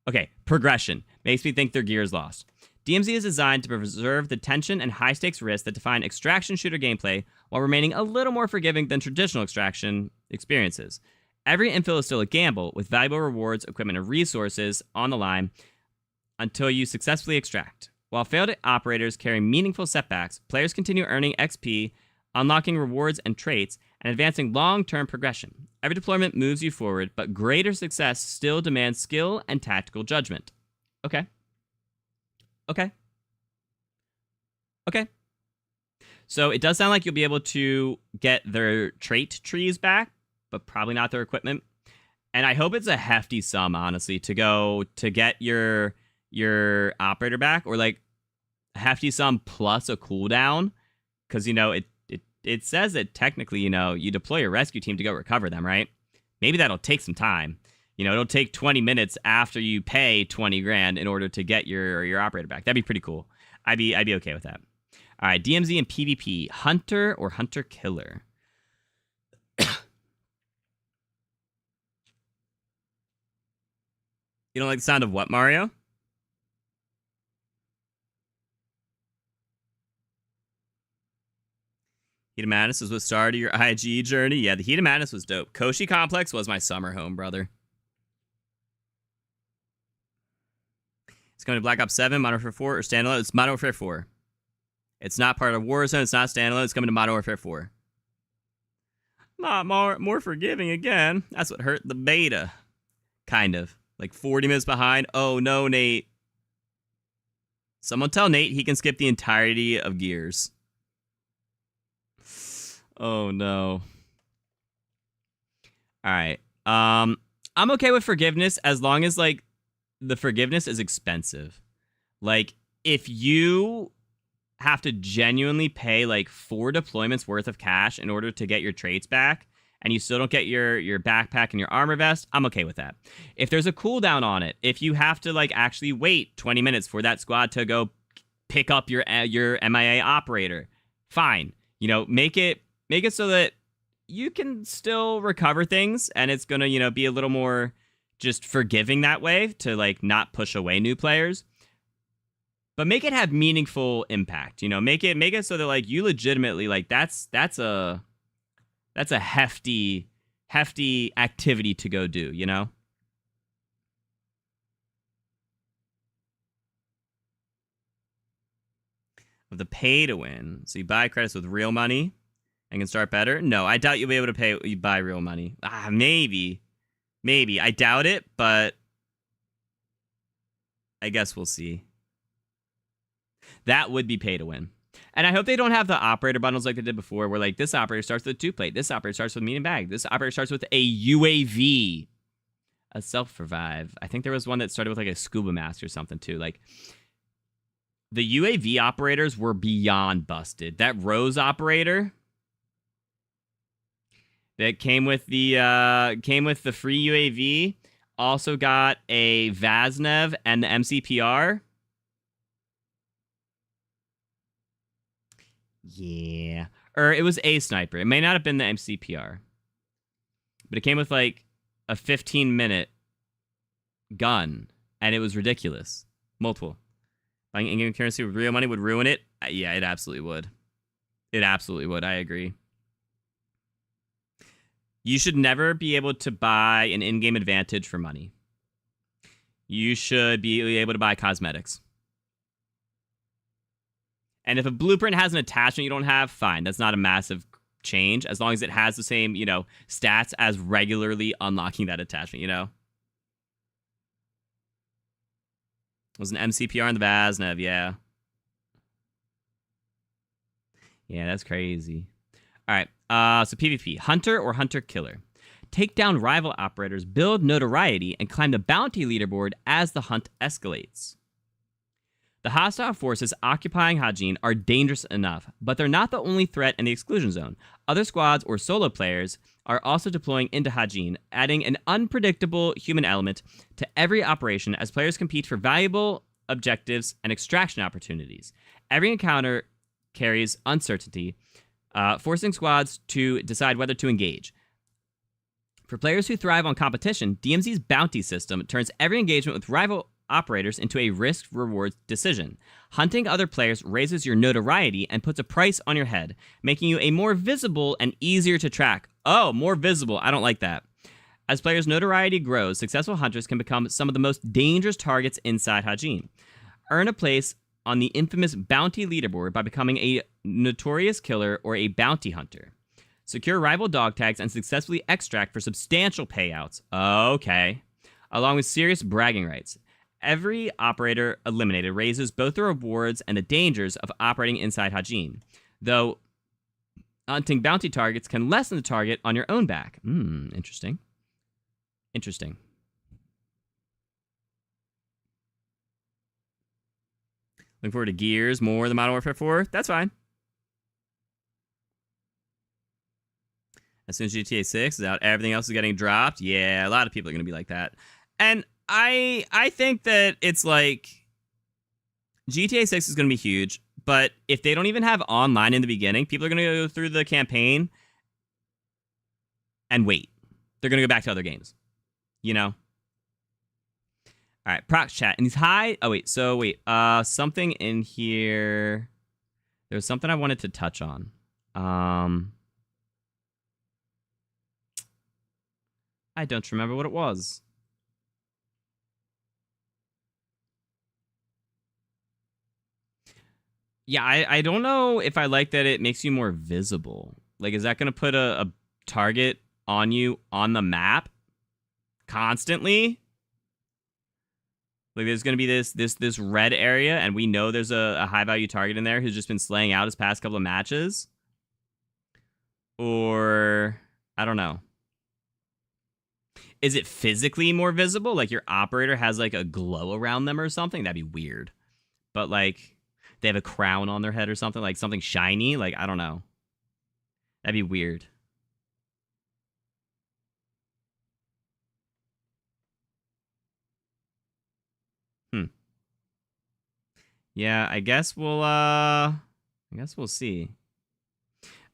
Okay, progression. Makes me think their gear is lost. DMZ is designed to preserve the tension and high-stakes risks that define extraction shooter gameplay while remaining a little more forgiving than traditional extraction experiences. Every infill is still a gamble, with valuable rewards, equipment, and resources on the line until you successfully extract. While failed operators carry meaningful setbacks, players continue earning XP, unlocking rewards and traits, and advancing long-term progression. Every deployment moves you forward, but greater success still demands skill and tactical judgment. Okay. Okay. Okay. So it does sound like you'll be able to get their trait trees back, but probably not their equipment. And I hope it's a hefty sum, honestly, to go to get your operator back, or like a hefty sum plus a cooldown. Because, you know, it says that technically, you know, you deploy a rescue team to go recover them, right? Maybe that'll take some time. You know, it'll take 20 minutes after you pay 20 grand in order to get your operator back. That'd be pretty cool. I'd be okay with that. All right, DMZ and PvP, hunter or hunter killer? You don't like the sound of what, Mario? Heat of Madness is what started your IG journey. Yeah, the Heat of Madness was dope. Koshi Complex was my summer home, brother. It's coming to Black Ops 7, Modern Warfare 4, or standalone. It's Modern Warfare 4. It's not part of Warzone. It's not standalone. It's coming to Modern Warfare 4. Not more forgiving again. That's what hurt the beta. Kind of. Like 40 minutes behind. Oh, no, Nate. Someone tell Nate he can skip the entirety of Gears. Oh, no. All right. I'm okay with forgiveness as long as, like, the forgiveness is expensive. Like, if you have to genuinely pay, like, 4 deployments worth of cash in order to get your traits back, and you still don't get your backpack and your armor vest, I'm okay with that. If there's a cooldown on it, if you have to, like, actually wait 20 minutes for that squad to go pick up your MIA operator, fine. You know, make it so that you can still recover things, and it's gonna, you know, be a little more just forgiving that way to, like, not push away new players. But make it have meaningful impact, you know, make it so that, like, you legitimately, like, that's a hefty activity to go do, you know? Of the pay to win. So you buy credits with real money and can start better? No, I doubt you'll be able to buy real money. Maybe. I doubt it, but I guess we'll see. That would be pay to win. And I hope they don't have the operator bundles like they did before, where, like, this operator starts with a 2-plate, this operator starts with a medium bag, this operator starts with a UAV, a self-revive. I think there was one that started with, like, a scuba mask or something, too. Like, the UAV operators were beyond busted. That Rose operator that came with the free UAV also got a Vaznev and the MCPR. Yeah. Or it was a sniper. It may not have been the MCPR. But it came with, like, a 15-minute gun. And it was ridiculous. Multiple. Buying in-game currency with real money would ruin it? Yeah, it absolutely would. It absolutely would. I agree. You should never be able to buy an in-game advantage for money. You should be able to buy cosmetics. And if a blueprint has an attachment you don't have, fine. That's not a massive change, as long as it has the same, you know, stats as regularly unlocking that attachment, you know? It was an MCPR in the Vaznev, yeah. Yeah, that's crazy. All right, so PvP. Hunter or hunter killer? Take down rival operators, build notoriety, and climb the bounty leaderboard as the hunt escalates. The hostile forces occupying Hajin are dangerous enough, but they're not the only threat in the exclusion zone. Other squads or solo players are also deploying into Hajin, adding an unpredictable human element to every operation as players compete for valuable objectives and extraction opportunities. Every encounter carries uncertainty, forcing squads to decide whether to engage. For players who thrive on competition, DMZ's bounty system turns every engagement with rival operators into a risk-reward decision. Hunting other players raises your notoriety and puts a price on your head, making you a more visible and easier to track. Oh, more visible. I don't like that. As players' notoriety grows, successful hunters can become some of the most dangerous targets inside Hajin. Earn a place on the infamous bounty leaderboard by becoming a notorious killer or a bounty hunter. Secure rival dog tags and successfully extract for substantial payouts. Okay. Along with serious bragging rights. Every operator eliminated raises both the rewards and the dangers of operating inside Hajin. Though hunting bounty targets can lessen the target on your own back. Interesting. Interesting. Looking forward to Gears more than Modern Warfare 4. That's fine. As soon as GTA 6 is out, everything else is getting dropped. Yeah, a lot of people are going to be like that. And I think that it's like GTA 6 is going to be huge, but if they don't even have online in the beginning, people are going to go through the campaign and wait. They're going to go back to other games. You know? All right, prox chat. And these high... Oh, wait. So, wait. Something in here... There was something I wanted to touch on. I don't remember what it was. Yeah, I don't know if I like that it makes you more visible. Like, is that going to put a target on you on the map constantly? Like, there's going to be this red area, and we know there's a high-value target in there who's just been slaying out his past couple of matches? Or, I don't know. Is it physically more visible? Like, your operator has, like, a glow around them or something? That'd be weird. But, like, they have a crown on their head or something? Like, something shiny? Like, I don't know. That'd be weird. Yeah, I guess we'll see.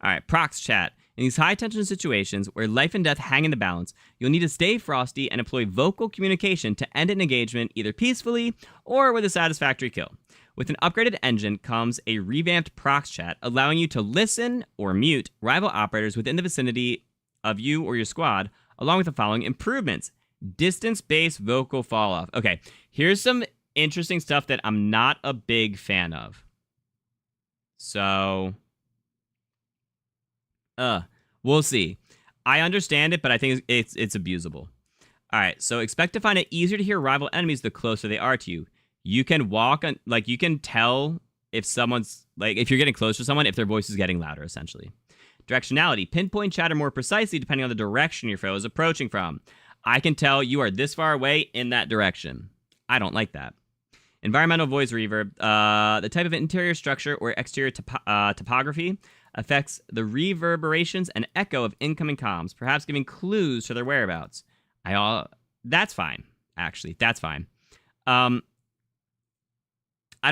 All right, prox chat. In these high-tension situations where life and death hang in the balance, you'll need to stay frosty and employ vocal communication to end an engagement either peacefully or with a satisfactory kill. With an upgraded engine comes a revamped prox chat, allowing you to listen or mute rival operators within the vicinity of you or your squad, along with the following improvements. Distance-based vocal fall-off. Okay, here's some interesting stuff that I'm not a big fan of. So, we'll see. I understand it, but I think it's abusable. All right, so expect to find it easier to hear rival enemies the closer they are to you. You can walk on, like, you can tell if someone's, like, if you're getting close to someone, if their voice is getting louder, essentially. Directionality. Pinpoint chatter more precisely depending on the direction your foe is approaching from. I can tell you are this far away in that direction. I don't like that. Environmental voice reverb. The type of interior structure or exterior topography affects the reverberations and echo of incoming comms, perhaps giving clues to their whereabouts. That's fine, actually. That's fine. I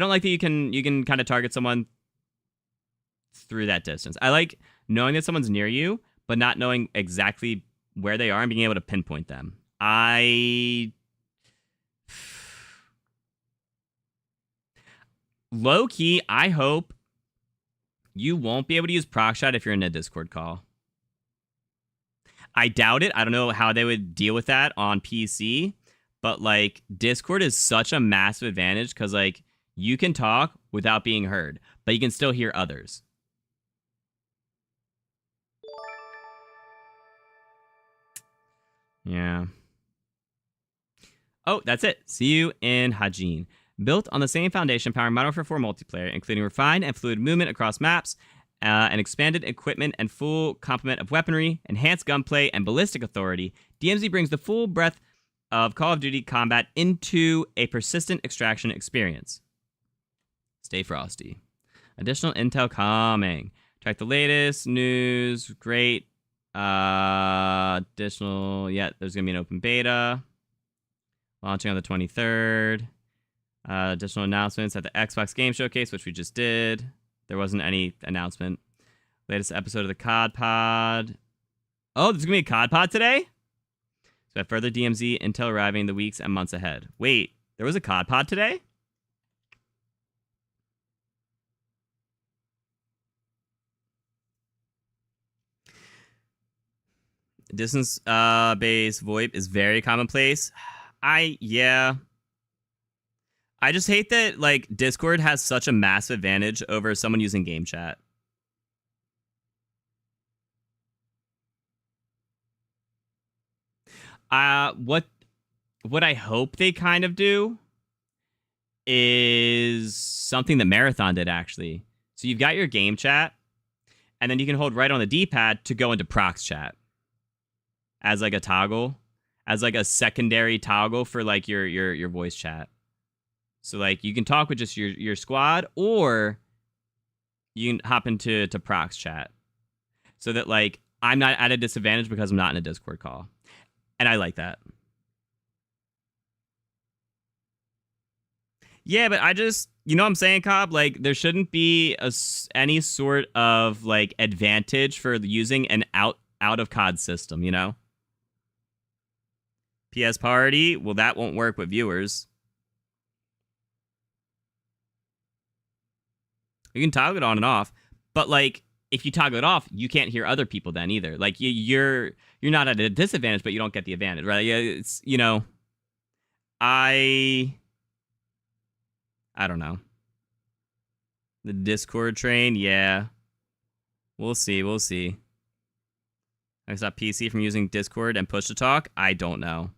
don't like that you can kind of target someone through that distance. I like knowing that someone's near you, but not knowing exactly where they are and being able to pinpoint them. Low-key, I hope you won't be able to use proc shot if you're in a Discord call. I doubt it. I don't know how they would deal with that on PC, but, like, Discord is such a massive advantage because, like, you can talk without being heard, but you can still hear others. Yeah. Oh, that's it. See you in Hajin. Built on the same foundation powering Modern Warfare 4 multiplayer, including refined and fluid movement across maps, an expanded equipment and full complement of weaponry, enhanced gunplay, and ballistic authority, DMZ brings the full breadth of Call of Duty combat into a persistent extraction experience. Stay frosty. Additional intel coming. Track the latest news. Great. Additional. Yeah, there's going to be an open beta. Launching on the 23rd. Additional announcements at the Xbox Game Showcase, which we just did. There wasn't any announcement. Latest episode of the COD Pod. Oh, there's going to be a COD Pod today? So I have further DMZ intel arriving in the weeks and months ahead. Wait, there was a COD Pod today? Distance based VoIP is very commonplace. Yeah. I just hate that like Discord has such a massive advantage over someone using game chat. What I hope they kind of do is something that Marathon did actually. So you've got your game chat, and then you can hold right on the D-pad to go into prox chat as like a toggle, as like a secondary toggle for like your voice chat. So like you can talk with just your squad, or you can hop into prox chat, so that like I'm not at a disadvantage because I'm not in a Discord call. And I like that. Yeah, but I just, you know what I'm saying, Cobb? Like, there shouldn't be any sort of, like, advantage for using an out of COD system, you know? PS Party, well, that won't work with viewers. You can toggle it on and off, but, like, if you toggle it off, you can't hear other people then either. Like, you're not at a disadvantage, but you don't get the advantage, right? Yeah, it's, you know, I don't know. The Discord train, yeah. We'll see. I stop PC from using Discord and push to talk? I don't know.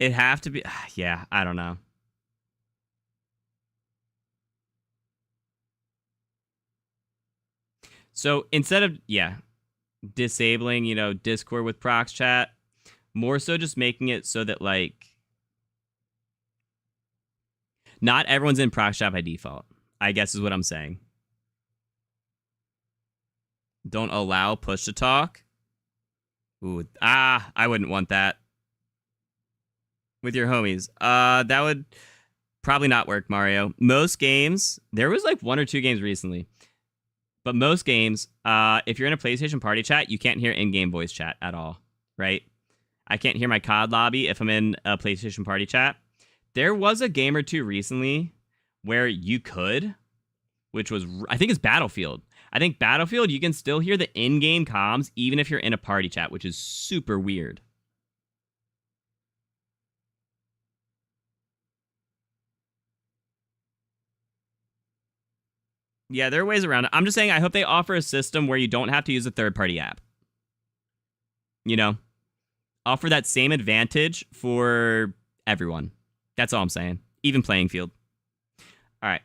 It'd have to be... Yeah, I don't know. So instead of, disabling, you know, Discord with prox chat, more so just making it so that, like, not everyone's in prox chat by default, I guess is what I'm saying. Don't allow push to talk. Ooh, I wouldn't want that. With your homies. That would probably not work, Mario. Most games, there was like 1 or 2 games recently, but most games, if you're in a PlayStation party chat, you can't hear in-game voice chat at all, right? I can't hear my COD lobby if I'm in a PlayStation party chat. There was a game or 2 recently where you could, which was, I think it's Battlefield. I think Battlefield, you can still hear the in-game comms even if you're in a party chat, which is super weird. Yeah, there are ways around it. I'm just saying I hope they offer a system where you don't have to use a third-party app. You know? Offer that same advantage for everyone. That's all I'm saying. Even playing field. All right.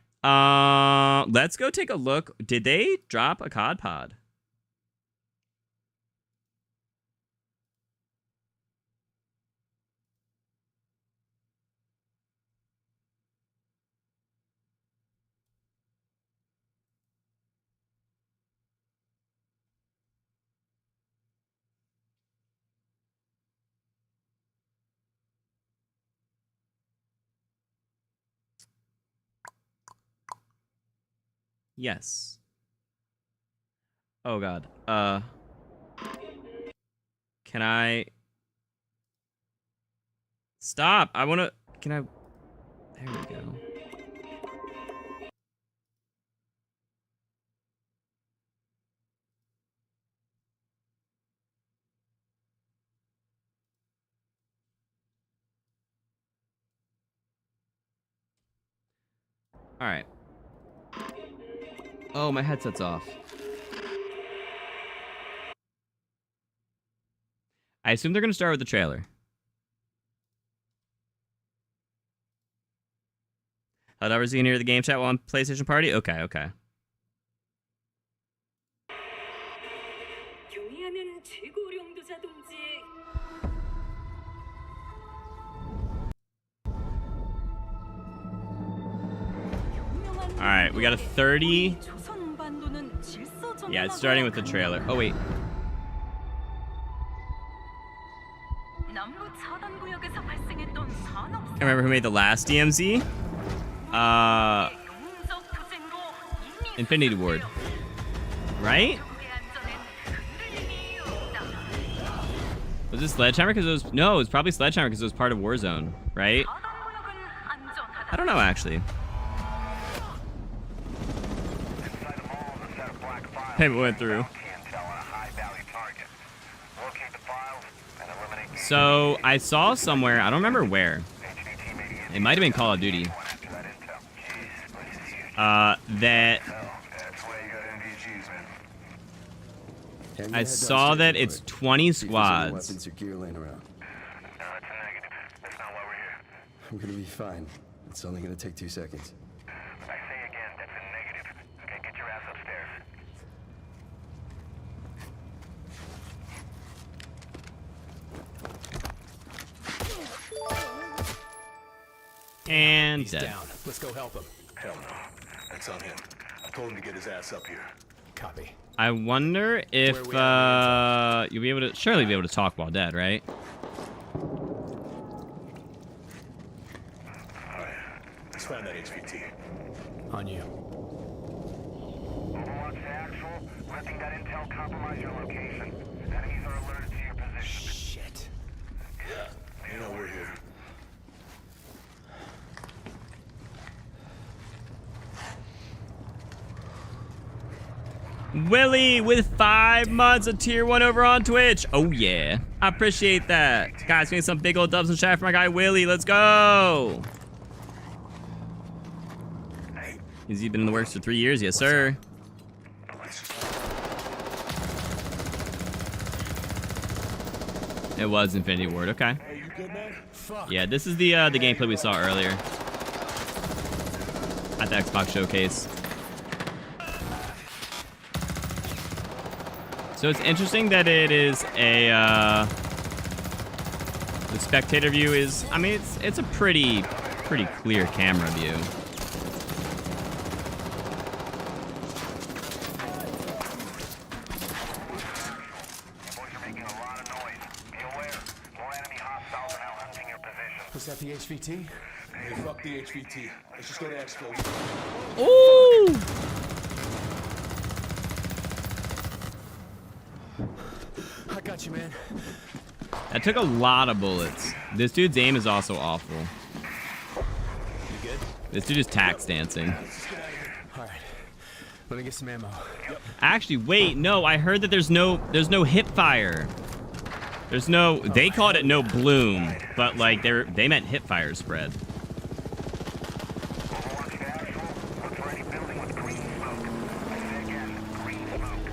Let's go take a look. Did they drop a COD pod? Yes. Oh god. Can I stop? I want to can I There we go. All right. Oh, my headset's off. I assume they're going to start with the trailer. However, is he going to hear the game chat while on PlayStation Party? Okay. Alright, we got a 30. Yeah, it's starting with the trailer. Oh, wait. I remember who made the last DMZ? Infinity Ward. Right? Was it Sledgehammer? Because it was... No, it was probably Sledgehammer because it was part of Warzone, right? I don't know, actually. Payment went through. So, I saw somewhere, I don't remember where. It might have been Call of Duty. That... I saw that it's 20 squads.
I'm gonna be fine. It's only gonna take 2 seconds.
I say again, that's a negative. Okay, get your ass upstairs.
And
he's down. Let's go help him.
Hell no. That's on him. I told him to get his ass up here.
Copy.
I wonder if you'll be able to surely be able to talk while dead, right?
Alright. Let's find that HVT.
On you.
Overwatch to actual. Letting that intel compromise your location. Enemies are alerted to your position.
Shit.
Yeah, you know we're here.
Willie with 5 months of tier 1 over on Twitch. Oh yeah, I appreciate that. Guys, we need some big old dubs and chat for my guy Willie. Let's go. Has he been in the works for 3 years? Yes, sir. It was Infinity Ward. Okay. Yeah, this is the gameplay we saw earlier at the Xbox showcase. So it's interesting that it is a the spectator view is, I mean, it's a pretty clear camera view.
Was that the HVT? Hey, fuck the HVT. Let's just go to Exfil.
Ooh!
I got you, man.
That took a lot of bullets. This dude's aim is also awful.
You good?
This dude is tax dancing.
All right. Let me get some ammo.
Actually, wait, no, I heard that there's no hip fire. There's no, they called it no bloom, but like they meant hip fire spread.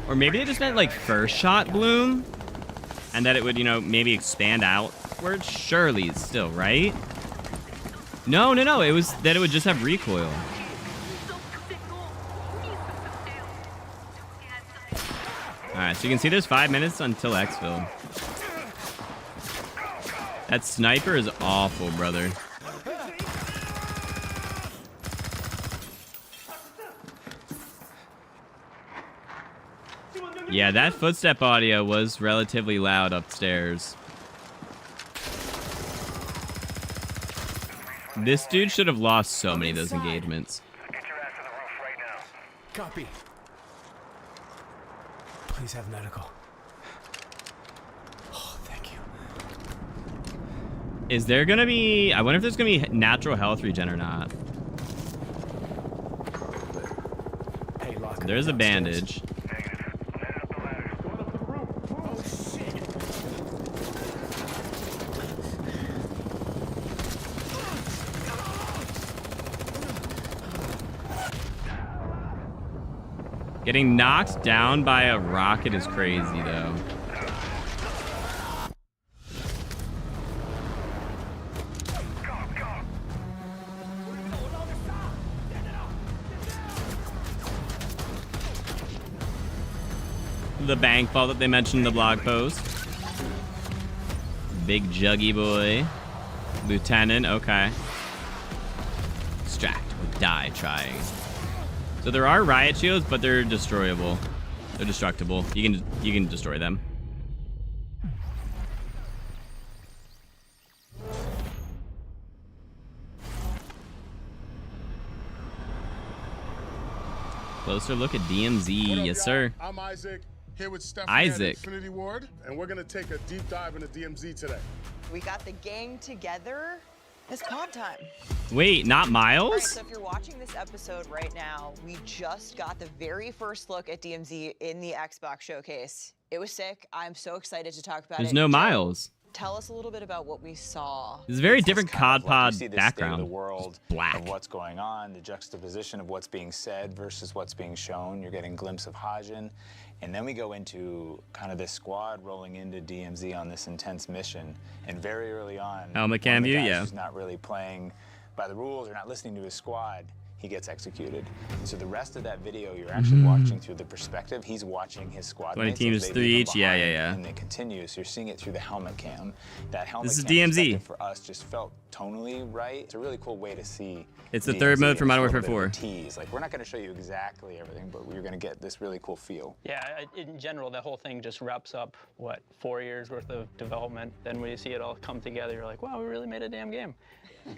Or maybe they just meant like first shot bloom, and that it would, you know, maybe expand outwards. Surely still, right? No, it was that it would just have recoil. Alright, so you can see there's 5 minutes until exfil. That sniper is awful, brother. Yeah, that footstep audio was relatively loud upstairs. This dude should have lost so many of those engagements.
Copy. Please have medical. Oh, thank you.
Is there gonna be... I wonder if there's gonna be natural health regen or not.
Hey, lock.
There's a bandage. Getting knocked down by a rocket is crazy, though. The bank vault that they mentioned in the blog post. Big juggy boy. Lieutenant, okay. Extract or die trying. So there are riot shields, but they're destroyable. They're destructible. You can destroy them. Closer look at DMZ. Yes, sir.
I'm Isaac, here with Stephanie
Isaac.
at Infinity Ward, and we're gonna take a deep dive into DMZ today.
We got the gang together. It's pod time.
Wait, not Miles?
All right, so if you're watching this episode right now, we just got the very first look at DMZ in the Xbox showcase. It was sick. I'm so excited to talk about it.
There's no Miles.
Tell us a little bit about what we saw.
It's a very different COD
You
pod
see the
background.
state of the world,
Black.
of what's going on, the juxtaposition of what's being said versus what's being shown. You're getting a glimpse of Hajin. And then we go into kind of this squad rolling into DMZ on this intense mission. And very early on,
Helmet cam view, yeah.
who's not really playing by the rules or not listening to his squad, he gets executed. And so the rest of that video, you're actually watching through the perspective. He's watching his squad
20
mates
teams,
as they
3
leave him
each. Yeah,
behind,
yeah, yeah.
And it continues. You're seeing it through the helmet cam. That helmet
This is
cam
DMZ.
perspective for us just felt tonally right. It's a really cool way to see.
It's the
DMZ,
third mode for
and
Modern
it's a
Warfare
little bit
4.
of a tease. Like, we're not going to show you exactly everything, but you're going to get this really cool feel.
Yeah, in general, the whole thing just wraps up, what, 4 years worth of development. Then when you see it all come together, you're like, wow, we really made a damn game.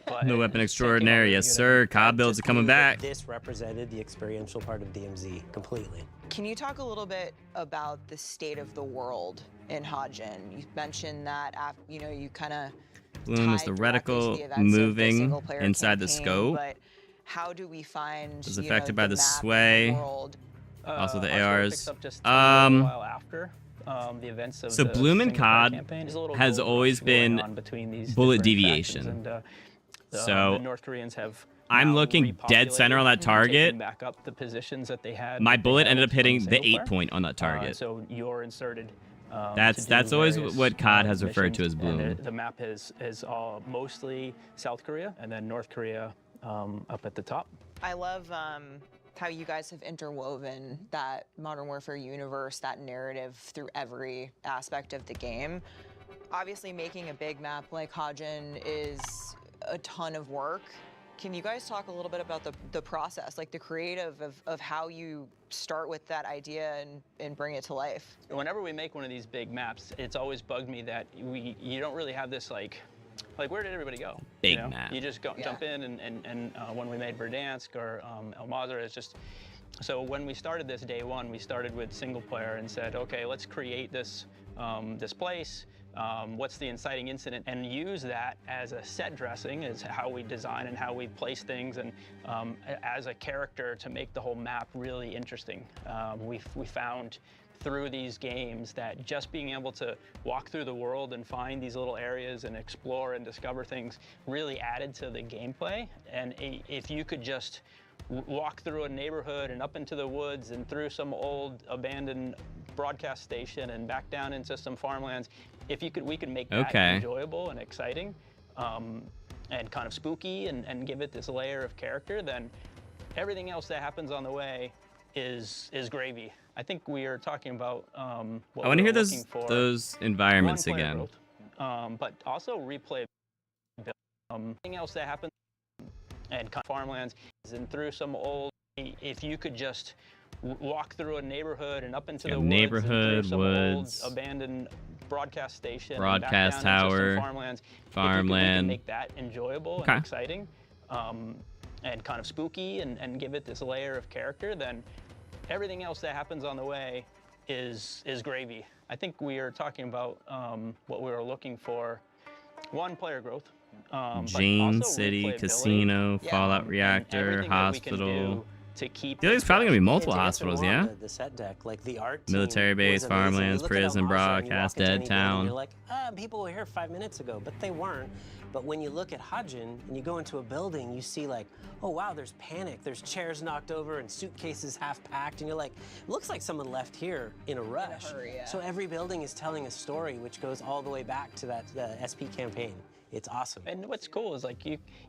But
The weapon extraordinary. Yes, sir. COD builds are coming back.
This represented the experiential part of DMZ completely.
Can you talk a little bit about the state of the world in Hajin? You mentioned that, you know, you kind of
Bloom is the reticle moving inside the scope.
But how do we find?
Is affected by the sway. Also the
our
ARs.
picks up just a little while after the events of
So
the
Bloom and
single player
COD
campaign. There's a little
has
gold
always
rush going on
been
between these
bullet
different
deviation.
factions, and, the
So
North Koreans have
I'm looking dead center on that target.
back up the positions that they had.
My bullet ended up hitting the
single
8 point on that target.
So you're inserted.
That's always what COD has referred to as Bloom.
The map is mostly South Korea and then North Korea up at the top.
I love how you guys have interwoven that Modern Warfare universe, that narrative through every aspect of the game. Obviously, making a big map like Hajin is a ton of work. Can you guys talk a little bit about the process, like the creative of how you start with that idea and bring it to life?
Whenever we make one of these big maps, it's always bugged me that you don't really have this like where did everybody go?
Big
you know?
map.
You just jump in and when we made Verdansk or El Mazar, it's just, so when we started this day one, we started with single player and said, okay, let's create this, this place. What's the inciting incident, and use that as a set dressing, as how we design and how we place things, and as a character to make the whole map really interesting. We found through these games that just being able to walk through the world and find these little areas and explore and discover things really added to the gameplay. And if you could just walk through a neighborhood and up into the woods and through some old abandoned broadcast station and back down into some farmlands, we could make that enjoyable and exciting, and kind of spooky, and give it this layer of character, then everything else that happens on the way is gravy. I think we are talking about what
I want to hear
those
environments again.
Growth, but also replay. Everything else that happens and kind of farmlands and through some old. If you could just walk through a neighborhood and up into the woods,
neighborhood,
and through some
woods,
old abandoned broadcast station,
broadcast
and back down
tower,
into some farmlands,
farmland.
If we can make that enjoyable and exciting, and kind of spooky, and give it this layer of character, then everything else that happens on the way is gravy. I think we are talking about what we were looking for. One, player growth.
Jane City, Casino, Fallout Reactor, Hospital.
To keep
there's probably gonna be multiple hospitals, yeah?
The set deck, like the art
military base, farmlands, prison, broadcast, dead town.
You're like, people were here 5 minutes ago, but they weren't. But when you look at Hajin and you go into a building, you see like, oh wow, there's panic, there's chairs knocked over and suitcases half packed, and you're like, looks like someone left here in a rush. So every building is telling a story, which goes all the way back to that SP campaign. It's awesome.
And what's cool is like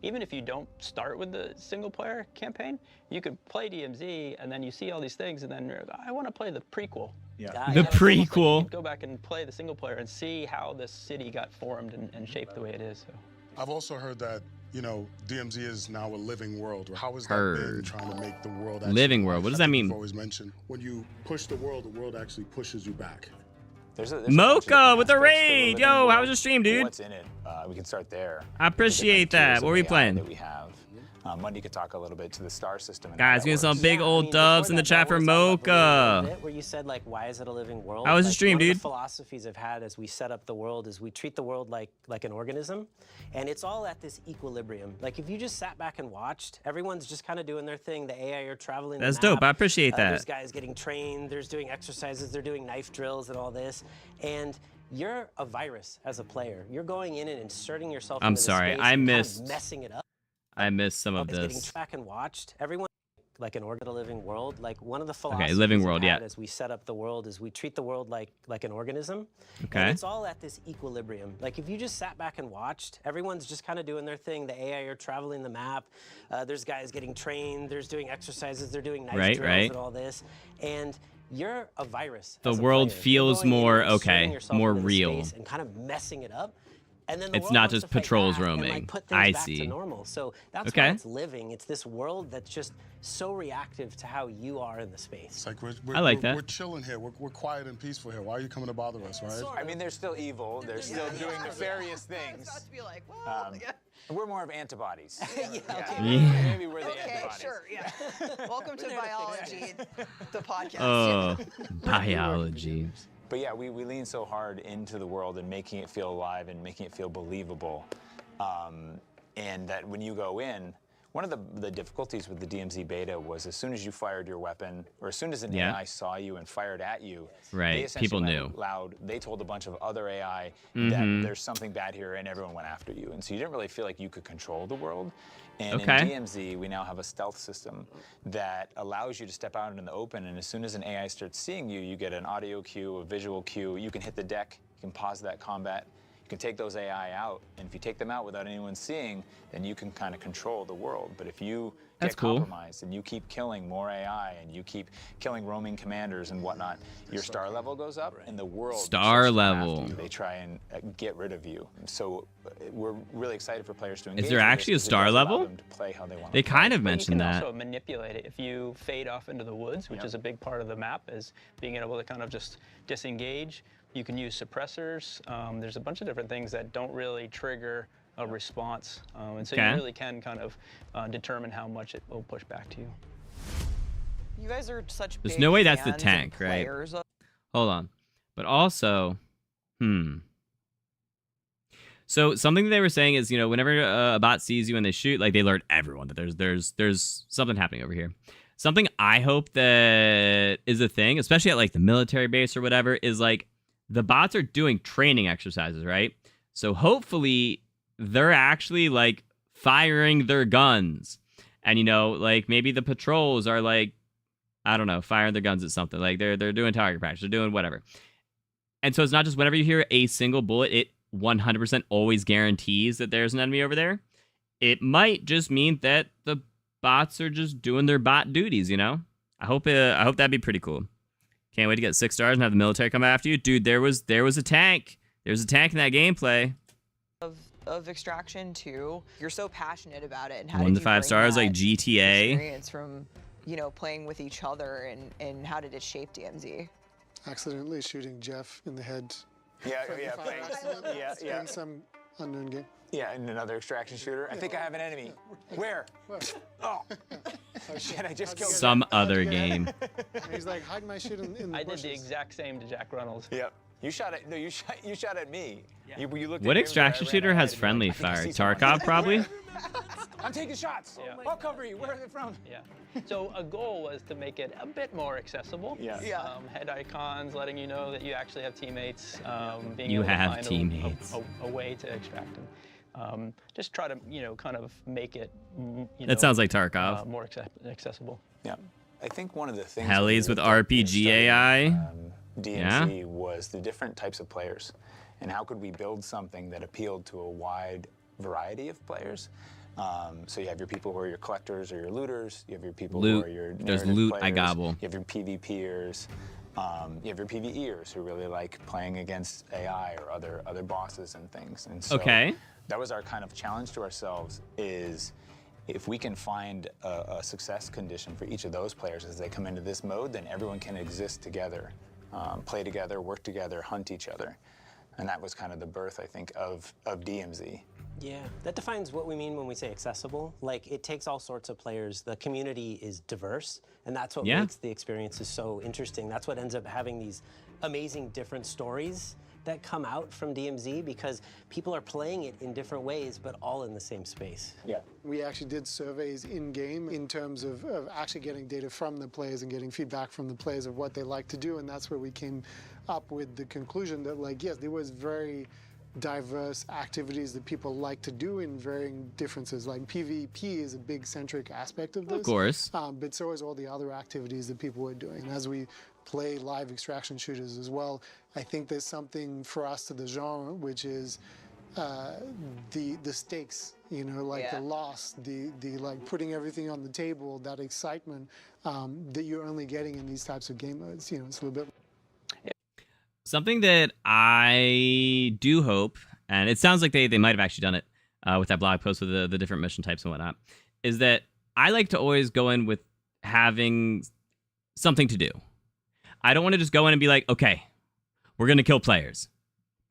even if you don't start with the single player campaign, you could play DMZ and then you see all these things and then you're like, I want to play the prequel.
Yeah. The prequel.
Like, go back and play the single player and see how this city got formed and shaped the way it is. So.
I've also heard that, you know, DMZ is now a living world. How is that been trying to make the world
living world? What does that mean?
You've always mentioned when you push the world actually pushes you back.
There's
Mocha with a raid! Yo, how was your stream, dude?
What's in it? We can start there.
I appreciate that. What are we playing?
That we have. Mundy could talk a little bit to the star system.
Guys, we have some big old dubs in the chat for Mocha.
Where you said like, why is it a living world?
How was the stream,
one
dude?
Of the philosophies I've had as we set up the world is we treat the world like an organism, and it's all at this equilibrium. Like if you just sat back and watched, everyone's just kind of doing their thing. The AI are traveling.
That's
the map.
dope. I appreciate that.
There's guys getting trained. There's doing exercises. They're doing knife drills and all this, and you're a virus as a player. You're going in and inserting yourself.
I'm
into
sorry,
the space
I
and
missed.
kind of messing it up.
I missed some of
Getting
this.
back and watched everyone like an living world. Like one of the philosophies
living world,
we had
yeah.
as we set up the world is we treat the world like an organism.
Okay.
And it's all at this equilibrium. Like if you just sat back and watched, everyone's just kind of doing their thing. The AI are traveling the map. There's guys getting trained. There's doing exercises. They're doing knife drills and all this. And you're a virus.
The
as a
world
player.
feels
You're going in
more
and inserting
okay,
yourself
more
into the
real.
space and kind of messing it up. And then the
It's
world
not
wants
just
to fight
patrols
back and,
roaming.
like, put things
I
back to
see.
normal. So that's
Okay.
why it's living. It's this world that's just so reactive to how you are in the space.
It's like
I like that.
We're chilling here. We're quiet and peaceful here. Why are you coming to bother us, right?
I mean, they're still evil. They're still doing nefarious things. We're more of antibodies. Maybe we're the antibodies.
Sure, yeah. Welcome to biology, the podcast.
Oh, biology.
But yeah, we lean so hard into the world and making it feel alive and making it feel believable. And that when you go in, one of the difficulties with the DMZ beta was as soon as you fired your weapon, or as soon as an AI saw you and fired at you, they essentially
people
went
knew.
loud. They told a bunch of other AI
Mhm.
that there's something bad here, and everyone went after you. And so you didn't really feel like you could control the world. And
Okay.
in DMZ, we now have a stealth system that allows you to step out in the open, and as soon as an AI starts seeing you, you get an audio cue, a visual cue. You can hit the deck, you can pause that combat. You can take those AI out, and if you take them out without anyone seeing, then you can kind of control the world. But if you
That's
get
cool.
compromised and you keep killing more AI and you keep killing roaming commanders and whatnot, your star level goes up, and the world
Star
starts to come
level.
after you. They try and get rid of you. So we're really excited for players to engage.
Is there
with this
actually a
because it
star
does allow
level?
them to play how they want
They
to play.
kind of
But
mentioned
you can
that.
also manipulate it if you fade off into the woods, which is a big part of the map, is being able to kind of just disengage. You can use suppressors. There's a bunch of different things that don't really trigger a response, and so you really can kind of determine how much it will push back to you.
You guys are such
There's
big
no way that's the
fans
tank,
and
right?
players of-
Hold on. But also, So something they were saying is, whenever a bot sees you and they shoot, like they alert everyone that there's something happening over here. Something I hope that is a thing, especially at like the military base or whatever, is like the bots are doing training exercises, right? So hopefully they're actually like firing their guns. And like maybe the patrols are like, I don't know, firing their guns at something. Like they're doing target practice, they're doing whatever. And so it's not just whenever you hear a single bullet, it 100% always guarantees that there's an enemy over there. It might just mean that the bots are just doing their bot duties, I hope that'd be pretty cool. Can't wait to get 6 stars and have the military come after you. Dude, there was a tank. There's a tank in that gameplay.
of extraction too. You're so passionate about it, and how
1
did
to
you
5
bring
stars
that
like GTA.
experience from playing with each other, and how did it shape DMZ?
Accidentally shooting Jeff in the head.
Yeah.
In some unknown game.
Yeah, and another extraction shooter. I think I have an enemy. Where? Oh shit! I just killed
Some other game.
And he's like, hide my shit in the
I
bushes.
did the exact same to Jack Reynolds.
Yep. You shot at me.
Yeah.
You looked
What
at me
extraction
where I ran
shooter has
ahead and
friendly
you're like, I
fire?
think I see someone.
Tarkov probably?
I'm taking shots.
Yeah.
I'll cover you. Where are they from?
Yeah. So a goal was to make it a bit more accessible.
Yeah.
Head icons, letting you know that you actually have teammates. Being
You
able to
have
find
teammates.
A way to extract them. Just try to kind of make it.
That sounds like Tarkov.
More accessible.
Yeah. I think one of the things.
Hellies with RPG AI.
DMZ was the different types of players, and how could we build something that appealed to a wide variety of players. So you have your people who are your collectors or your looters. You have your people
Loot.
who are your
There's
narrative
loot
players.
I gobble.
You have your PvPers. You have your PvEers who really like playing against AI or other bosses and things. And so that was our kind of challenge to ourselves, is if we can find a success condition for each of those players as they come into this mode, then everyone can exist together, play together, work together, hunt each other. And that was kind of the birth, I think, of DMZ.
Yeah, that defines what we mean when we say accessible. Like, it takes all sorts of players. The community is diverse, and that's what makes the experiences so interesting. That's what ends up having these amazing different stories that come out from DMZ, because people are playing it in different ways, but all in the same space.
Yeah. We actually did surveys in-game in terms of actually getting data from the players and getting feedback from the players of what they like to do, and that's where we came up with the conclusion that, like, yes, there was very diverse activities that people like to do in varying differences. Like PvP is a big centric aspect of this.
Of course.
But so is all the other activities that people were doing. And as we play live extraction shooters as well, I think there's something for us to the genre, which is the stakes, you know, like the loss, the like putting everything on the table, that excitement that you're only getting in these types of game modes. You know, it's a little bit.
Something that I do hope, and it sounds like they might have actually done it with that blog post with the different mission types and whatnot, is that I like to always go in with having something to do. I don't want to just go in and be like, okay, we're going to kill players.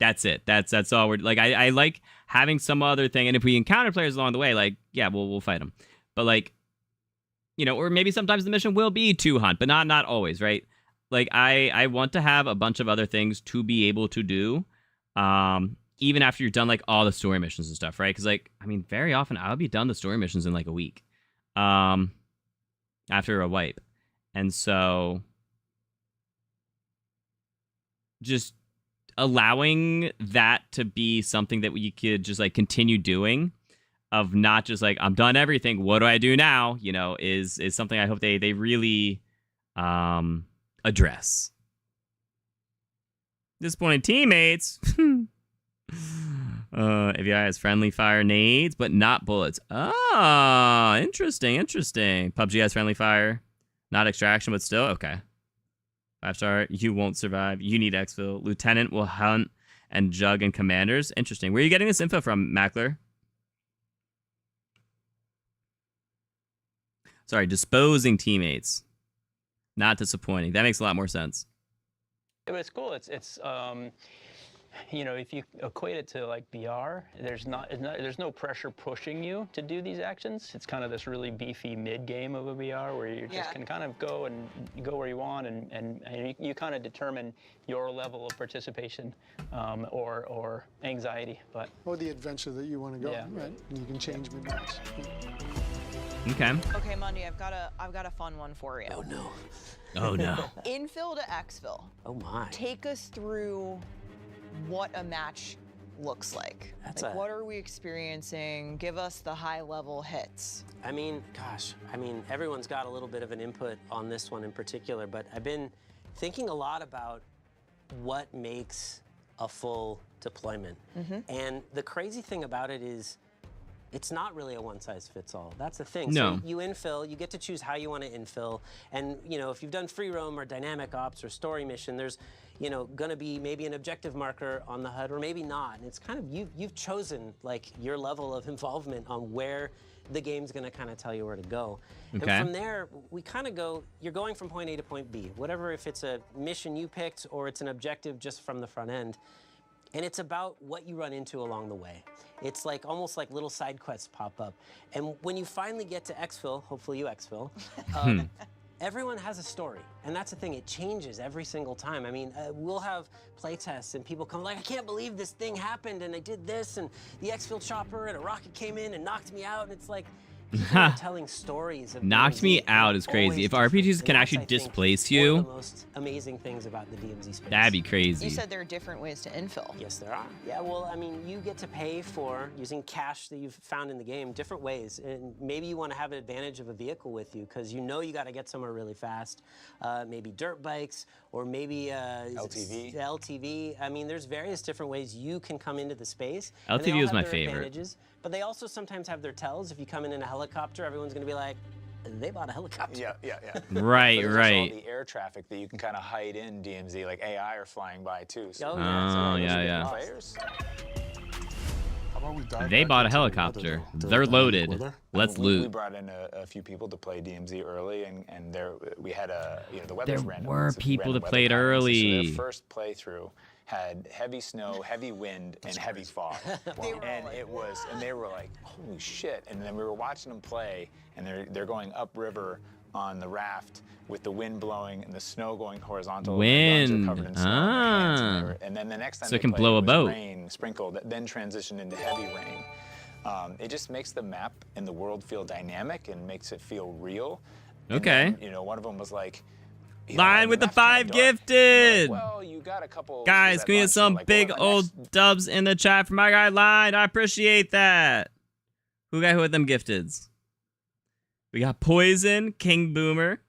That's it. That's all we're like. I like having some other thing. And if we encounter players along the way, like, yeah, we'll fight them. But like, you know, or maybe sometimes the mission will be to hunt, but not always, right? Like, I want to have a bunch of other things to be able to do, even after you're done, like, all the story missions and stuff, right? Because, like, I mean, very often I'll be done the story missions in, like, a week after a wipe. And so just allowing that to be something that we could just, like, continue doing, of not just, like, I'm done everything, what do I do now, you know, is something I hope they really address. Disappointed teammates. AVI has friendly fire nades, but not bullets. Ah, interesting. PUBG has friendly fire, not extraction, but still okay. 5-star. You won't survive. You need exfil. Lieutenant will hunt and jug and commanders. Interesting. Where are you getting this info from, Mackler? Sorry, disposing teammates. Not disappointing. That makes a lot more sense.
But it's cool. It's you know, if you equate it to like VR, there's no pressure pushing you to do these actions. It's kind of this really beefy mid game of a VR where you just can kind of go where you want, and you kind of determine your level of participation or anxiety,
or the adventure that you want to go on, right? And you can change mid-match.
Okay.
Okay, Mundy, I've got a fun one for you.
Oh no.
Oh no.
Infill to exfil.
Oh my.
Take us through what a match looks like. What are we experiencing? Give us the high-level hits.
I mean, gosh, everyone's got a little bit of an input on this one in particular, but I've been thinking a lot about what makes a full deployment. And the crazy thing about it is, it's not really a one-size-fits-all. That's the thing.
No.
So you infill, you get to choose how you want to infill. And, you know, if you've done free roam or dynamic ops or story mission, there's, you know, going to be maybe an objective marker on the HUD or maybe not. And it's kind of, you've chosen, like, your level of involvement on where the game's going to kind of tell you where to go.
Okay.
And from there, we kind of go, you're going from point A to point B. Whatever, if it's a mission you picked or it's an objective just from the front end. And it's about what you run into along the way. It's like almost like little side quests pop up. And when you finally get to exfil, hopefully you exfil, everyone has a story. And that's the thing, it changes every single time. I mean, we'll have playtests and people come like, I can't believe this thing happened and I did this and the exfil chopper and a rocket came in and knocked me out. And it's like, people are telling stories of
knocked me out is crazy. If RPGs can actually displace you,
one of the most amazing things about the DMZ space.
That'd be crazy.
You said there are different ways to infill.
Yes, there are. Yeah, well, I mean, you get to pay for, using cash that you've found in the game, different ways. And maybe you want to have an advantage of a vehicle with you because you know you got to get somewhere really fast. Maybe dirt bikes or maybe LTV. I mean, there's various different ways you can come into the space.
LTV was my favorite.
But they also sometimes have their tells. If you come in a helicopter, everyone's going to be like, they bought a helicopter.
Yeah.
Right.
Also all the air traffic that you can kind of hide in DMZ, like AI are flying by too. So
yeah.
Players.
They bought a helicopter. They're loaded. Let's loot.
We brought in a few people to play DMZ early, and there we had the weather.
There were people that played early.
So their first playthrough had heavy snow, heavy wind, and heavy fog. And they were like, holy shit. And then we were watching them play, and they're going upriver on the raft with the wind blowing and the snow going horizontal. And the guns are covered in snow in their hands, and then the next time
So it
they
can
played,
blow a
it was
boat.
rain sprinkled, that then transitioned into heavy rain. It just makes the map and the world feel dynamic and makes it feel real.
Okay.
And then, you know, one of them was like,
Line with the 5 gifted.
well, you got a couple.
Guys, can we get some big old dubs in the chat for my guy Line? I appreciate that. Who with them gifteds? We got Poison, King Boomer,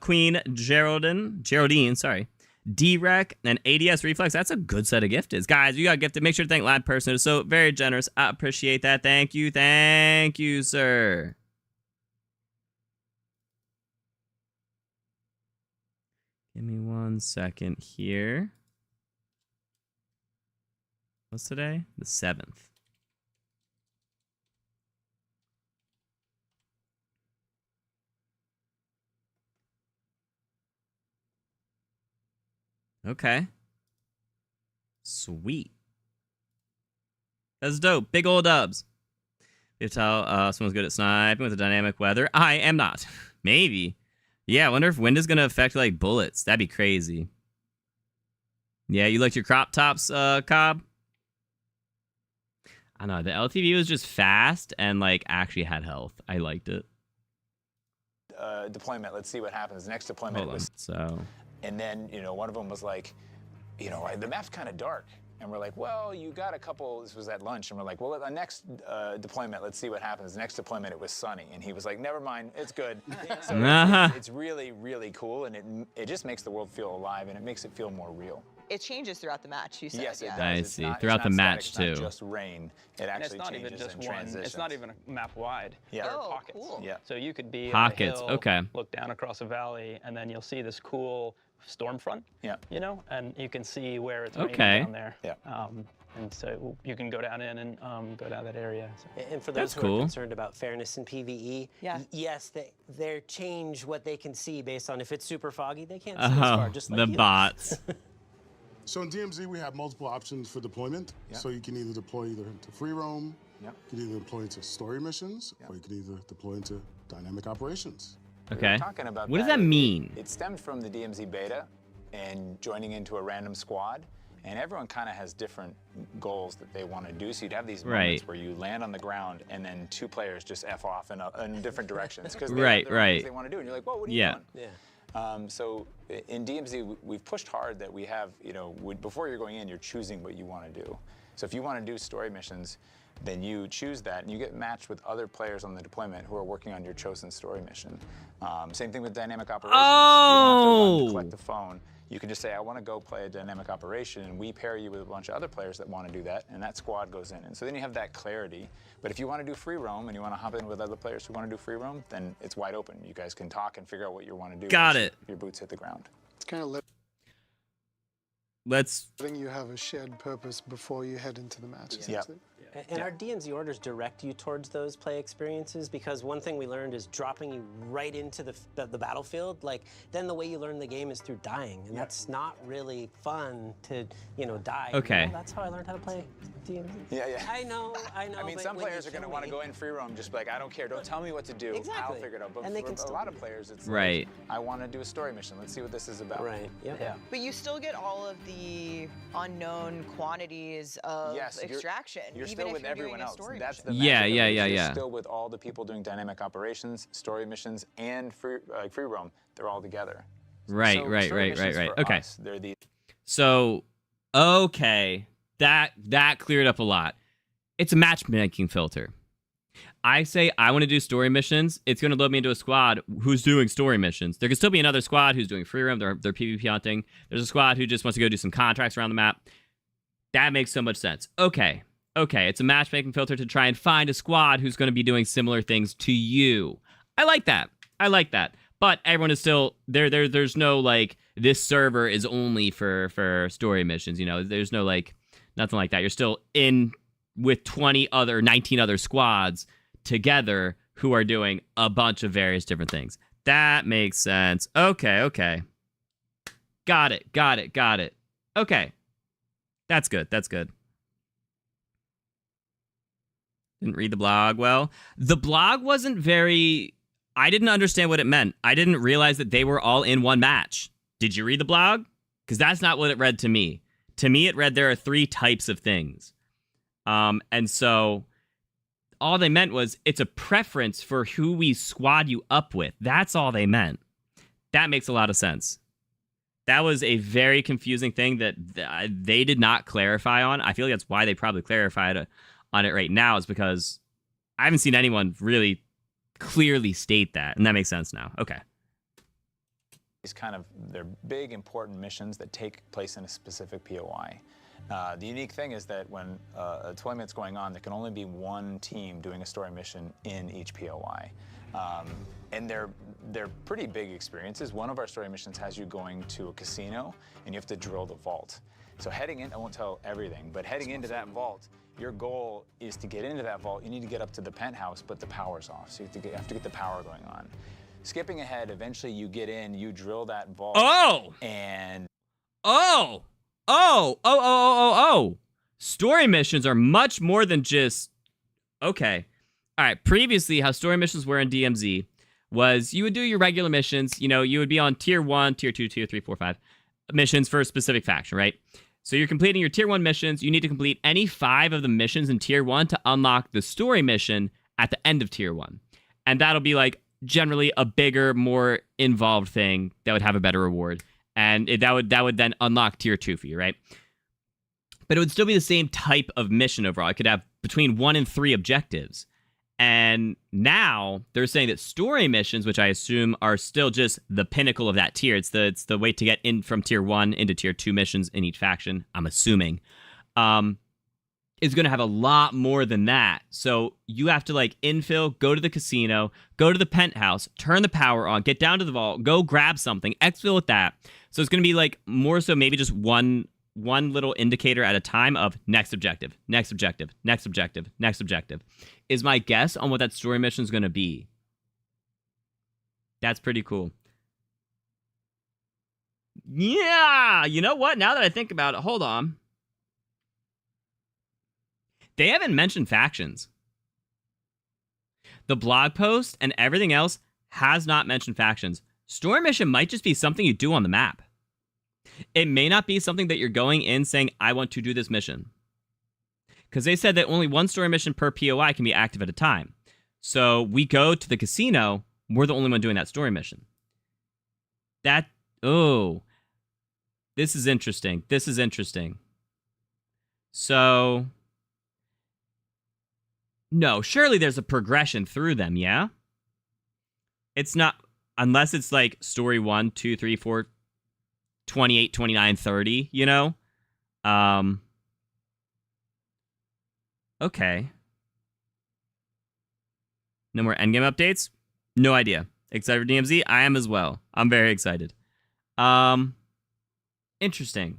Queen Geraldine, sorry, D-Rec, and ADS Reflex. That's a good set of gifteds. Guys, you got gifted. Make sure to thank Line Person. It's so very generous. I appreciate that. Thank you, sir. Give me 1 second here. What's today? The 7th. Okay. Sweet. That's dope. Big old dubs. You tell someone's good at sniping with the dynamic weather. I am not. Maybe. Yeah, I wonder if wind is going to affect, like, bullets. That'd be crazy. Yeah, you liked your crop tops, Cobb? I don't know. The LTV was just fast and, like, actually had health. I liked it.
Deployment. Let's see what happens. Next deployment was.
So.
And then, you know, one of them was like, you know, the map's kind of dark. And we're like, well, you got a couple, this was at lunch, and we're like, well, the next deployment, let's see what happens. Next deployment, it was sunny. And he was like, never mind, it's good. So it's really, really cool, and it just makes the world feel alive, and it makes it feel more real.
It changes throughout the match, you said.
Yes, it does.
I
It's
see.
not-
Throughout
it's
the
not
match,
static, it's
too.
not just rain. It actually
it's not
changes
even just
and
one.
transitions.
It's not even a map wide.
Yeah.
There
Oh,
are pockets.
cool.
Yeah.
So you could be
Pockets,
on a hill,
okay.
look down across a valley, and then you'll see this cool storm front.
Yeah.
You know, and you can see where it's
Okay.
raining down there.
Yeah.
And so you can go down in and go down that area. So.
And for
That's
those who
cool.
are concerned about fairness in PvE, yes, they change what they can see based on if it's super foggy, they can't see as far, just like
the
you.
bots.
So in DMZ, we have multiple options for deployment.
Yeah.
So you can either deploy to free roam,
Yeah.
you can either deploy into story missions, or you can either deploy into dynamic operations.
Okay.
We were talking about
What does that mean?
It stemmed from the DMZ beta and joining into a random squad. And everyone kind of has different goals that they want to do. So you'd have these moments
Right.
where you land on the ground and then 2 players just F off in different directions. Because
Right, right.
they want to do. And you're like, well, what are you
Yeah.
doing? Yeah. So in DMZ, we've pushed hard that we have, you know, before you're going in, you're choosing what you want to do. So if you want to do story missions, then you choose that, and you get matched with other players on the deployment who are working on your chosen story mission. Same thing with dynamic operations. You don't have to run to collect the phone. You can just say, I want to go play a dynamic operation, and we pair you with a bunch of other players that want to do that, and that squad goes in. And so then you have that clarity. But if you want to do free roam and you want to hop in with other players who want to do free roam, then it's wide open. You guys can talk and figure out what you want to do.
Got
once
it.
Your boots hit the ground.
It's kind of
Let's.
letting you have a shared purpose before you head into the match.
Yeah.
essentially.
And our DMZ orders direct you towards those play experiences, because one thing we learned is dropping you right into the battlefield. Like, then the way you learn the game is through dying, and that's not really fun to, you know, die.
Okay.
You know, that's how I learned how to play DMZ.
Yeah, yeah.
I know.
I mean,
but
some
when
players
you
are going to
kill
want to
me-
go in free roam, just be like, I don't care. Don't tell me what to do. I'll
Exactly.
figure it out. But
And they
for
can
a
still
lot
do
of
it.
players, it's
Right.
like, I want to do a story mission. Let's see what this is about.
Right. Yep.
Yeah.
But you still get all of the unknown quantities of
Yes,
extraction,
You're
even
still
if
with
you're
everyone
doing a
else.
story
That's
mission.
the
Yeah,
magic of
yeah,
it, is
yeah,
you're
yeah.
still with all the people doing dynamic operations, story missions, and free roam. They're all together.
Right,
So
right,
story
right, right,
missions
right.
for
Okay.
us, they're the
So, okay, that cleared up a lot. It's a matchmaking filter. I say I want to do story missions. It's going to load me into a squad who's doing story missions. There can still be another squad who's doing free roam. They're PvP hunting. There's a squad who just wants to go do some contracts around the map. That makes so much sense. Okay, it's a matchmaking filter to try and find a squad who's going to be doing similar things to you. I like that. But everyone is still there. There's no like this server is only for story missions. You know, there's no like nothing like that. You're still in with 19 other squads together who are doing a bunch of various different things. That makes sense. Okay. Got it. Okay. That's good. That's good. Didn't read the blog well. The blog wasn't very... I didn't understand what it meant. I didn't realize that they were all in one match. Did you read the blog? Because that's not what it read to me. To me, it read there are 3 types of things. And so all they meant was it's a preference for who we squad you up with. That's all they meant. That makes a lot of sense. That was a very confusing thing that they did not clarify on. I feel like that's why they probably clarified on it right now, is because I haven't seen anyone really clearly state that, and that makes sense now. Okay.
These they're big, important missions that take place in a specific POI. The unique thing is that when a deployment's going on, there can only be one team doing a story mission in each POI. And they're pretty big experiences. One of our story missions has you going to a casino, and you have to drill the vault. So heading in, I won't tell everything, but heading into that vault, your goal is to get into that vault. You need to get up to the penthouse, but the power's off, so you have to get the power going on. Skipping ahead, eventually you get in, you drill that vault.
Oh!
And...
Oh! Story missions are much more than just... Okay. All right. Previously, how story missions were in DMZ was you would do your regular missions. You know, you would be on tier 1, tier 2, tier 3, 4, 5 missions for a specific faction, right? So you're completing your tier 1 missions. You need to complete any 5 of the missions in tier 1 to unlock the story mission at the end of tier 1. And that'll be like generally a bigger, more involved thing that would have a better reward. And that would then unlock tier 2 for you, right? But it would still be the same type of mission overall. It could have between 1 and 3 objectives. And now they're saying that story missions, which I assume are still just the pinnacle of that tier. It's the way to get in from tier 1 into tier 2 missions in each faction, I'm assuming. Is going to have a lot more than that. So you have to like infill, go to the casino, go to the penthouse, turn the power on, get down to the vault, go grab something, exfil with that. So it's going to be like more so maybe just one little indicator at a time of next objective, next objective, next objective, next objective, is my guess on what that story mission is going to be. That's pretty cool. Yeah, you know what? Now that I think about it, hold on. They haven't mentioned factions. The blog post and everything else has not mentioned factions. Story mission might just be something you do on the map. It may not be something that you're going in saying, I want to do this mission. Because they said that only one story mission per POI can be active at a time. So we go to the casino, we're the only one doing that story mission. This is interesting. This is interesting. So... No, surely there's a progression through them, yeah? It's not, unless it's like story 1, 2, 3, 4, 28, 29, 30, you know? Okay. No more endgame updates? No idea. Excited for DMZ? I am as well. I'm very excited. Interesting.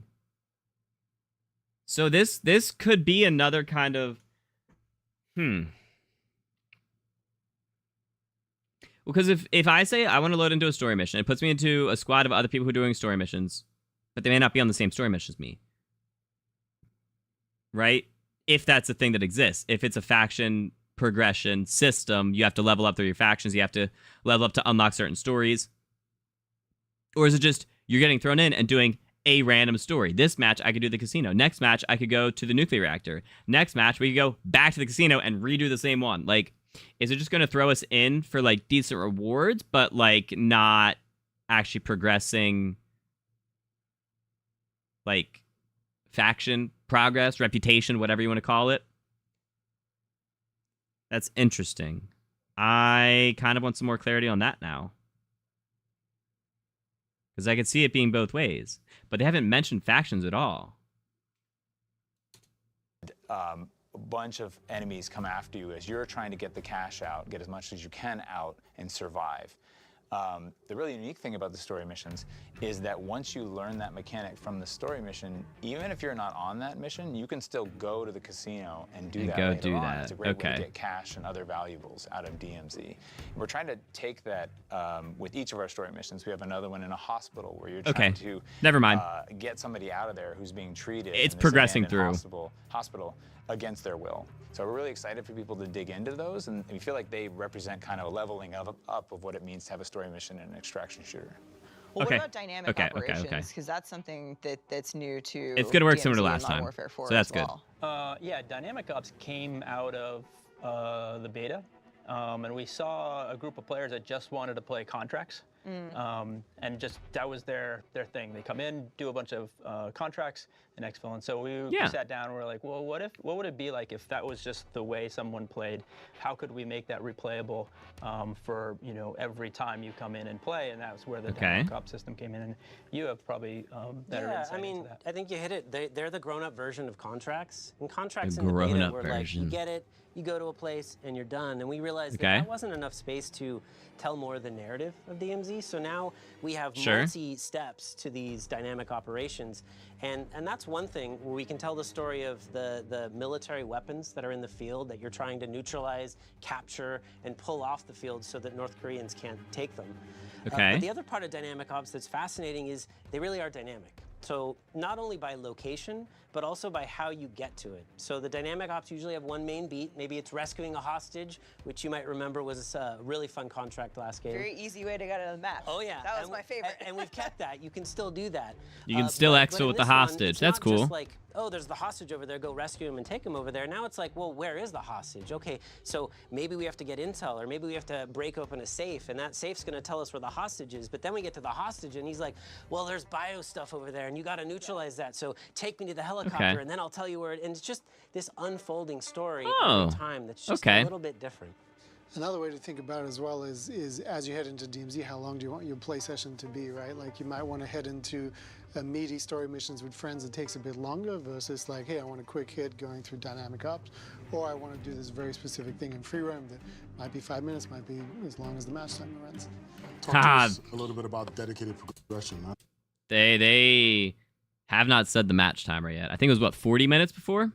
So this could be another kind of... Well, because if I say I want to load into a story mission, it puts me into a squad of other people who are doing story missions, but they may not be on the same story mission as me. Right? If that's a thing that exists. If it's a faction progression system, you have to level up through your factions, you have to level up to unlock certain stories. Or is it just you're getting thrown in and doing a random story? This match, I could do the casino. Next match, I could go to the nuclear reactor. Next match, we could go back to the casino and redo the same one. Like, is it just going to throw us in for, like, decent rewards, but, like, not actually progressing, like, faction, progress, reputation, whatever you want to call it? That's interesting. I kind of want some more clarity on that now. Because I could see it being both ways. But they haven't mentioned factions at all.
A bunch of enemies come after you as you're trying to get the cash out, get as much as you can out, and survive. The really unique thing about the story missions is that once you learn that mechanic from the story mission, even if you're not on that mission, you can still go to the casino and do that later on. It's a great way to get cash and other valuables out of DMZ. And we're trying to take that with each of our story missions. We have another one in a hospital where you're trying to get somebody out of there who's being treated.
It's
in this
progressing
abandoned
through.
hospital against their will. So we're really excited for people to dig into those, and we feel like they represent kind of a leveling up of what it means to have a story mission in an extraction shooter.
Well, what about dynamic operations? Because that's something that's new to
It's good to work
DMZ
similar to
and
last
Modern
time,
Warfare 4
so that's
as
good.
well.
Yeah, dynamic ops came out of the beta, and we saw a group of players that just wanted to play contracts. And just that was their thing. They come in, do a bunch of contracts, and exfil. And so we sat down and we were like, well, what would it be like if that was just the way someone played? How could we make that replayable for every time you come in and play? And that was where the dynamic ops system came in. And you have probably better insight into that.
I think you hit it. They're the grown-up version of contracts. And contracts in the beta were like, you get it, you go to a place, and you're done. And we realized that wasn't enough space to tell more of the narrative of DMZ. So now we have multi-steps to these dynamic operations. And that's one thing where we can tell the story of the military weapons that are in the field that you're trying to neutralize, capture, and pull off the field so that North Koreans can't take them. But the other part of dynamic ops that's fascinating is they really are dynamic. So not only by location, but also by how you get to it. So the dynamic ops usually have one main beat. Maybe it's rescuing a hostage, which you might remember was a really fun contract last game.
Very easy way to get out of the map.
Oh yeah,
that was my favorite.
And we've kept that. You can still do that.
You can still exfil with the hostage. That's cool.
Just like, oh, there's the hostage over there. Go rescue him and take him over there. Now it's like, well, where is the hostage? Okay, so maybe we have to get intel, or maybe we have to break open a safe, and that safe's going to tell us where the hostage is. But then we get to the hostage, and he's like, well, there's bio stuff over there, and you got to neutralize that. So take me to the helicopter, and then I'll tell you where. And it's just this unfolding story every time that's just a little bit different.
Another way to think about it as well is as you head into DMZ, how long do you want your play session to be, right? Like you might want to head into meaty story missions with friends that takes a bit longer versus like, hey, I want a quick hit going through dynamic ops, or I want to do this very specific thing in free roam that might be 5 minutes, might be as long as the match time runs.
Talk to us a little bit about dedicated progression, man.
They have not said the match timer yet. I think it was, what, 40 minutes before?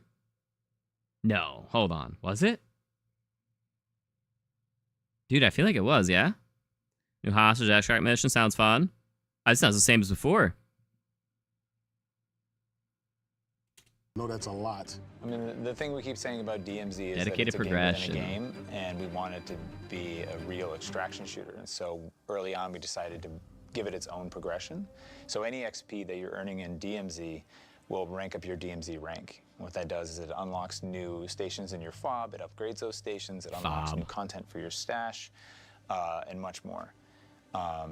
No, hold on. Was it? Dude, I feel like it was, yeah? New hostage extract mission sounds fun. It sounds the same as before.
No, that's a lot.
I mean, the thing we keep saying about DMZ is
dedicated
that it's
progression.
a game, and we want it to be a real extraction shooter. And so early on, we decided to give it its own progression. So any XP that you're earning in DMZ will rank up your DMZ rank. What that does is it unlocks new stations in your fob, it upgrades those stations, it unlocks new content for your stash, and much more.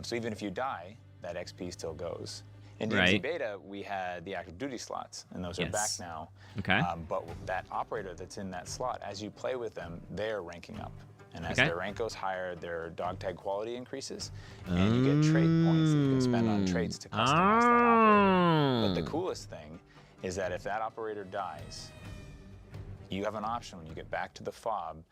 So even if you die, that XP still goes. In DMZ Beta, we had the active duty slots, and those are back now. But that operator that's in that slot, as you play with them, they're ranking up. And as their rank goes higher, their dog tag quality increases, and you get trait points that you can spend on traits to customize that operator. But the coolest thing is that if that operator dies, you have an option when you get back to the fob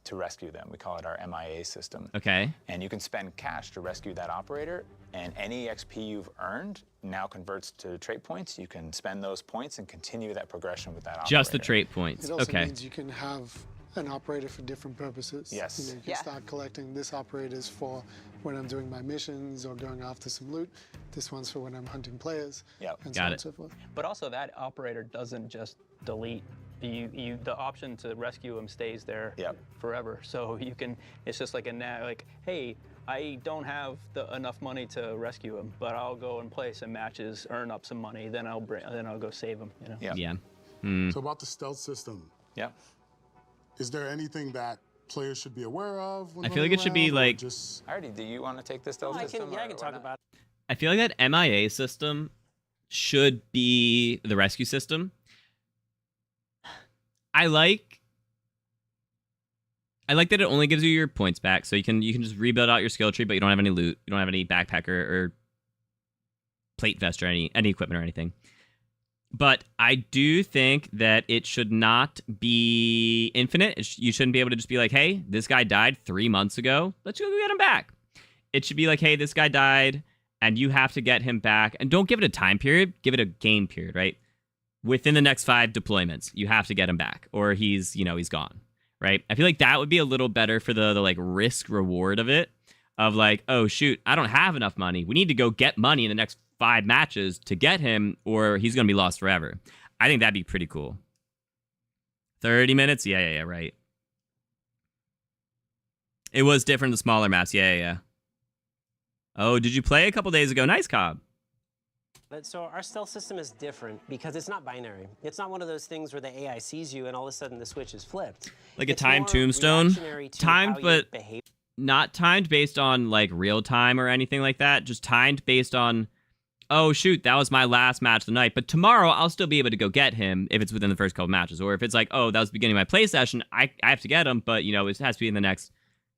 to rescue them. We call it our MIA system. And you can spend cash to rescue that operator, and any XP you've earned now converts to trait points. You can spend those points and continue that progression with that operator.
Just the trait points.
It also means you can have an operator for different purposes.
Yes.
You know, you can start collecting this operators for when I'm doing my missions or going after some loot. This one's for when I'm hunting players. And so on and so forth.
But also that operator doesn't just delete. The option to rescue him stays there forever. So you can, it's just like hey, I don't have enough money to rescue him, but I'll go and play some matches, earn up some money, then I'll go save him. You know?
So about the stealth system. Is there anything that players should be aware of?
I feel like it should be like.
Artie, do you want to take the stealth system?
I can talk about it.
I feel like that MIA system should be the rescue system. I like that it only gives you your points back, so you can just rebuild out your skill tree, but you don't have any loot, you don't have any backpacker or plate vest or any equipment or anything. But I do think that it should not be infinite. You shouldn't be able to just be like, hey, this guy died 3 months ago. Let's go get him back. It should be like, hey, this guy died, and you have to get him back. And don't give it a time period. Give it a game period, right? Within the next 5 deployments, you have to get him back, or he's gone, right? I feel like that would be a little better for the like risk reward of it, of like, oh shoot, I don't have enough money. We need to go get money in the next 5 matches to get him, or he's gonna be lost forever. I think that'd be pretty cool. 30 minutes? Yeah, right. It was different the smaller maps. Yeah. Oh, did you play a couple days ago? Nice, Cobb.
So our stealth system is different because it's not binary. It's not one of those things where the AI sees you and all of a sudden the switch is flipped.
Like a timed tombstone? Timed, but not timed based on like real time or anything like that. Just timed based on, oh shoot, that was my last match of the night, but tomorrow I'll still be able to go get him if it's within the first couple matches. Or if it's like, oh, that was the beginning of my play session, I have to get him, but it has to be in the next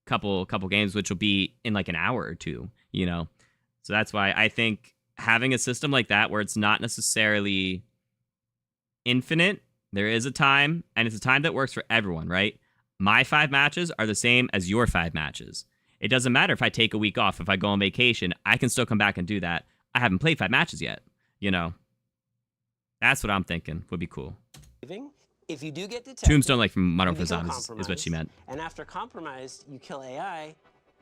couple games, which will be in like an hour or two, So that's why I think having a system like that where it's not necessarily infinite, there is a time, and it's a time that works for everyone, right? My 5 matches are the same as your 5 matches. It doesn't matter if I take a week off, if I go on vacation, I can still come back and do that. I haven't played 5 matches yet, That's what I'm thinking would be cool.
If you do get detected,
Tombstone, like from Modern Warfare Zombies, is what she meant.
And after compromise, you kill AI,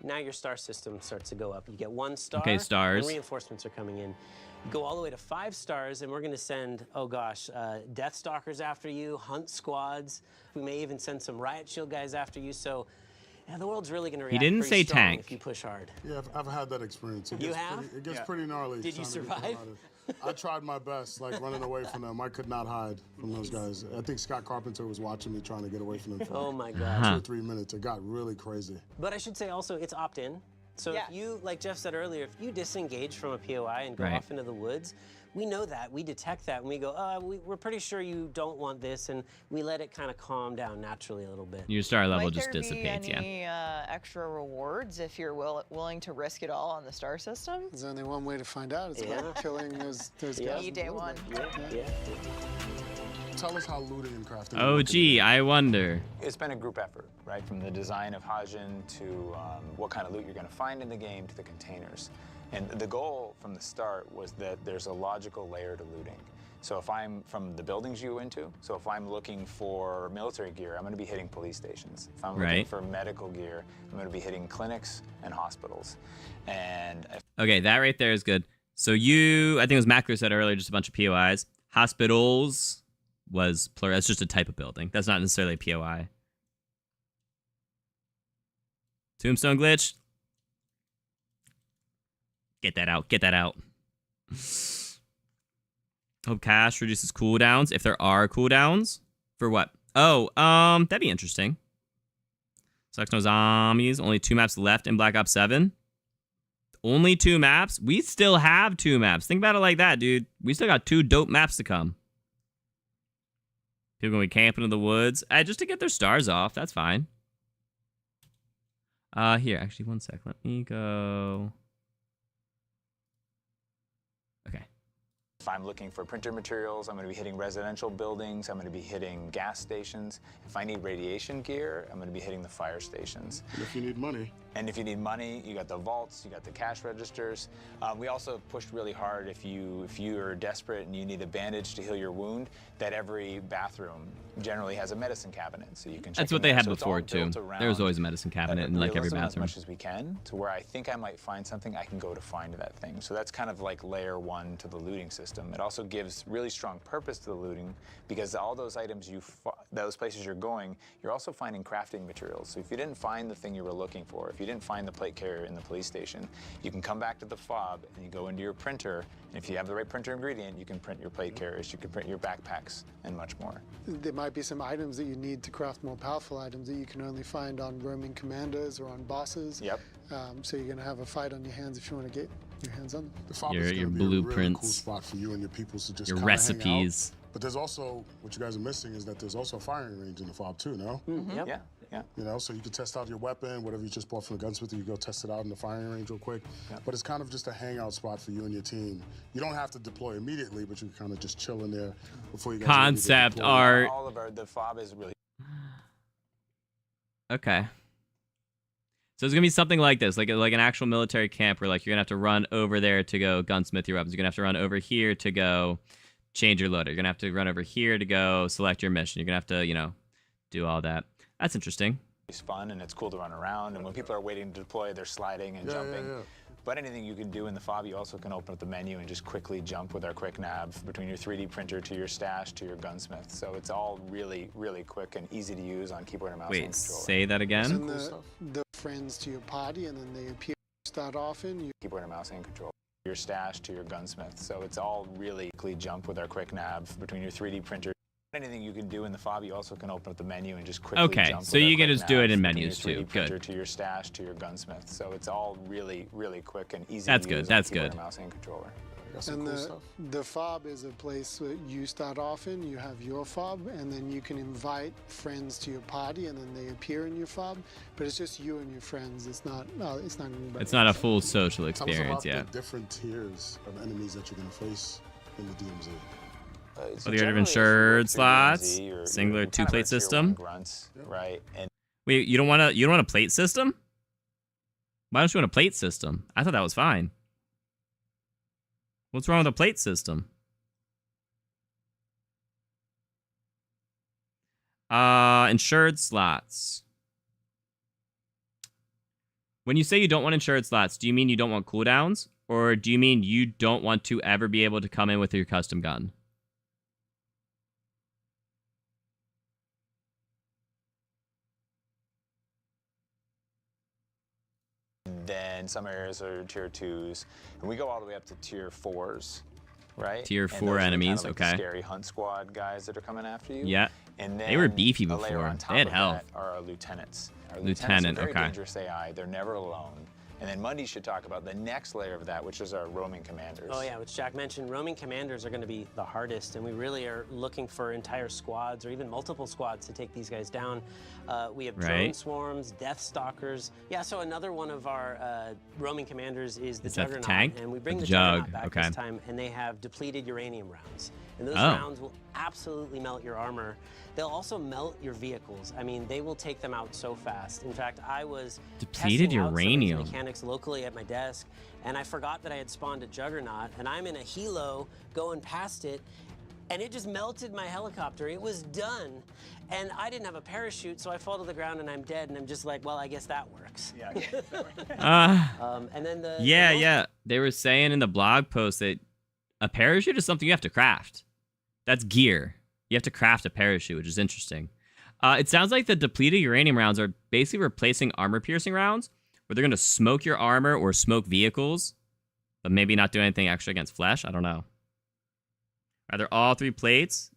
now your star system starts to go up. You get 1 star,
okay, stars.
And reinforcements are coming in. You go all the way to 5 stars, and we're going to send, Death Stalkers after you, Hunt Squads. We may even send some Riot Shield guys after you, so the world's really going to react
pretty
say
strong tank.
If you push hard.
Yeah, I've had that experience. It gets pretty gnarly.
Did you survive?
I tried my best, like running away from them. I could not hide from those guys. I think Scott Carpenter was watching me trying to get away from them for
oh my God.
2 or 3 minutes. It got really crazy.
But I should say also, it's opt-in. So if you, like Jeff said earlier, if you disengage from a POI and go off into the woods, we know that, we detect that, and we go, we're pretty sure you don't want this, and we let it kind of calm down naturally a little bit.
Your star level just dissipates,
Might there be any extra rewards if you're willing to risk it all on the star system?
There's only one way to find out. It's by killing those guys.
Day one.
Tell us how looting and crafting.
Oh, gee, I wonder.
It's been a group effort, right? From the design of Hajin to what kind of loot you're going to find in the game to the containers. And the goal from the start was that there's a logical layer to looting. So if I'm from the buildings you go into, so if I'm looking for military gear, I'm going to be hitting police stations. If I'm looking for medical gear, I'm going to be hitting clinics and hospitals. And
okay, that right there is good. So I think it was Macro said earlier, just a bunch of POIs. Hospitals was plural. That's just a type of building. That's not necessarily a POI. Tombstone glitch. Get that out. Get that out. Hope cash reduces cooldowns. If there are cooldowns. For what? Oh, that'd be interesting. Sucks no zombies. Only 2 maps left in Black Ops 7. Only 2 maps? We still have 2 maps. Think about it like that, dude. We still got 2 dope maps to come. People gonna be camping in the woods. Just to get their stars off. That's fine. Here, actually, one sec. Let me go. Okay.
if I'm looking for printer materials, I'm going to be hitting residential buildings, I'm going to be hitting gas stations. If I need radiation gear, I'm going to be hitting the fire stations.
And if you need money.
And if you need money, you got the vaults, you got the cash registers. We also pushed really hard if you are desperate and you need a bandage to heal your wound, that every bathroom generally has a medicine cabinet, so you can check.
That's what they had before too. There was always a medicine cabinet in like every bathroom.
As much as we can, to where I think I might find something, I can go to find that thing. So that's kind of like layer one to the looting system. It also gives really strong purpose to the looting, because all those items those places you're going, you're also finding crafting materials. So if you didn't find the thing you were looking for, if you didn't find the plate carrier in the police station, you can come back to the fob and you go into your printer, and if you have the right printer ingredient, you can print your plate carriers, you can print your backpacks, and much more.
There might be some items that you need to craft more powerful items that you can only find on roaming commandos or on bosses.
Yep.
So you're going to have a fight on your hands if you want to get your hands on them.
The fob is
your
gonna be a
blueprints,
really cool spot for you and your people to just
your
kinda
recipes.
Hang out. But there's also, what you guys are missing is that there's also a firing range in the fob too, no?
Mm-hmm. Yep. Yeah.
You know, so you can test out your weapon, whatever you just bought from the gunsmith, you go test it out in the firing range real quick. Yep. But it's kind of just a hangout spot for you and your team. You don't have to deploy immediately, but you can kind of just chill in there before you guys
concept art.
All of the fob is really
okay. So it's gonna be something like this, like an actual military camp where like you're gonna have to run over there to go gunsmith your weapons. You're gonna have to run over here to go change your loader. You're gonna have to run over here to go select your mission. You're gonna have to, you know, do all that. That's interesting.
It's fun and it's cool to run around, and when people are waiting to deploy, they're sliding and jumping. But anything you can do in the fob, you also can open up the menu and just quickly jump with our quick nav between your 3D printer to your stash to your gunsmith. So it's all really, really quick and easy to use on keyboard and mouse.
Wait,
and controller.
say that again?
And the friends to your party, and then they appear start off in you.
Keyboard and mouse and controller. Your stash to your gunsmith. So it's all really quickly jump with our quick nav between your 3D printer. Anything you can do in the fob, you also can open up the menu and just quickly jump.
So you can just do it in menus too. Good.
To your stash to your gunsmith. So it's all really, really quick and easy.
That's
to
good.
use
That's
on keyboard
good.
And mouse and controller.
And the fob is a place that you start off in. You have your fob, and then you can invite friends to your party, and then they appear in your fob. But it's just you and your friends. It's not. It's not anybody.
It's not a full social
Tell us
experience.
about
Yeah.
the different tiers of enemies that you're going to face in the DMZ.
So you have insured slots, singular 2-plate system.
Grunts, right? And
Wait, you don't want a plate system? Why don't you want a plate system? I thought that was fine. What's wrong with a plate system? Insured slots. When you say you don't want insured slots, do you mean you don't want cooldowns? Or do you mean you don't want to ever be able to come in with your custom gun?
then some areas are tier 2s, and we go all the way up to tier 4s, right?
Tier
And
4
those are
enemies,
kind of like the
okay.
scary hunt squad guys that are coming after you.
Yeah.
And then
They were beefy
a layer
before.
on top
They had
of
health.
that are our lieutenants. Our
Lieutenant,
lieutenants are very
okay.
dangerous AI. They're never alone. And then Mundy should talk about the next layer of that, which is our roaming commanders.
Oh yeah, which Jack mentioned, roaming commanders are going to be the hardest, and we really are looking for entire squads or even multiple squads to take these guys down. We have drone
Right.
swarms, death stalkers. Yeah, so another one of our roaming commanders is the
Is that the
Juggernaut,
tank?
and we bring
The
the
Jug,
Juggernaut back
okay.
this time, and they have depleted uranium rounds. And those
Oh.
rounds will absolutely melt your armor. They'll also melt your vehicles. I mean, they will take them out so fast. In fact, I was
Depleted
testing out some of these
uranium.
mechanics locally at my desk, and I forgot that I had spawned a Juggernaut, and I'm in a helo going past it, and it just melted my helicopter. It was done. And I didn't have a parachute, so I fall to the ground and I'm dead, and I'm just like, well, I guess that works.
Yeah.
And then the
Yeah. They were saying in the blog post that a parachute is something you have to craft. That's gear. You have to craft a parachute, which is interesting. It sounds like the depleted uranium rounds are basically replacing armor-piercing rounds, where they're going to smoke your armor or smoke vehicles, but maybe not do anything extra against flesh. I don't know. Are there all 3 plates,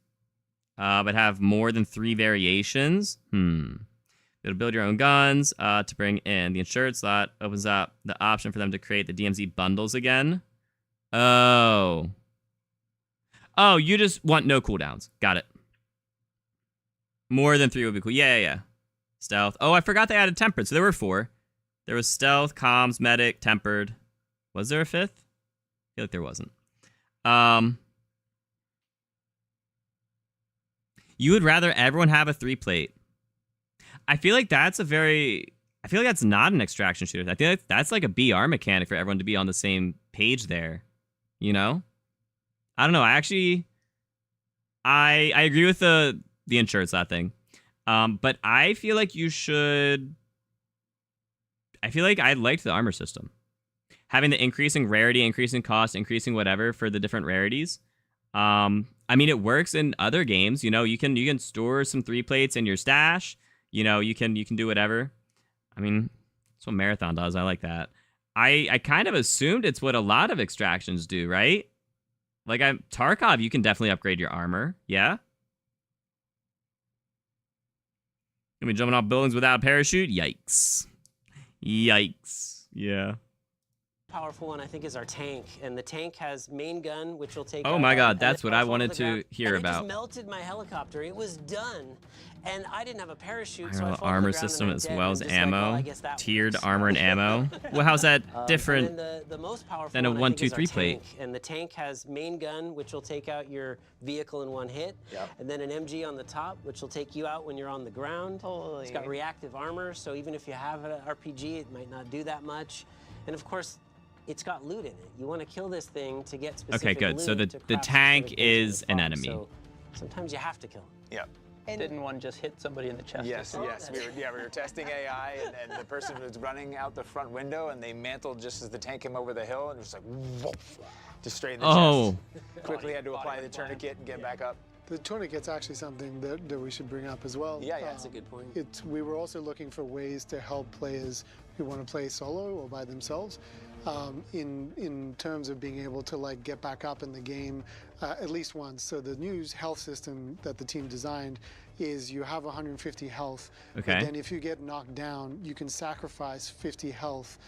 but have more than 3 variations? It'll build your own guns to bring in. The insured slot opens up the option for them to create the DMZ bundles again. Oh, you just want no cooldowns. Got it. More than 3 would be cool. Yeah. Stealth. Oh, I forgot they added tempered. So there were 4. There was stealth, comms, medic, tempered. Was there a 5th? I feel like there wasn't. You would rather everyone have a 3-plate. I feel like that's that's not an extraction shooter. I feel like that's like a BR mechanic for everyone to be on the same page there. You know? I don't know. I agree with the insured slot thing. But I feel like you should. I feel like I liked the armor system. Having the increasing rarity, increasing cost, increasing whatever for the different rarities. I mean, it works in other games. You know, you can store some 3-plates in your stash. You know, you can do whatever. I mean, that's what Marathon does. I like that. I kind of assumed it's what a lot of extractions do, right? Like Tarkov, you can definitely upgrade your armor. Yeah. Gonna be jumping off buildings without a parachute? Yikes. Yeah.
powerful one, I think, is our tank. And the tank has main gun, which will take...
Oh my God, that's
and
what I
fall
wanted
the
to
ground.
hear
and
about.
It just melted my helicopter. It was done. And I didn't have a parachute, so I
Armor
fall to the ground
system
and
as
I'm dead,
well
and
as
I'm just like, well,
ammo.
I guess that
Tiered
works.
armor and ammo. Well, how's that different
And then the most powerful
than a
one, I
1,
think,
2,
is our
3 plate?
tank. And the tank has main gun, which will take out your vehicle in one hit.
Yep.
And then an MG on the top, which will take you out when you're on the ground. It's got reactive armor, so even if you have an RPG, it might not do that much. And of course, it's got loot in it. You want to kill this thing to get specific
Okay, good.
loot
So the
to craft
tank
specific things
is
for the
an
fob.
enemy.
So sometimes you have to kill it.
Yep.
Didn't one just hit somebody in the chest?
Yes, yes. We were testing AI, and the person was running out the front window, and they mantled just as the tank came over the hill, and just like, woof, just straight in the chest. Quickly had to apply the tourniquet and get back up.
The tourniquet's actually something that we should bring up as well.
Yeah,
That's a good point.
We were also looking for ways to help players who want to play solo or by themselves. In terms of being able to like get back up in the game at least once. So the new health system that the team designed is you have 150 health,
Okay.
but then if you get knocked down, you can sacrifice 50 health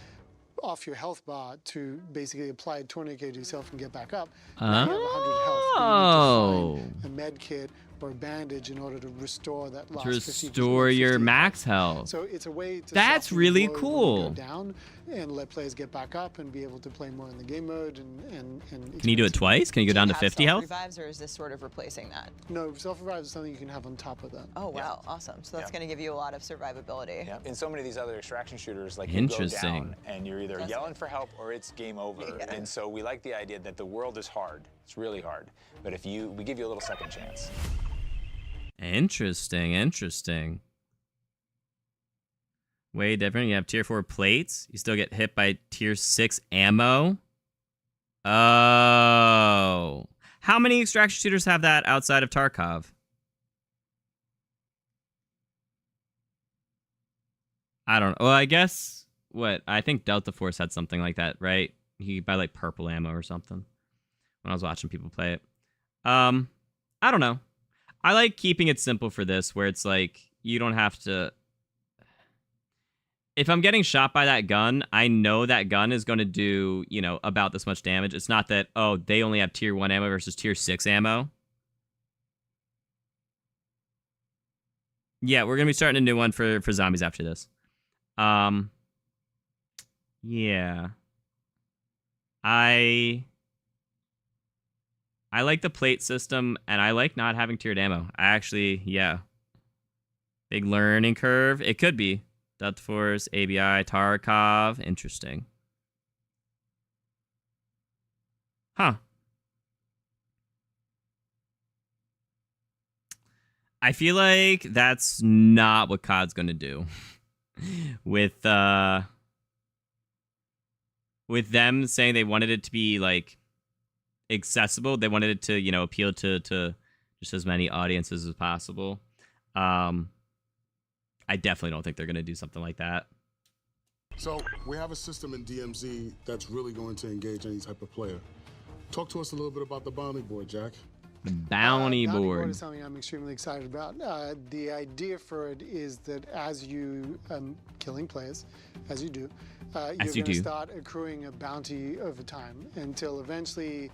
off your health bar to basically apply a tourniquet to yourself and get back up. Now you have 100 health.
Oh.
You need to find a med kit or a bandage in order to restore that last
To
50%.
restore your max health.
So it's a way to
That's
soften the
really
blow when you
cool.
go down and let players get back up and be able to play more in the game mode and
Can you do it twice? Can you go down to 50 health?
Revives, or is this sort of replacing that?
No, self-revive is something you can have on top of that.
Oh wow, awesome. So that's
Yeah.
going to give you a lot of survivability.
Yeah. In so many of these other extraction shooters, like you go
Interesting.
down and you're either yelling for help or it's game over. And so we like the idea that the world is hard. It's really hard. But if we give you a little second chance.
Interesting, interesting. Way different. You have tier 4 plates. You still get hit by tier 6 ammo. Oh. How many extraction shooters have that outside of Tarkov? I don't know. Well, I guess I think Delta Force had something like that, right? You buy like purple ammo or something when I was watching people play it. I don't know. I like keeping it simple for this, where it's like you don't have to. If I'm getting shot by that gun, I know that gun is going to do, about this much damage. It's not that, oh, they only have tier 1 ammo versus tier 6 ammo. Yeah, we're going to be starting a new one for zombies after this. Yeah. I like the plate system, and I like not having tiered ammo. I actually, yeah. Big learning curve. It could be. Delta Force, ABI, Tarkov. Interesting. Huh. I feel like that's not what COD's going to do. With them saying they wanted it to be, like, accessible. They wanted it to, appeal to just as many audiences as possible. I definitely don't think they're going to do something like that.
So we have a system in DMZ that's really going to engage any type of player. Talk to us a little bit about the bounty board, Jack.
The bounty board
is something I'm extremely excited about. The idea for it is that as you killing players, as you do, you're going to start accruing a bounty over time until eventually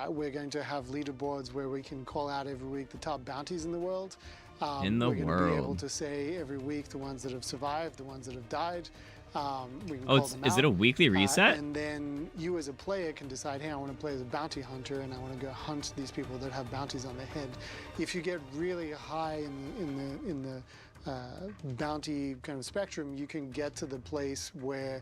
we're going to have leaderboards where we can call out every week the top bounties in the world. We're going to be able to say every week the ones that have survived, the ones that have died. We can call them
is it a weekly reset?
And then you as a player can decide, hey, I want to play as a bounty hunter and I want to go hunt these people that have bounties on their head. If you get really high in the bounty kind of spectrum, you can get to the place where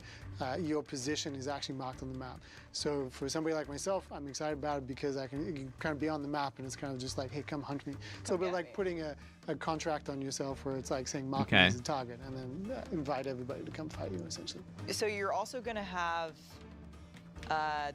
your position is actually marked on the map. So for somebody like myself, I'm excited about it because you can kind of be on the map and it's kind of just like, hey, come hunt me. It's a little bit like putting a contract on yourself where it's like saying mark me as a target and then invite everybody to come fight you, essentially.
So you're also going to have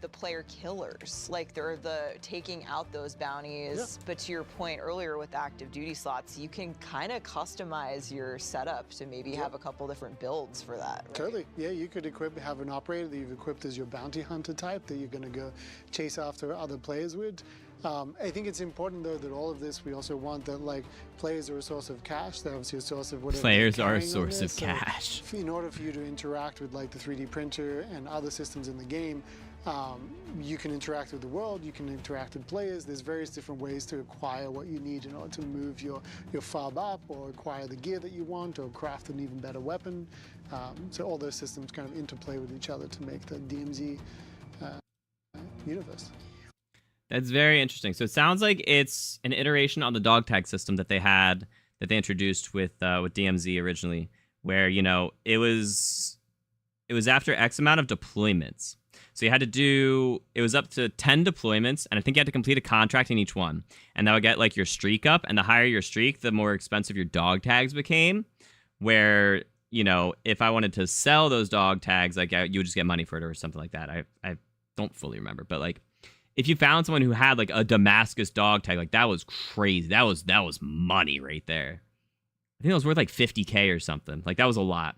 the player killers, like they're the taking out those bounties. Yeah. But to your point earlier with active duty slots, you can kind of customize your setup to maybe have a couple different builds for that. Right?
Totally. Yeah, you could have an operator that you've equipped as your bounty hunter type that you're going to go chase after other players with. I think it's important though that all of this, we also want that like players are a source of cash. They're obviously a source of whatever.
Players are a
carrying on
source
this.
of cash.
In order for you to interact with like the 3D printer and other systems in the game, you can interact with the world, you can interact with players. There's various different ways to acquire what you need in order to move your fob up or acquire the gear that you want or craft an even better weapon. So all those systems kind of interplay with each other to make the DMZ universe.
That's very interesting. So it sounds like it's an iteration on the dog tag system that they introduced with DMZ originally, where, you know, it was after X amount of deployments. So you had to do, it was up to 10 deployments, and I think you had to complete a contract in each one. And that would get like your streak up, and the higher your streak, the more expensive your dog tags became, where, you know, if I wanted to sell those dog tags, like you would just get money for it or something like that. I don't fully remember, but like if you found someone who had like a Damascus dog tag, like that was crazy. That was money right there. I think it was worth like 50K or something. Like that was a lot.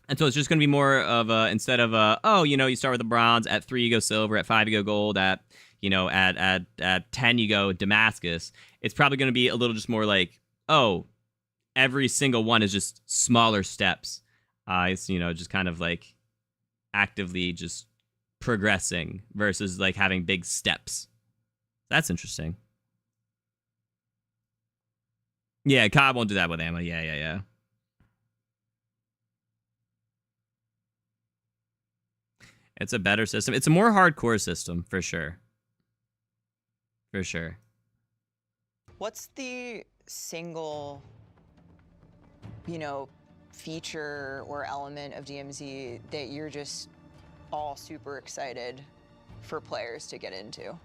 And so it's just going to be more of a, instead of a, oh, you know, you start with the bronze, at 3 you go silver, at 5 you go gold, at 10 you go Damascus. It's probably going to be a little just more like, oh, every single one is just smaller steps. It's, you know, just kind of like actively just progressing versus like having big steps. That's interesting. Yeah, COD won't do that with ammo. Yeah. It's a better system. It's a more hardcore system, for sure. For sure.
What's the single, you know, feature or element of DMZ that you're just all super excited for players to get into?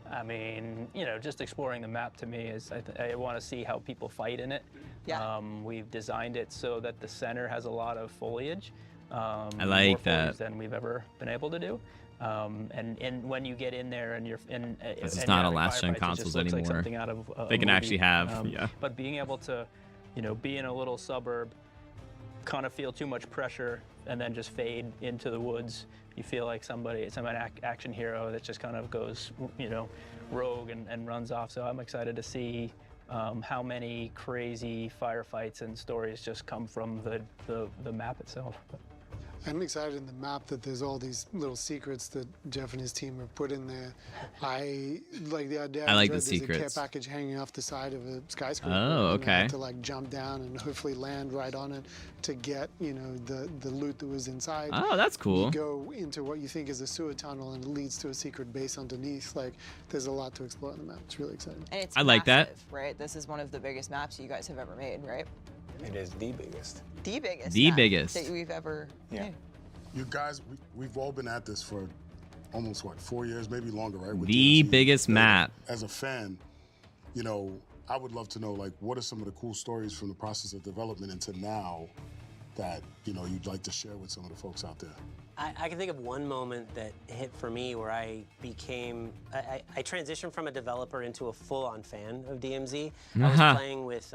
I mean, you know, just exploring the map to me is, I want to see how people fight in it.
Yeah.
We've designed it so that the center has a lot of foliage.
I like
more
that.
foliage than we've ever been able to do. And when you get in there and you're in,
it's not a last-gen consoles anymore.
Like something out of
they can
movie.
actually have, yeah.
But being able to, you know, be in a little suburb, kind of feel too much pressure, and then just fade into the woods. You feel like some action hero that just kind of goes, you know, rogue and runs off. So I'm excited to see how many crazy firefights and stories just come from the map itself.
I'm excited in the map that there's all these little secrets that Jeff and his team have put in there. I like the idea.
I like the
there's
secrets.
a care package hanging off the side of a skyscraper.
Oh, okay.
And I had to like jump down and hopefully land right on it to get, you know, the loot that was inside.
Oh, that's cool.
You go into what you think is a sewer tunnel and it leads to a secret base underneath. Like there's a lot to explore on the map. It's really exciting.
And it's
I like that.
massive, right? This is one of the biggest maps you guys have ever made, right?
It is the biggest.
The biggest.
The
map
biggest.
that we've ever made.
You guys, we've all been at this for almost, what, 4 years, maybe longer, right? With
The
DMZ.
biggest map.
As a fan, you know, I would love to know, like, what are some of the cool stories from the process of development into now that, you know, you'd like to share with some of the folks out there?
I can think of one moment that hit for me where I became, I transitioned from a developer into a full-on fan of DMZ. I was playing with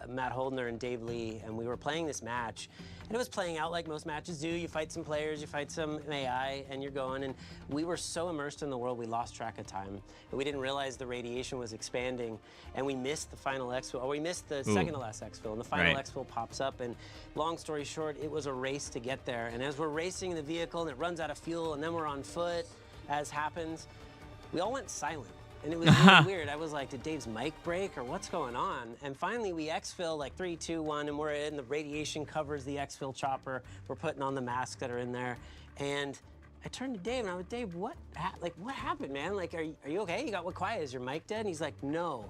Matt Holdner and Dave Lee, and we were playing this match, and it was playing out like most matches do. You fight some players, you fight some AI, and you're going, and we were so immersed in the world, we lost track of time. And we didn't realize the radiation was expanding, and we missed the final exfil, or we missed the second to last exfil, and the final exfil pops up, and long story short, it was a race to get there. And as we're racing the vehicle, and it runs out of fuel, and then we're on foot, as happens, we all went silent. And it was really weird. I was like, did Dave's mic break or what's going on? And finally we exfil like 3, 2, 1, and we're in, the radiation covers the exfil chopper. We're putting on the masks that are in there. And I turned to Dave and I was, Dave, what happened, man? Like, are you okay? You got what quiet? Is your mic dead? And he's like, no.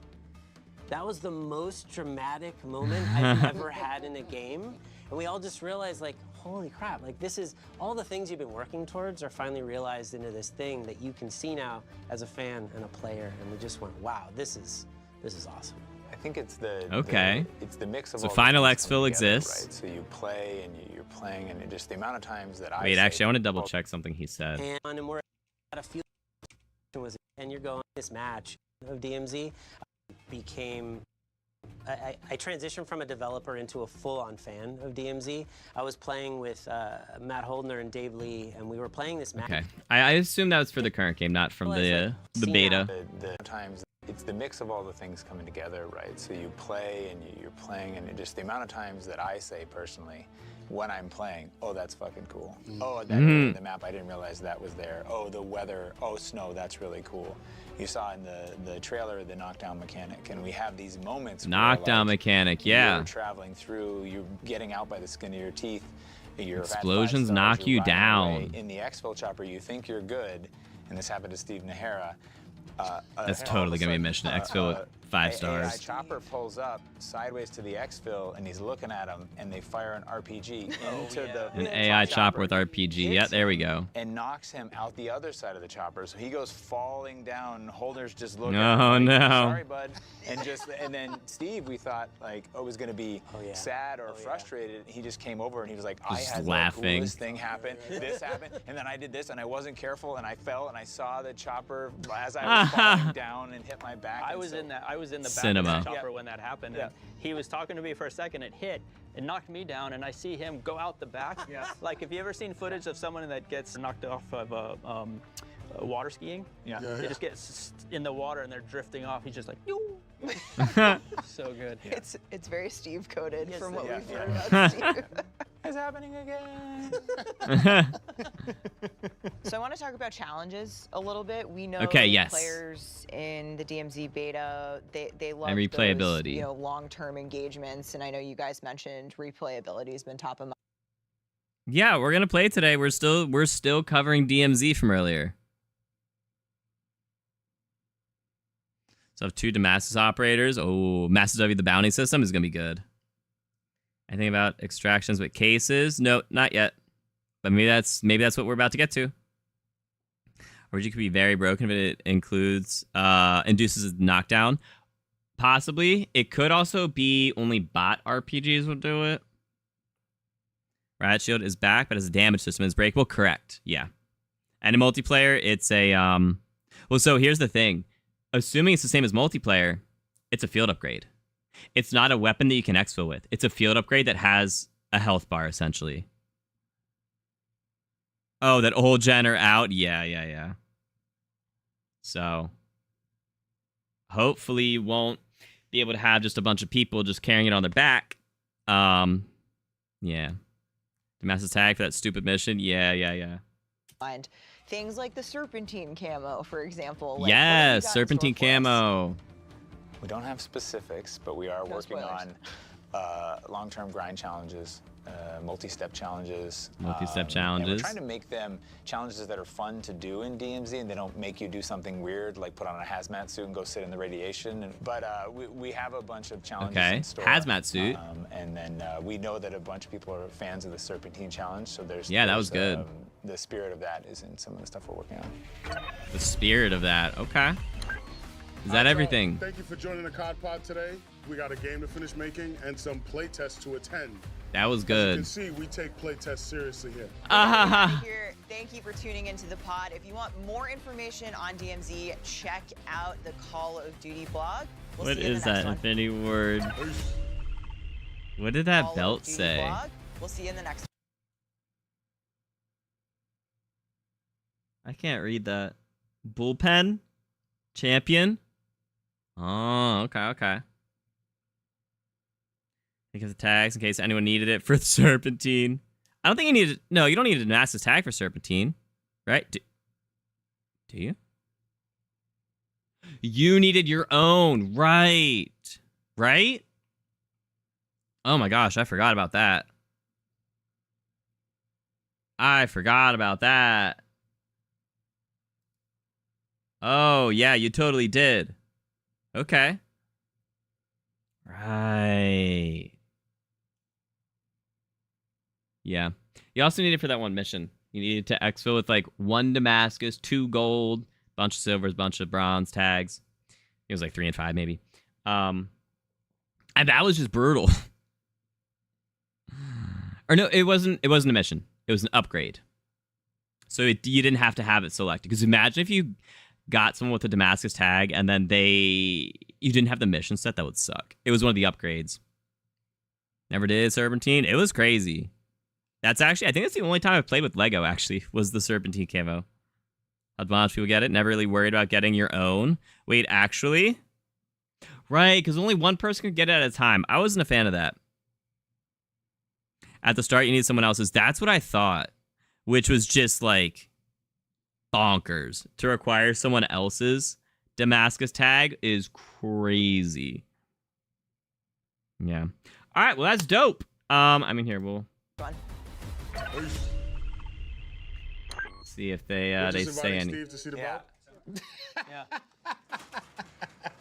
That was the most dramatic moment I've ever had in a game. And we all just realized, like, holy crap, like this is, all the things you've been working towards are finally realized into this thing that you can see now as a fan and a player. And we just went, wow, this is awesome.
I think it's the it's the mix of
so
all
final
the things
exfil
together,
exists.
right? So you play and you're playing, and just the amount of times that
Wait, actually, I want to double check something he said.
And we're at a few, and you're going, this match of DMZ became I transitioned from a developer into a full-on fan of DMZ. I was playing with Matt Holdner and Dave Lee, and we were playing this map.
Okay. I assume that was for the current game, not from the beta.
Sometimes it's the mix of all the things coming together, right? So you play and you're playing, and just the amount of times that I say personally, when I'm playing, oh, that's fucking cool. Oh, that the map, I didn't realize that was there. Oh, the weather, oh, snow, that's really cool. You saw in the trailer the knockdown mechanic, and we have these moments
Knockdown mechanic, yeah.
You're traveling through, you're getting out by the skin of your teeth. You're
Explosions
at 5 stars,
knock you down.
away. In the exfil chopper, you think you're good, and this happened to Steve Nahara.
That's totally gonna be a mission. Exfil with 5 stars.
A chopper pulls up sideways to the exfil, and he's looking at him, and they fire an RPG into the
An AI chopper with RPG. Yeah, there we go.
and knocks him out the other side of the chopper. So he goes falling down. Holder's just looking.
Oh,
at him like,
no.
Sorry, bud. And then Steve, we thought like, oh, was gonna be sad or frustrated. He just came over and he was like, I
Just
had
laughing.
the coolest thing happen. This happened, and then I did this, and I wasn't careful, and I fell, and I saw the chopper as I was falling down and hit my back.
I was in the back
Cinema.
of the chopper when that happened. And he was talking to me for a second. It hit. It knocked me down, and I see him go out the back. Like, have you ever seen footage of someone that gets knocked off of water skiing? They just get in the water and they're drifting off. He's just like, yoo. So good.
It's very Steve coded
Yes,
from what
yeah.
we've heard about Steve.
It's happening again.
So I want to talk about challenges a little bit. We know
Okay, yes.
players in the DMZ beta, they love
And replayability.
those, you know, long-term engagements, and I know you guys mentioned replayability has been top of mind.
Yeah, we're gonna play today. We're still covering DMZ from earlier. So I have 2 Damascus operators. Oh, Master W the bounty system is gonna be good. Anything about extractions with cases? No, not yet. But maybe that's what we're about to get to. Or you could be very broken if it includes induces a knockdown. Possibly. It could also be only bot RPGs will do it. Riot Shield is back, but as a damage system is breakable. Correct. Yeah. And in multiplayer, it's a well, so here's the thing. Assuming it's the same as multiplayer, it's a field upgrade. It's not a weapon that you can exfil with. It's a field upgrade that has a health bar, essentially. Oh, that old gen are out? Yeah. So, hopefully you won't be able to have just a bunch of people just carrying it on their back. Yeah. Damascus tag for that stupid mission? Yeah.
Mind. Things like the Serpentine camo, for example. Like,
Yes, Serpentine camo.
We don't have specifics, but we are working on long-term grind challenges, multi-step challenges.
Multi-step
And
challenges.
we're trying to make them challenges that are fun to do in DMZ, and they don't make you do something weird, like put on a hazmat suit and go sit in the radiation. But we have a bunch of challenges in store.
Hazmat suit.
And then we know that a bunch of people are fans of the Serpentine Challenge, so there's
that was good.
The spirit of that is in some of the stuff we're working on.
The spirit of that. Okay. Is that everything?
Thank you for joining the COD Pod today. We got a game to finish making and some play tests to attend.
That was
As
good.
you can see, we take play tests seriously here.
Thank you for tuning into the pod. If you want more information on DMZ, check out the Call of Duty blog. We'll
What
see you in
is
the next
that
one.
infinity word? What did that
Call of
belt
Duty
say?
blog. We'll see you in the next one.
I can't read that. Bullpen? Champion? Oh, okay. Think of the tags in case anyone needed it for Serpentine. I don't think you needed. No, you don't need a Damascus tag for Serpentine, right? Do you? You needed your own, right? Right? Oh my gosh, I forgot about that. Oh, yeah, you totally did. Okay. Right. Yeah. You also need it for that one mission. You needed to exfil with like 1 Damascus, 2 gold, bunch of silvers, bunch of bronze tags. It was like 3 and 5 maybe. And that was just brutal. Or no, it wasn't a mission. It was an upgrade. So you didn't have to have it selected. Because imagine if you got someone with a Damascus tag, and then you didn't have the mission set, that would suck. It was one of the upgrades. Never did Serpentine. It was crazy. That's actually, I think that's the only time I've played with Lego, actually, was the Serpentine camo. How'd a lot of people get it? Never really worried about getting your own. Wait, actually? Right, because only one person could get it at a time. I wasn't a fan of that. At the start, you need someone else's. That's what I thought, which was just, like, bonkers. To require someone else's Damascus tag is crazy. Yeah. All right, well, that's dope. I mean, here, we'll see if they say any.
Steve to see the belt?
Yeah.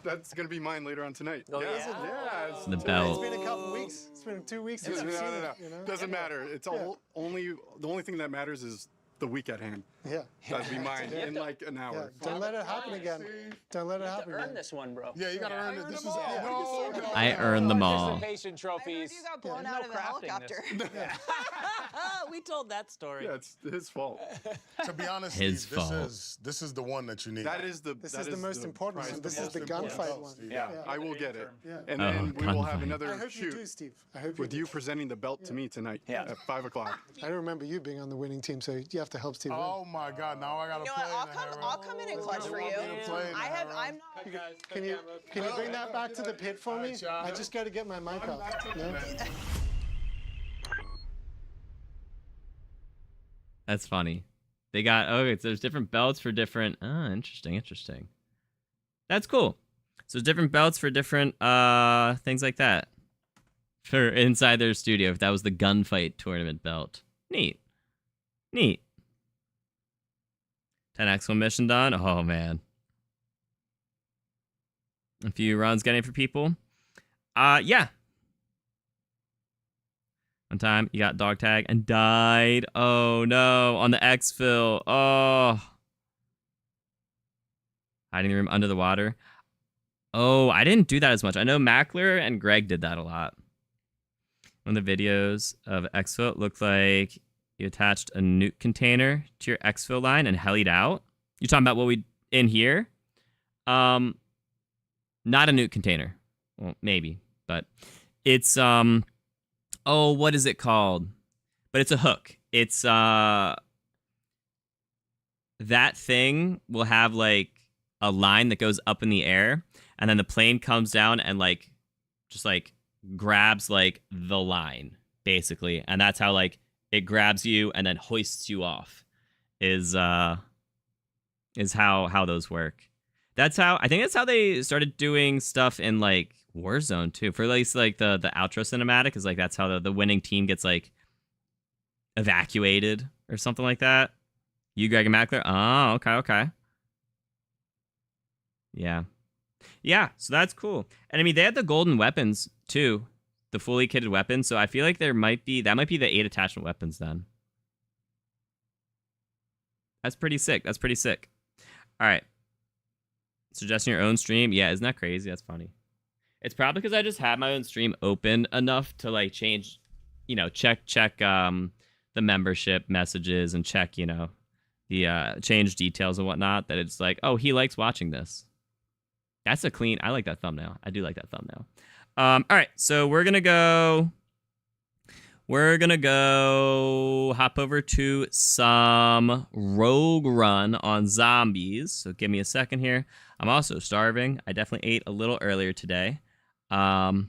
That's gonna be mine later on tonight.
Oh,
yeah.
yeah.
The belt.
It's been a couple weeks. It's been 2 weeks since
No,
we've seen
no.
it. You know?
Doesn't matter. It's all the only thing that matters is the week at hand.
Yeah.
That'd be mine in like an hour.
Yeah. Don't let it happen again. Don't let it happen
Earn
again.
this one, bro.
Yeah, you gotta earn it. This is
I earned them all.
Participation trophies.
You got blown out of a helicopter.
We told that story.
Yeah, it's his fault.
To be honest,
His
Steve,
fault.
this is the one that you need.
This is the most important one. This is the gunfight one.
Yeah, I will get it.
Yeah.
And then we will have
gunfight.
another
I hope you
shoot
do, Steve. I hope
with
you
you presenting the belt to me tonight at 5 o'clock.
I don't remember you being on the winning team, so you have to help Steve.
Oh my God! Now I gotta
You know
play.
what? I'll come in and clutch for you. I'm not.
Can you bring that back to the pit for me? I just got to get my mic off. No?
That's funny. They got, okay, so there's different belts for different, interesting. That's cool. So there's different belts for different things like that. For inside their studio, if that was the gunfight tournament belt. Neat. 10 excellent mission done. Oh, man. A few runs getting for people. Yeah. One time, you got dog tag and died. Oh, no. On the exfil. Oh. Hiding the room under the water. Oh, I didn't do that as much. I know Mackler and Greg did that a lot. One of the videos of exfil looked like you attached a nuke container to your exfil line and helied out. You're talking about what we in here? Not a nuke container. Well, maybe, but it's oh, what is it called? But it's a hook. It's that thing will have like a line that goes up in the air, and then the plane comes down and like just like grabs like the line basically, and that's how like it grabs you and then hoists you off. Is how those work. I think that's how they started doing stuff in like Warzone too. For at least like the outro cinematic is like that's how the winning team gets like evacuated or something like that. You, Greg and Mackler. Oh, okay. Yeah, so that's cool. And I mean, they had the golden weapons too, the fully kitted weapons. So I feel like that might be the 8 attachment weapons then. That's pretty sick. All right. Suggesting your own stream. Yeah, isn't that crazy? That's funny. It's probably because I just had my own stream open enough to like change, check the membership messages and check, the change details and whatnot, that it's like, oh, he likes watching this. That's I like that thumbnail. I do like that thumbnail. All right, so we're gonna go hop over to some Rogue Run on zombies. So give me a second here. I'm also starving. I definitely ate a little earlier today. All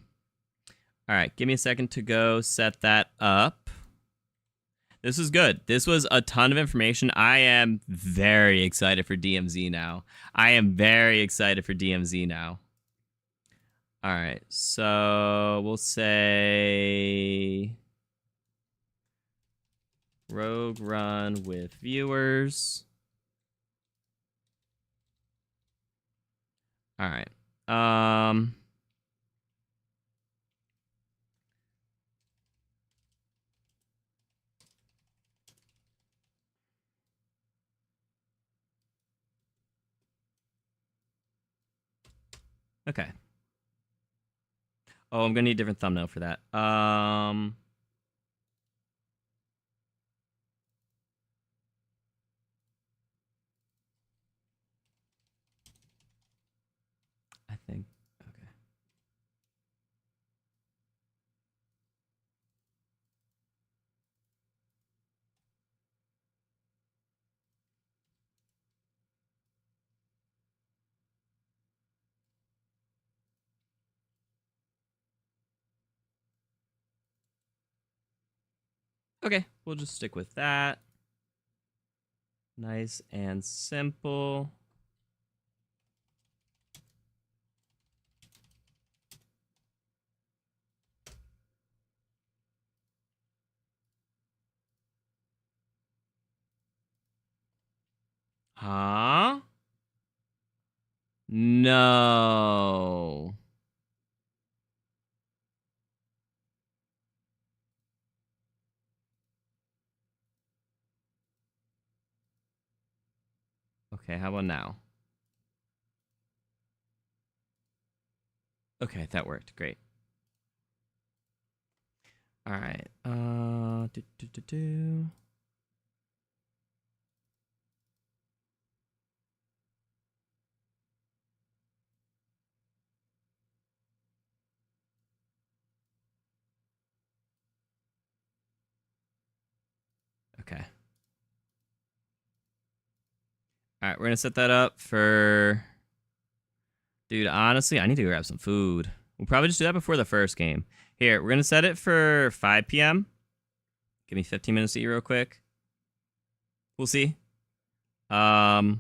right, give me a second to go set that up. This is good. This was a ton of information. I am very excited for DMZ now. All right, so we'll say Rogue Run with viewers. All right. Okay. Oh, I'm gonna need a different thumbnail for that. Okay, we'll just stick with that. Nice and simple. Huh? No. Okay, how about now? Okay, that worked. Great. All right. Okay. All right, we're gonna set that up for. Dude, honestly, I need to grab some food. We'll probably just do that before the first game. Here, we're gonna set it for 5 p.m. Give me 15 minutes to eat real quick. We'll see. Yeah,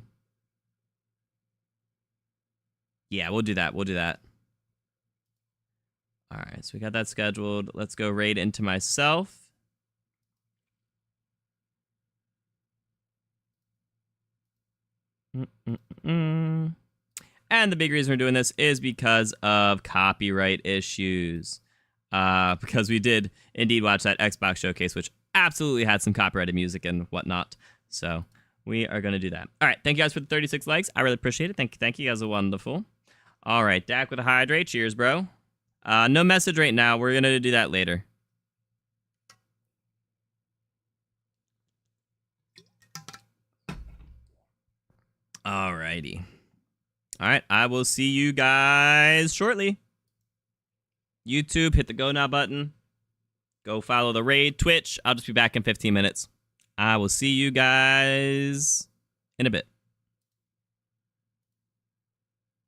we'll do that. We'll do that. All right, so we got that scheduled. Let's go raid into myself. And the big reason we're doing this is because of copyright issues. Because we did indeed watch that Xbox showcase, which absolutely had some copyrighted music and whatnot. So we are going to do that. All right, thank you guys for the 36 likes. I really appreciate it. Thank you. You guys are wonderful. All right, Dak with a hydrate. Cheers, bro. No message right now. We're going to do that later. All righty. All right, I will see you guys shortly. YouTube, hit the go now button. Go follow the raid. Twitch, I'll just be back in 15 minutes. I will see you guys in a bit.